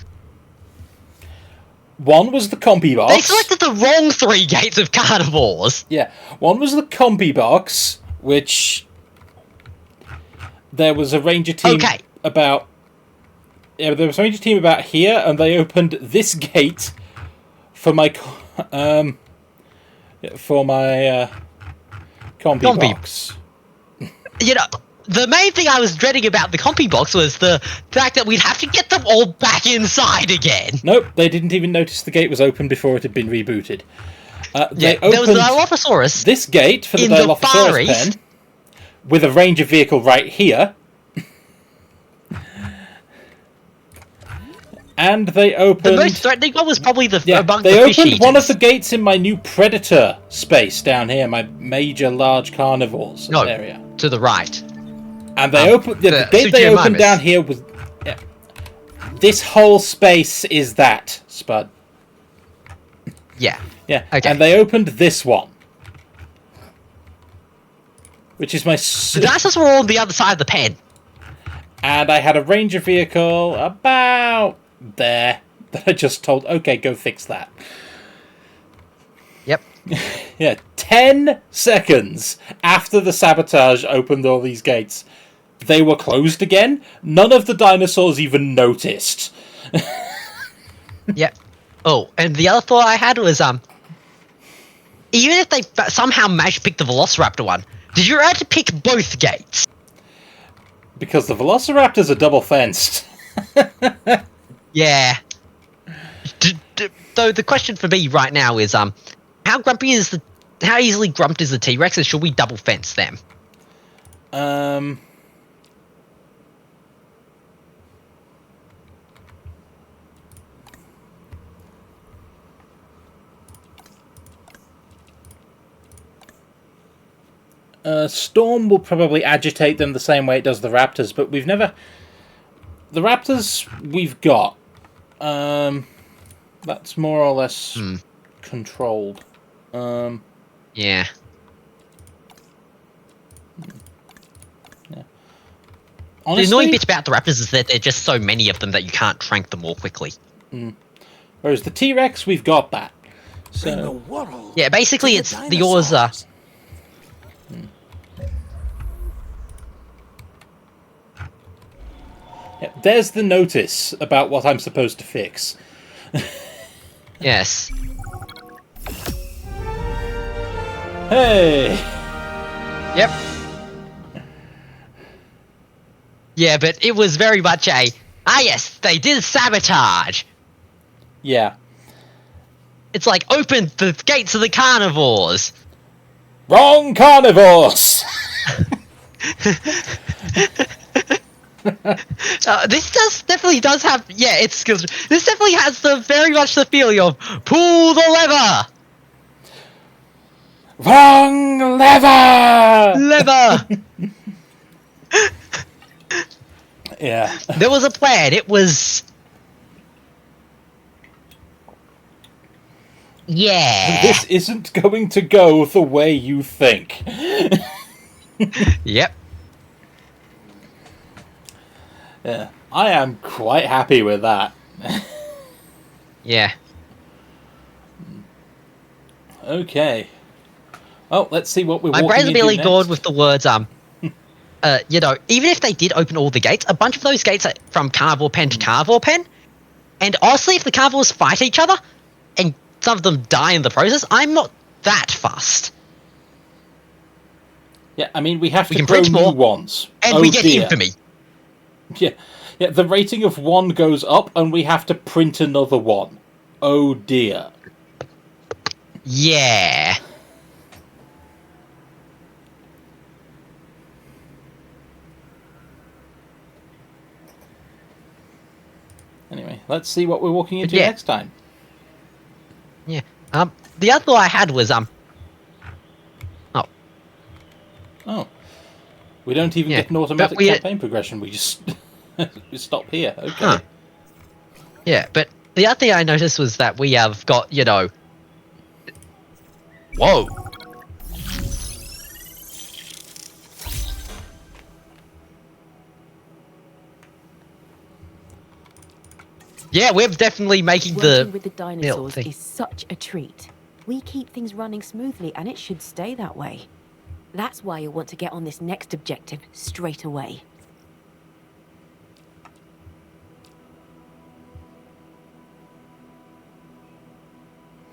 One was the compy box. They selected the wrong 3 gates of carnivores. Yeah, one was the compy box, which there was a ranger team Okay. about. Yeah, there was a ranger team about here, and they opened this gate for my compy Compy. box. The main thing I was dreading about the compy box was the fact that we'd have to get them all back inside again. Nope, they didn't even notice the gate was open before it had been rebooted. Yeah, They there was a opened Dilophosaurus. this gate for the in the Far Dilophosaurus East. pen with a ranger vehicle right here. And they opened... The most threatening one was probably among they the fish opened one of eaters. the gates in my new Predator space down here, my major large carnivores No, area. to the right. And they opened... the gate they opened Suchomimus. down here was... Yeah. This whole space is that, Spud. Yeah. Yeah, Okay. and they opened this one. Which is my... The dinosaurs were all on the other side of the pen. And I had a ranger vehicle about there that I just told, okay, go fix that. Yep. Yeah, 10 seconds after the sabotage opened all these gates, they were closed again. None of the dinosaurs even noticed. Yep. Oh, and the other thought I had was, even if they somehow managed to pick the Velociraptor one, did you have to pick both gates? Because the Velociraptors are double fenced. Yeah. Though the question for me right now is, how easily grumped is the T-Rex, and should we double fence them? Storm will probably agitate them the same way it does the Raptors, but we've never... The Raptors we've got, that's more or less controlled. Yeah. Yeah. Honestly, The annoying bit about the Raptors is that there are just so many of them that you can't trank them more quickly. whereas the T-Rex, we've got that. Bring the So, world Yeah, basically to it's the the yours. dinosaurs. yeah, there's the notice about what I'm supposed to fix. Yes. Hey! Yep. Yeah, but it was very much a, yes, they did sabotage. Yeah. It's like, open the gates of the carnivores. Wrong carnivores! This definitely does have, it's good. This definitely has very much the feeling of, pull the lever! Wrong lever! Lever! Yeah. There was a plan, it was... Yeah. This isn't going to go the way you think. Yep. Yeah. I am quite happy with that. Yeah. Okay. Oh, let's see what we're My walking brain's into really next. good with the words, even if they did open all the gates, a bunch of those gates are from carnivore pen to carnivore pen. And honestly, if the carnivores fight each other, and some of them die in the process, I'm not that fussed. Yeah, I mean, we have We to can grow print new more, ones. And Oh, we get dear. infamy. Yeah, the rating of one goes up, and we have to print another one. Oh dear. Yeah. Anyway, let's see what we're walking into Yeah. next time. Yeah. The other thought I had was, Oh. We don't even Yeah, get an automatic but we- campaign progression, we just we stop here. Okay. Huh. Yeah, but the other thing I noticed was that we have got, whoa. Yeah, we're definitely making Working with the dinosaurs thing. is such a treat. We keep things running smoothly, and it should stay that way. That's why you'll want to get on this next objective straight away.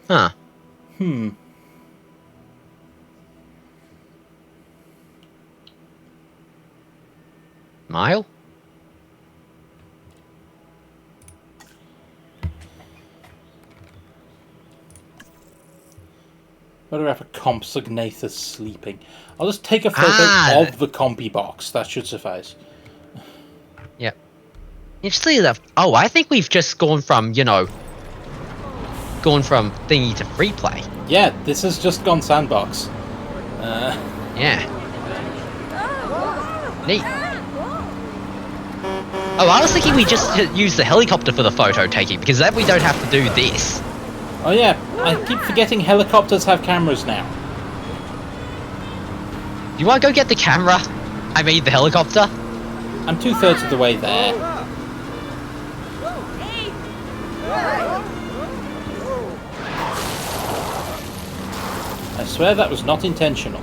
Huh. Mile? Photograph of Compsognathus sleeping. I'll just take a photo of the compy box. That should suffice. Yep. Interestingly enough, I think we've just gone from, gone from thingy to free play. Yeah, this has just gone sandbox. Yeah. Neat. Oh, I was thinking we just use the helicopter for the photo taking, because then we don't have to do this. Oh yeah, I keep forgetting helicopters have cameras now. Do you want to go get the camera? I mean, the helicopter? I'm 2/3 of the way there. I swear that was not intentional.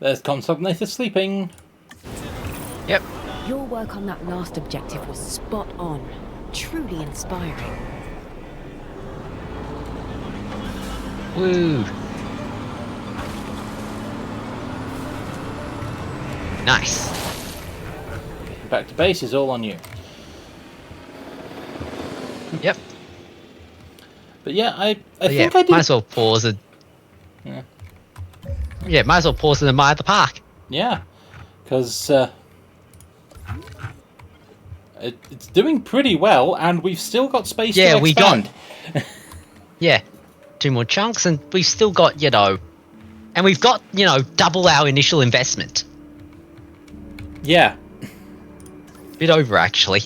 There's Constantinator sleeping. Yep. Your work on that last objective was spot on. Truly inspiring. Woo. Nice. Back to base is all on you. Yep. But yeah, I But think yeah, I did. might as well pause and... Yeah. Yeah, might as well pause and admire the park. Yeah, because it's doing pretty well, and we've still got space to Yeah, we got- expand. Yeah. 2 more chunks and we've still got, and we've got, double our initial investment. Yeah, Bit over, actually.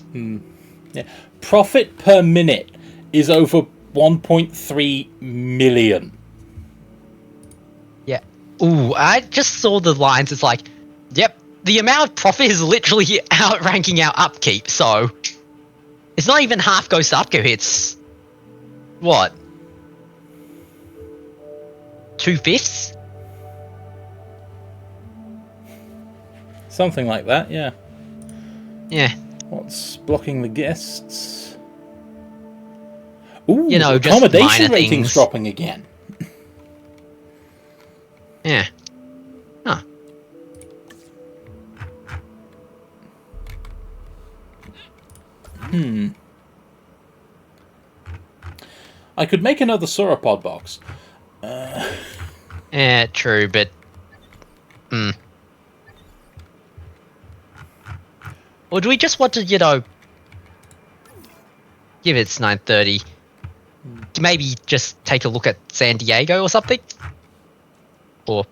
yeah. Profit per minute is over 1.3 million. Yeah. Ooh, I just saw the lines. It's like, yep, the amount of profit is literally outranking our upkeep, so... It's not even half goes to upkeep, it's... What? 2/5? Something like that, yeah. Yeah. What's blocking the guests? Ooh, Just accommodation minor ratings things. dropping again. Yeah. Huh. I could make another sauropod box. Yeah, true, but... Or do we just want to, give it 9:30? Maybe just take a look at San Diego or something? Or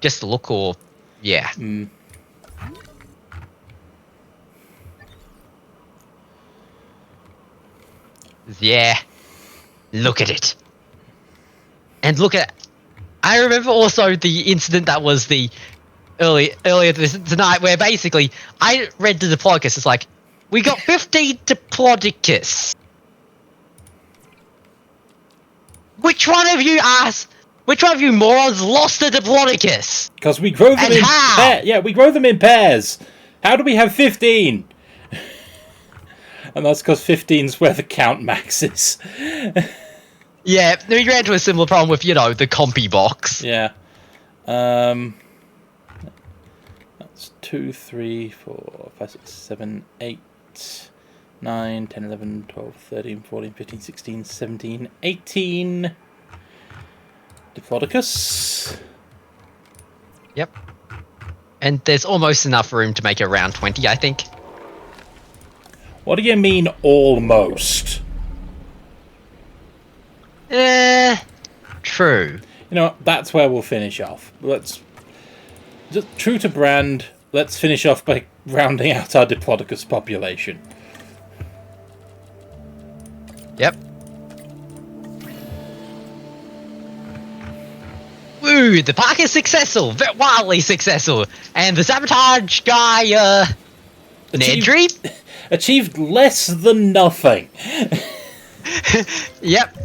just a look, or... Yeah. Yeah. Look at it. And look at... I remember also the incident that was the... Earlier tonight, where basically I read the Diplodocus. It's like, we got 15 Diplodocus. Which one of you morons lost a Diplodocus? Because we grow them And in how? pairs. Yeah, we grow them in pairs. How do we have 15? And that's because 15's where the count max is. Yeah, we ran into a similar problem with, the compy box. Yeah. That's 2, 3, 4, 5, 6, 7, 8, 9, 10, 11, 12, 13, 14, 15, 16, 17, 18. Diplodocus. Yep. And there's almost enough room to make it around 20, I think. What do you mean, almost? True. You know what? That's where we'll finish off. Let's... Just true to brand, let's finish off by rounding out our Diplodocus population. Yep. Woo! The park is successful, wildly successful, and the sabotage guy, Nedry. Achieved less than nothing. Yep.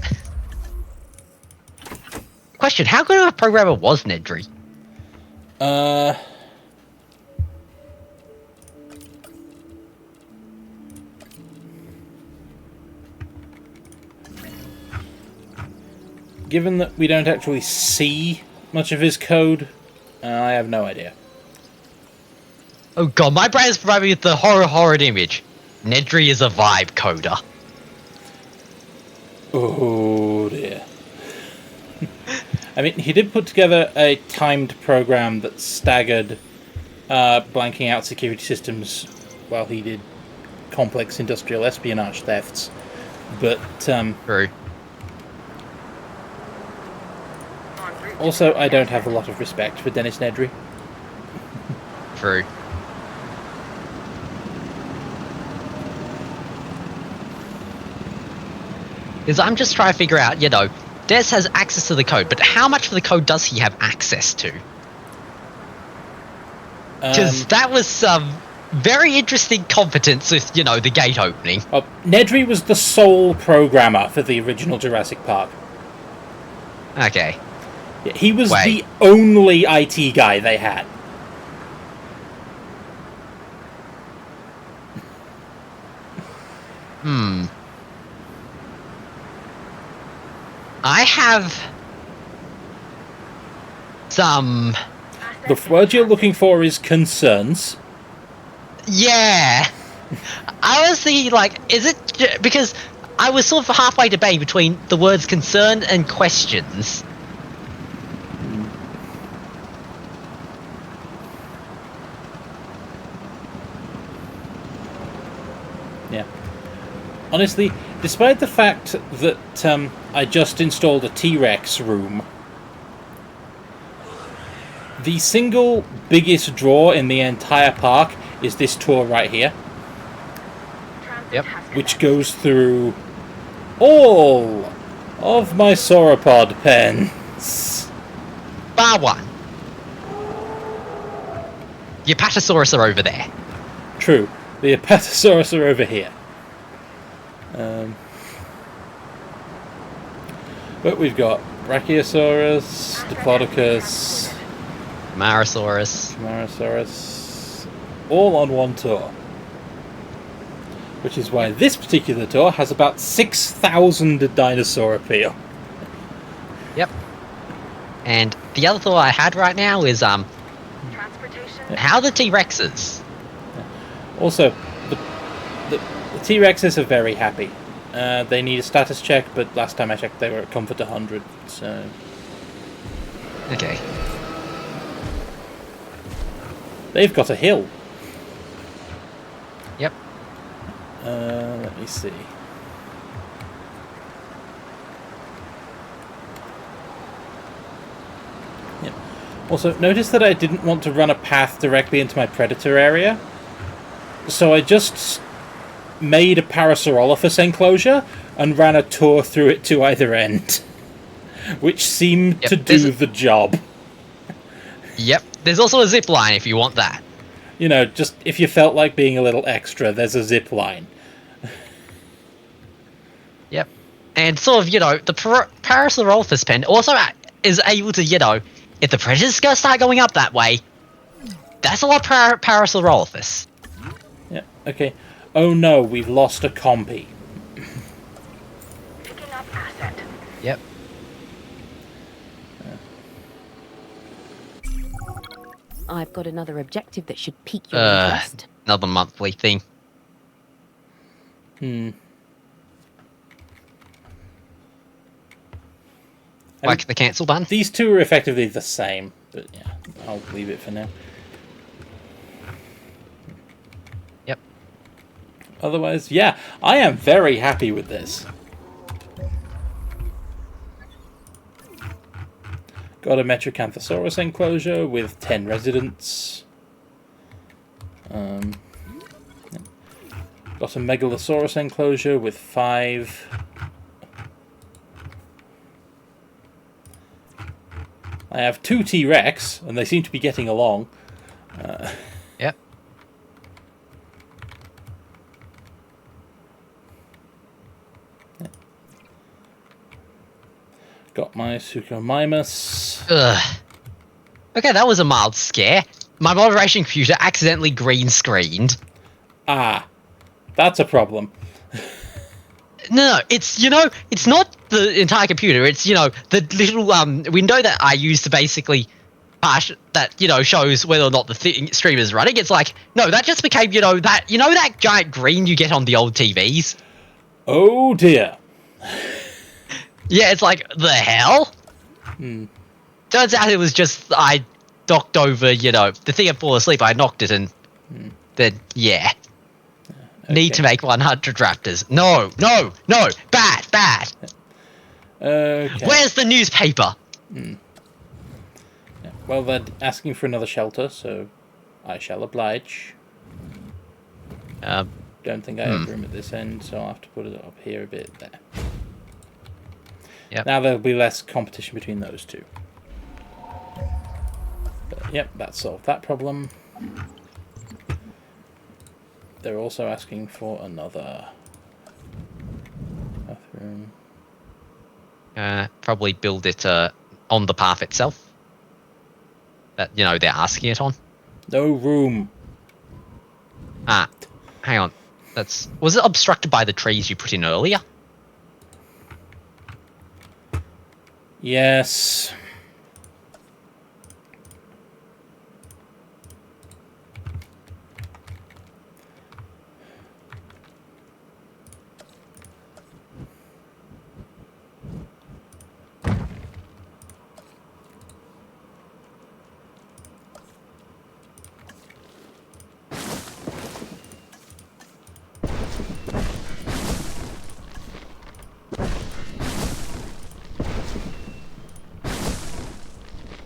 Question: how good of a programmer was Nedry? Given that we don't actually see much of his code, I have no idea. Oh god, my brain is providing me with the horror image. Nedry is a vibe coder. Oh dear. I mean, he did put together a timed program that staggered blanking out security systems while he did complex industrial espionage thefts. But True. also, I don't have a lot of respect for Dennis Nedry. True. Because I'm just trying to figure out, Des has access to the code, but how much of the code does he have access to? Because that was some very interesting competence with, the gate opening. Nedry was the sole programmer for the original Jurassic Park. Okay. He was Wait. the only IT guy they had. I have some. The word you're looking for is concerns. Yeah. I was thinking, like, is it because I was sort of halfway debating between the words concern and questions. Yeah. Honestly, despite the fact that I just installed a T-Rex room, the single biggest draw in the entire park is this tour right here, Yep. which goes through all of my sauropod pens. Bar one. The Apatosaurus are over there. True, the Apatosaurus are over here. But we've got Brachiosaurus, Diplodocus, Marasaurus. Camarasaurus, all on one tour. Which is why this particular tour has about 6,000 dinosaur appeal. Yep. And the other thought I had right now is how the T-Rexes. Also, the T-Rexes are very happy. They need a status check, but last time I checked they were at comfort 100, so... Okay. They've got a hill. Yep. Let me see. Yep. Also, notice that I didn't want to run a path directly into my predator area, so I just made a Parasaurolophus enclosure and ran a tour through it to either end, which seemed to do the job. Yep. There's also a zip line if you want that. You know, just if you felt like being a little extra, there's a zip line. Yep. And sort of, the Parasaurolophus pen also is able to, if the predators start going up that way, that's a lot of Parasaurolophus. Yeah, okay. Oh no, we've lost a compy. Picking up asset. Yep. I've got another objective that should pique your interest. Another monthly thing. Like the cancel button? These two are effectively the same, but yeah, I'll leave it for now. Yep. Otherwise, yeah, I am very happy with this. Got a Metrocanthosaurus enclosure with 10 residents. Got a Megalosaurus enclosure with 5. I have 2 T-Rex, and they seem to be getting along. Yep. Got my Suchomimus. Ugh. Okay, that was a mild scare. My moderation computer accidentally green screened. Ah, that's a problem. No, it's it's not the entire computer. It's the little window that I use to basically that shows whether or not the stream is running. It's like no, that just became that giant green you get on the old TVs. Oh dear. Yeah, it's like the hell. Turns out it was just I knocked over the thing had fallen asleep. I knocked it and then yeah. Okay. Need to make 100 raptors. No, bad. Okay. Where's the newspaper? Yeah. Well, they're asking for another shelter, so I shall oblige. Don't think I have room at this end, so I'll have to put it up here a bit there. Yep. Now there'll be less competition between those two. But, yep, that solved that problem. They're also asking for another bathroom. Probably build it on the path itself that, you know, they're asking it on. No room. Ah, hang on. Was it obstructed by the trees you put in earlier? Yes.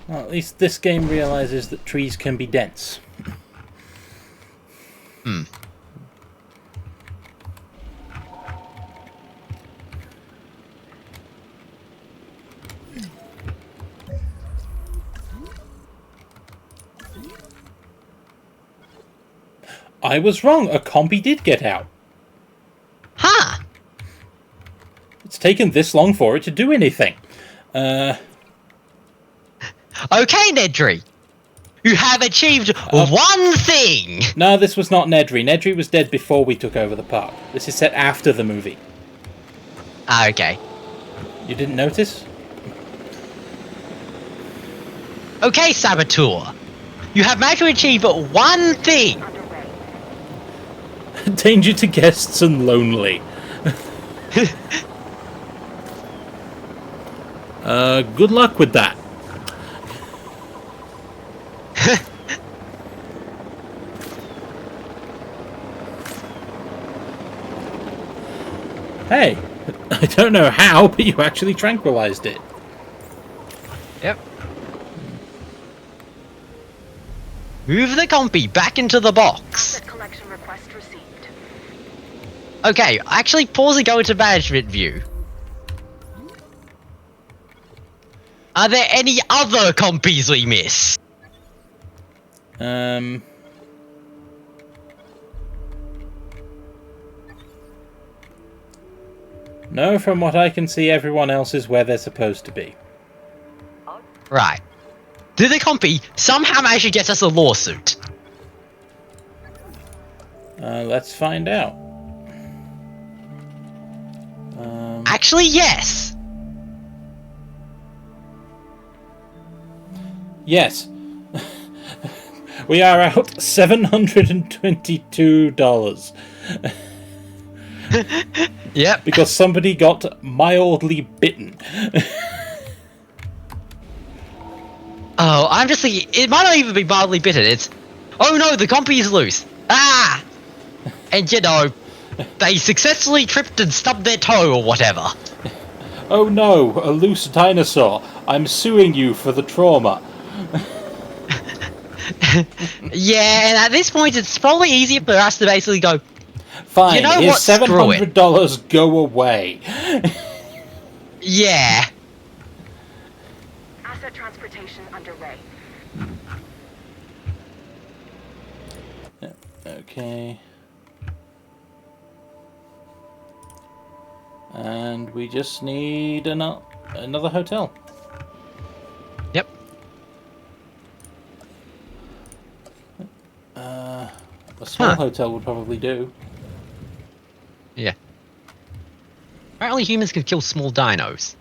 Well, at least this game realizes that trees can be dense. Hmm. I was wrong. A compy did get out. Huh. It's taken this long for it to do anything. Okay, Nedry. You have achieved one thing! No, this was not Nedry. Nedry was dead before we took over the park. This is set after the movie. Ah, okay. You didn't notice? Okay, Saboteur. You have managed to achieve one thing! Danger to guests and lonely. Good luck with that. Hey, I don't know how, but you actually tranquilized it. Yep. Move the compy back into the box. Collection request received. Okay, actually pause and go into management view. Are there any other compies we miss? No, from what I can see, everyone else is where they're supposed to be. Right. Did the compy somehow manage to get us a lawsuit? Let's find out. Actually, yes. Yes. We are out $722. Yep. Because somebody got mildly bitten. Oh, I'm just thinking, it might not even be mildly bitten. It's, oh no, the compy is loose. Ah! And you know, they successfully tripped and stubbed their toe or whatever. Oh no, a loose dinosaur. I'm suing you for the trauma. Yeah, and at this point, it's probably easier for us to basically go, Fine, you know here's what, screw it. $700, go away. Yeah. Asset transportation underway. Okay. And we just need another hotel. Yep. A small hotel would probably do. Yeah. Apparently humans can kill small dinos.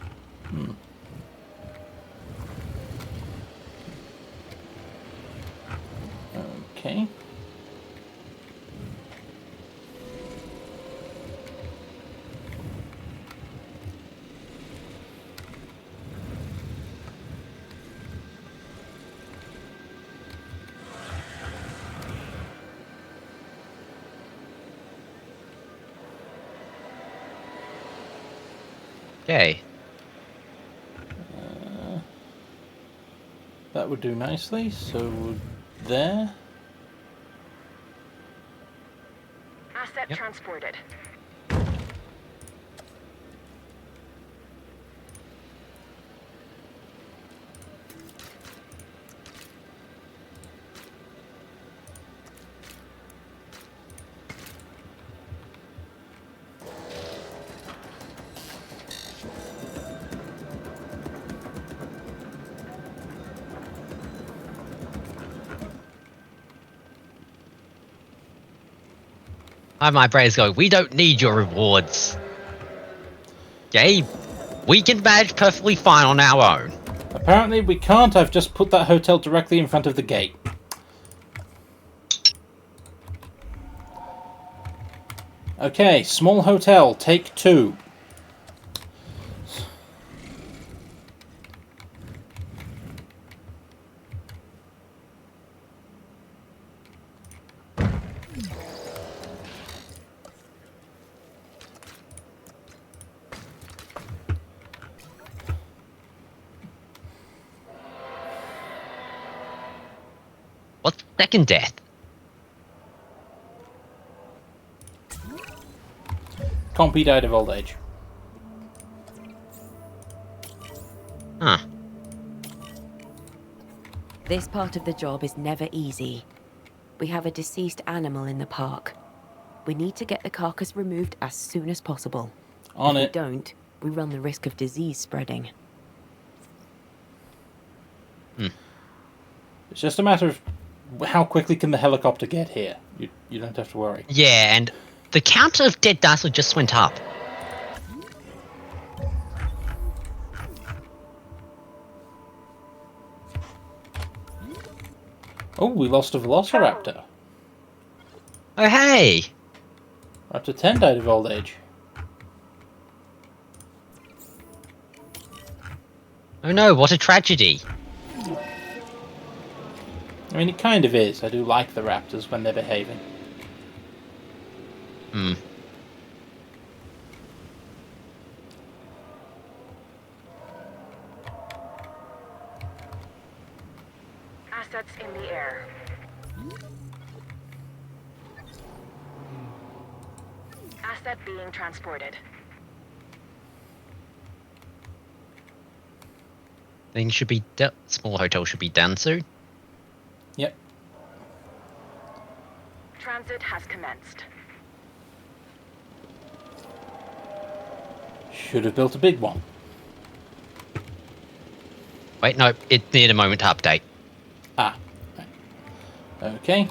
Okay. Okay. That would do nicely. So there. Asset Yep. transported. My brain's going, we don't need your rewards. Okay? We can manage perfectly fine on our own. Apparently we can't. I've just put that hotel directly in front of the gate. Okay, small hotel, take 2. What's second death? Compy died of old age. Huh. This part of the job is never easy. We have a deceased animal in the park. We need to get the carcass removed as soon as possible. On If it. we don't, we run the risk of disease spreading. It's just a matter of how quickly can the helicopter get here. You don't have to worry. Yeah, and the count of dead dinosaurs just went up. Oh, we lost a velociraptor. Oh, hey! Raptor 10 died of old age. Oh no, what a tragedy. I mean, it kind of is. I do like the raptors when they're behaving. Hmm. Assets in the air. Asset being transported. Things should be small hotel should be done soon. Yep. Transit has commenced. Should have built a big one. Wait, no, it needed a moment to update. Ah. Right. Okay.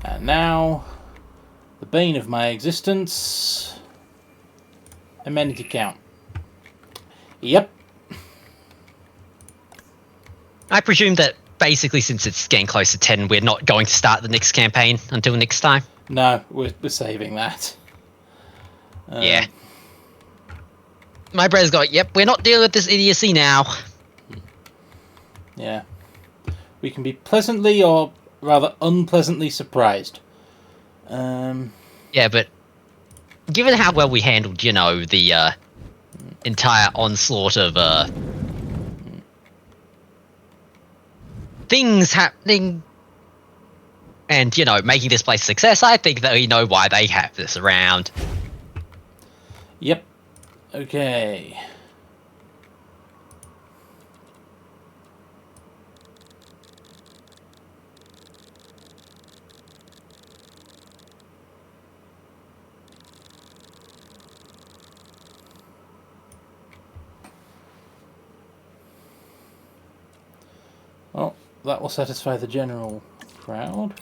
And now, the bane of my existence. Amenity count. Yep. I presume that basically since it's getting close to 10, we're not going to start the next campaign until next time. No, we're saving that. Yeah. My brother's got, yep, we're not dealing with this idiocy now. Yeah. We can be pleasantly or rather unpleasantly surprised. Yeah, but given how well we handled, you know, the entire onslaught of things happening and, you know, making this place a success, I think that we know why they have this around. Yep. Okay. Well, that will satisfy the general crowd.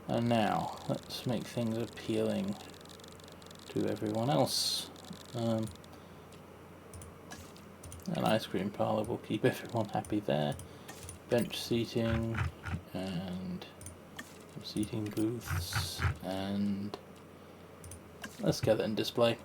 And now, let's make things appealing to everyone else. An ice cream parlour will keep everyone happy there. Bench seating, and some seating booths, and let's get that in display.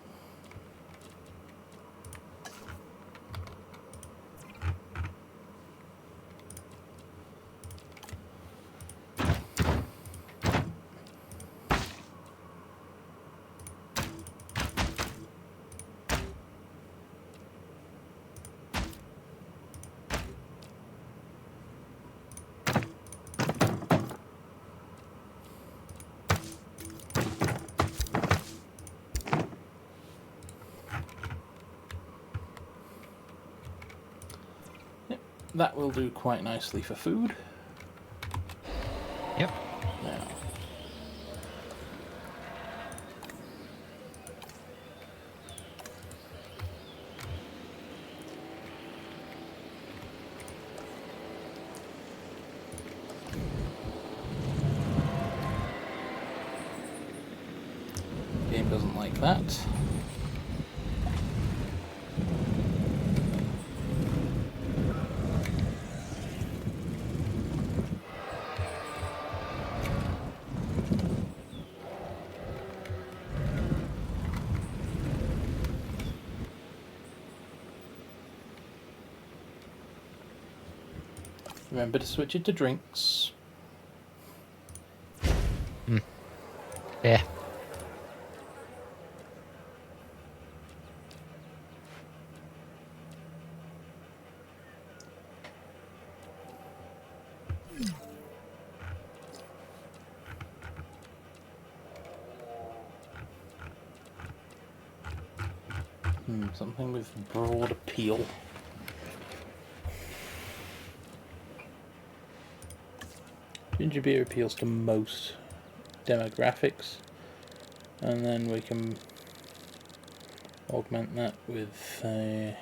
That will do quite nicely for food. Yep. Now, don't like that. Remember to switch it to drinks. Yeah. Something with broad appeal. Ginger beer appeals to most demographics, and then we can augment that with a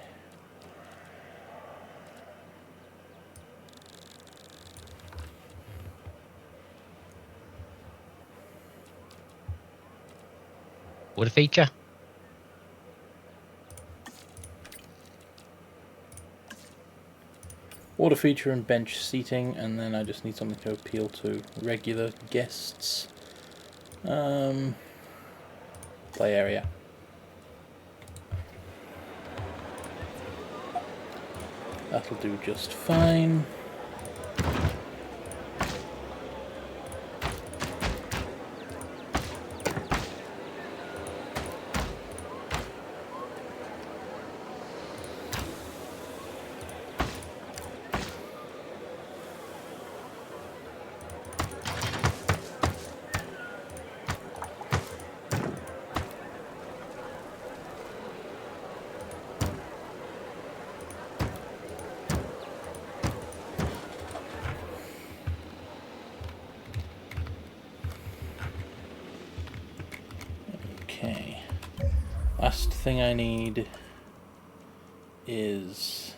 What a feature. water feature and bench seating, and then I just need something to appeal to regular guests. Play area. That'll do just fine. Okay. Last thing I need is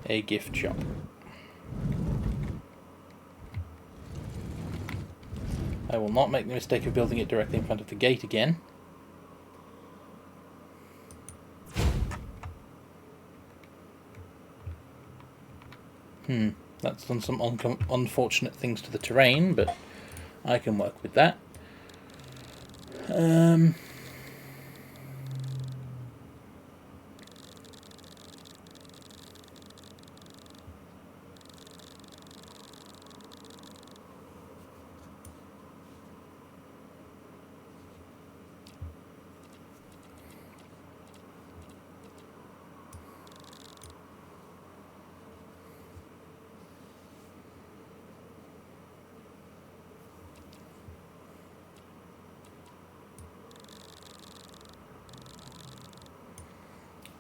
a gift shop. I will not make the mistake of building it directly in front of the gate again. That's done some unfortunate things to the terrain, but I can work with that.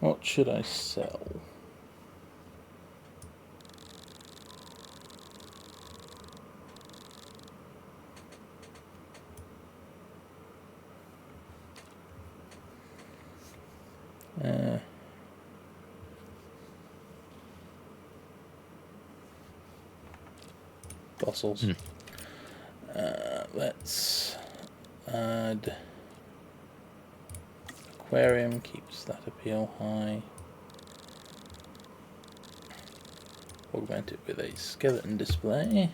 What should I sell? Fossils. Let's add aquarium, keeps that appeal high. Augment it with a skeleton display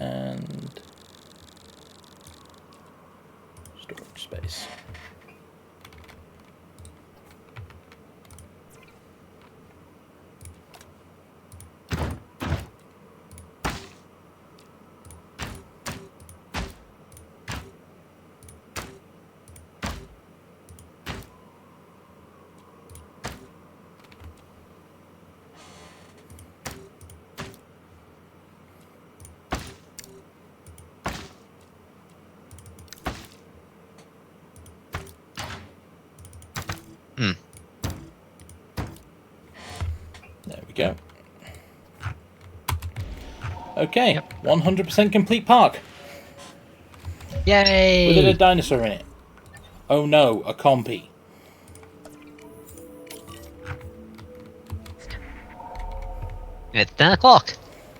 and storage space. There we go. Okay, 100% complete park. Yay! With a dinosaur in it. Oh no, a compy. It's 10 o'clock.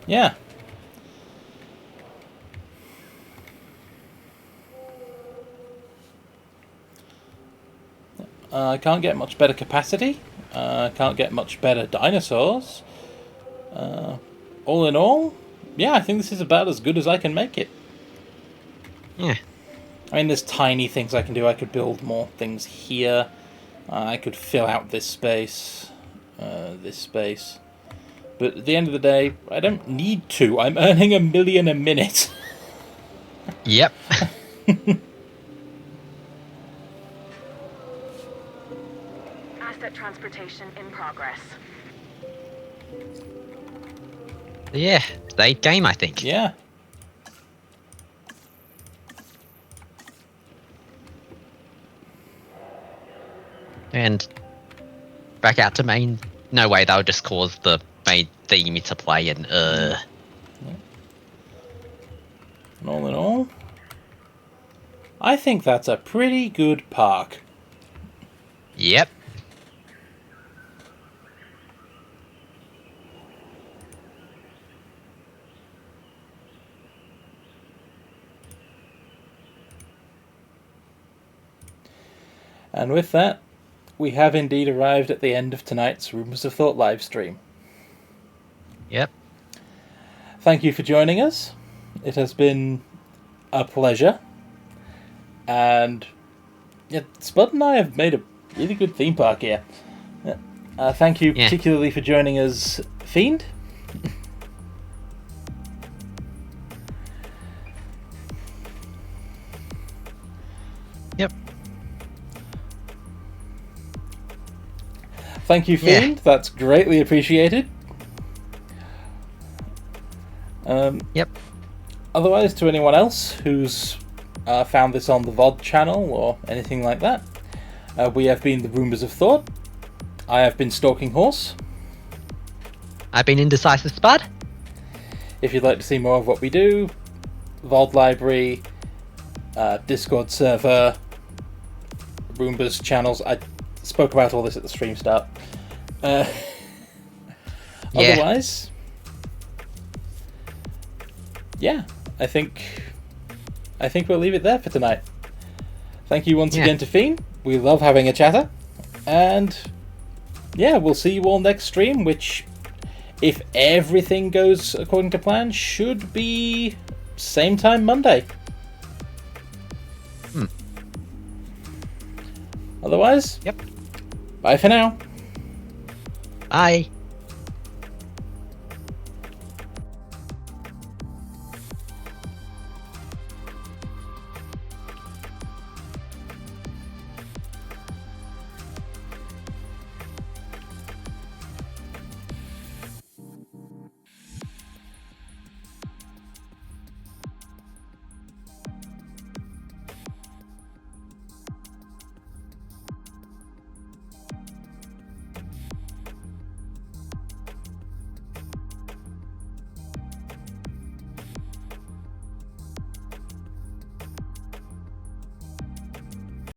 Yeah. I can't get much better capacity. I can't get much better dinosaurs. All in all, yeah, I think this is about as good as I can make it. Yeah. I mean, there's tiny things I can do. I could build more things here. I could fill out this space. But at the end of the day, I don't need to. I'm earning $1 million a minute. Yep. Asset transportation in progress. Yeah. Late game, I think. Yeah. And back out to main. No way, that would just cause the main theme to play and And all in all, I think that's a pretty good park. Yep. And with that, we have indeed arrived at the end of tonight's Rumours of Thought livestream. Yep. Thank you for joining us. It has been a pleasure. And yeah, Spud and I have made a really good theme park here. Thank you particularly for joining us, Fiend. Yep. Thank you, Fiend. That's greatly appreciated. Yep. Otherwise, to anyone else who's found this on the VOD channel or anything like that, we have been the Rumours of Thought. I have been Stalking Horse. I've been Indecisive Spud. If you'd like to see more of what we do, VOD library, Discord server, Roombas channels. I spoke about all this at the stream start. Otherwise, yeah, I think we'll leave it there for tonight. Thank you once again to Fiend. We love having a chatter. And yeah, we'll see you all next stream, which, if everything goes according to plan, should be same time Monday. Otherwise, Yep. bye for now. Bye.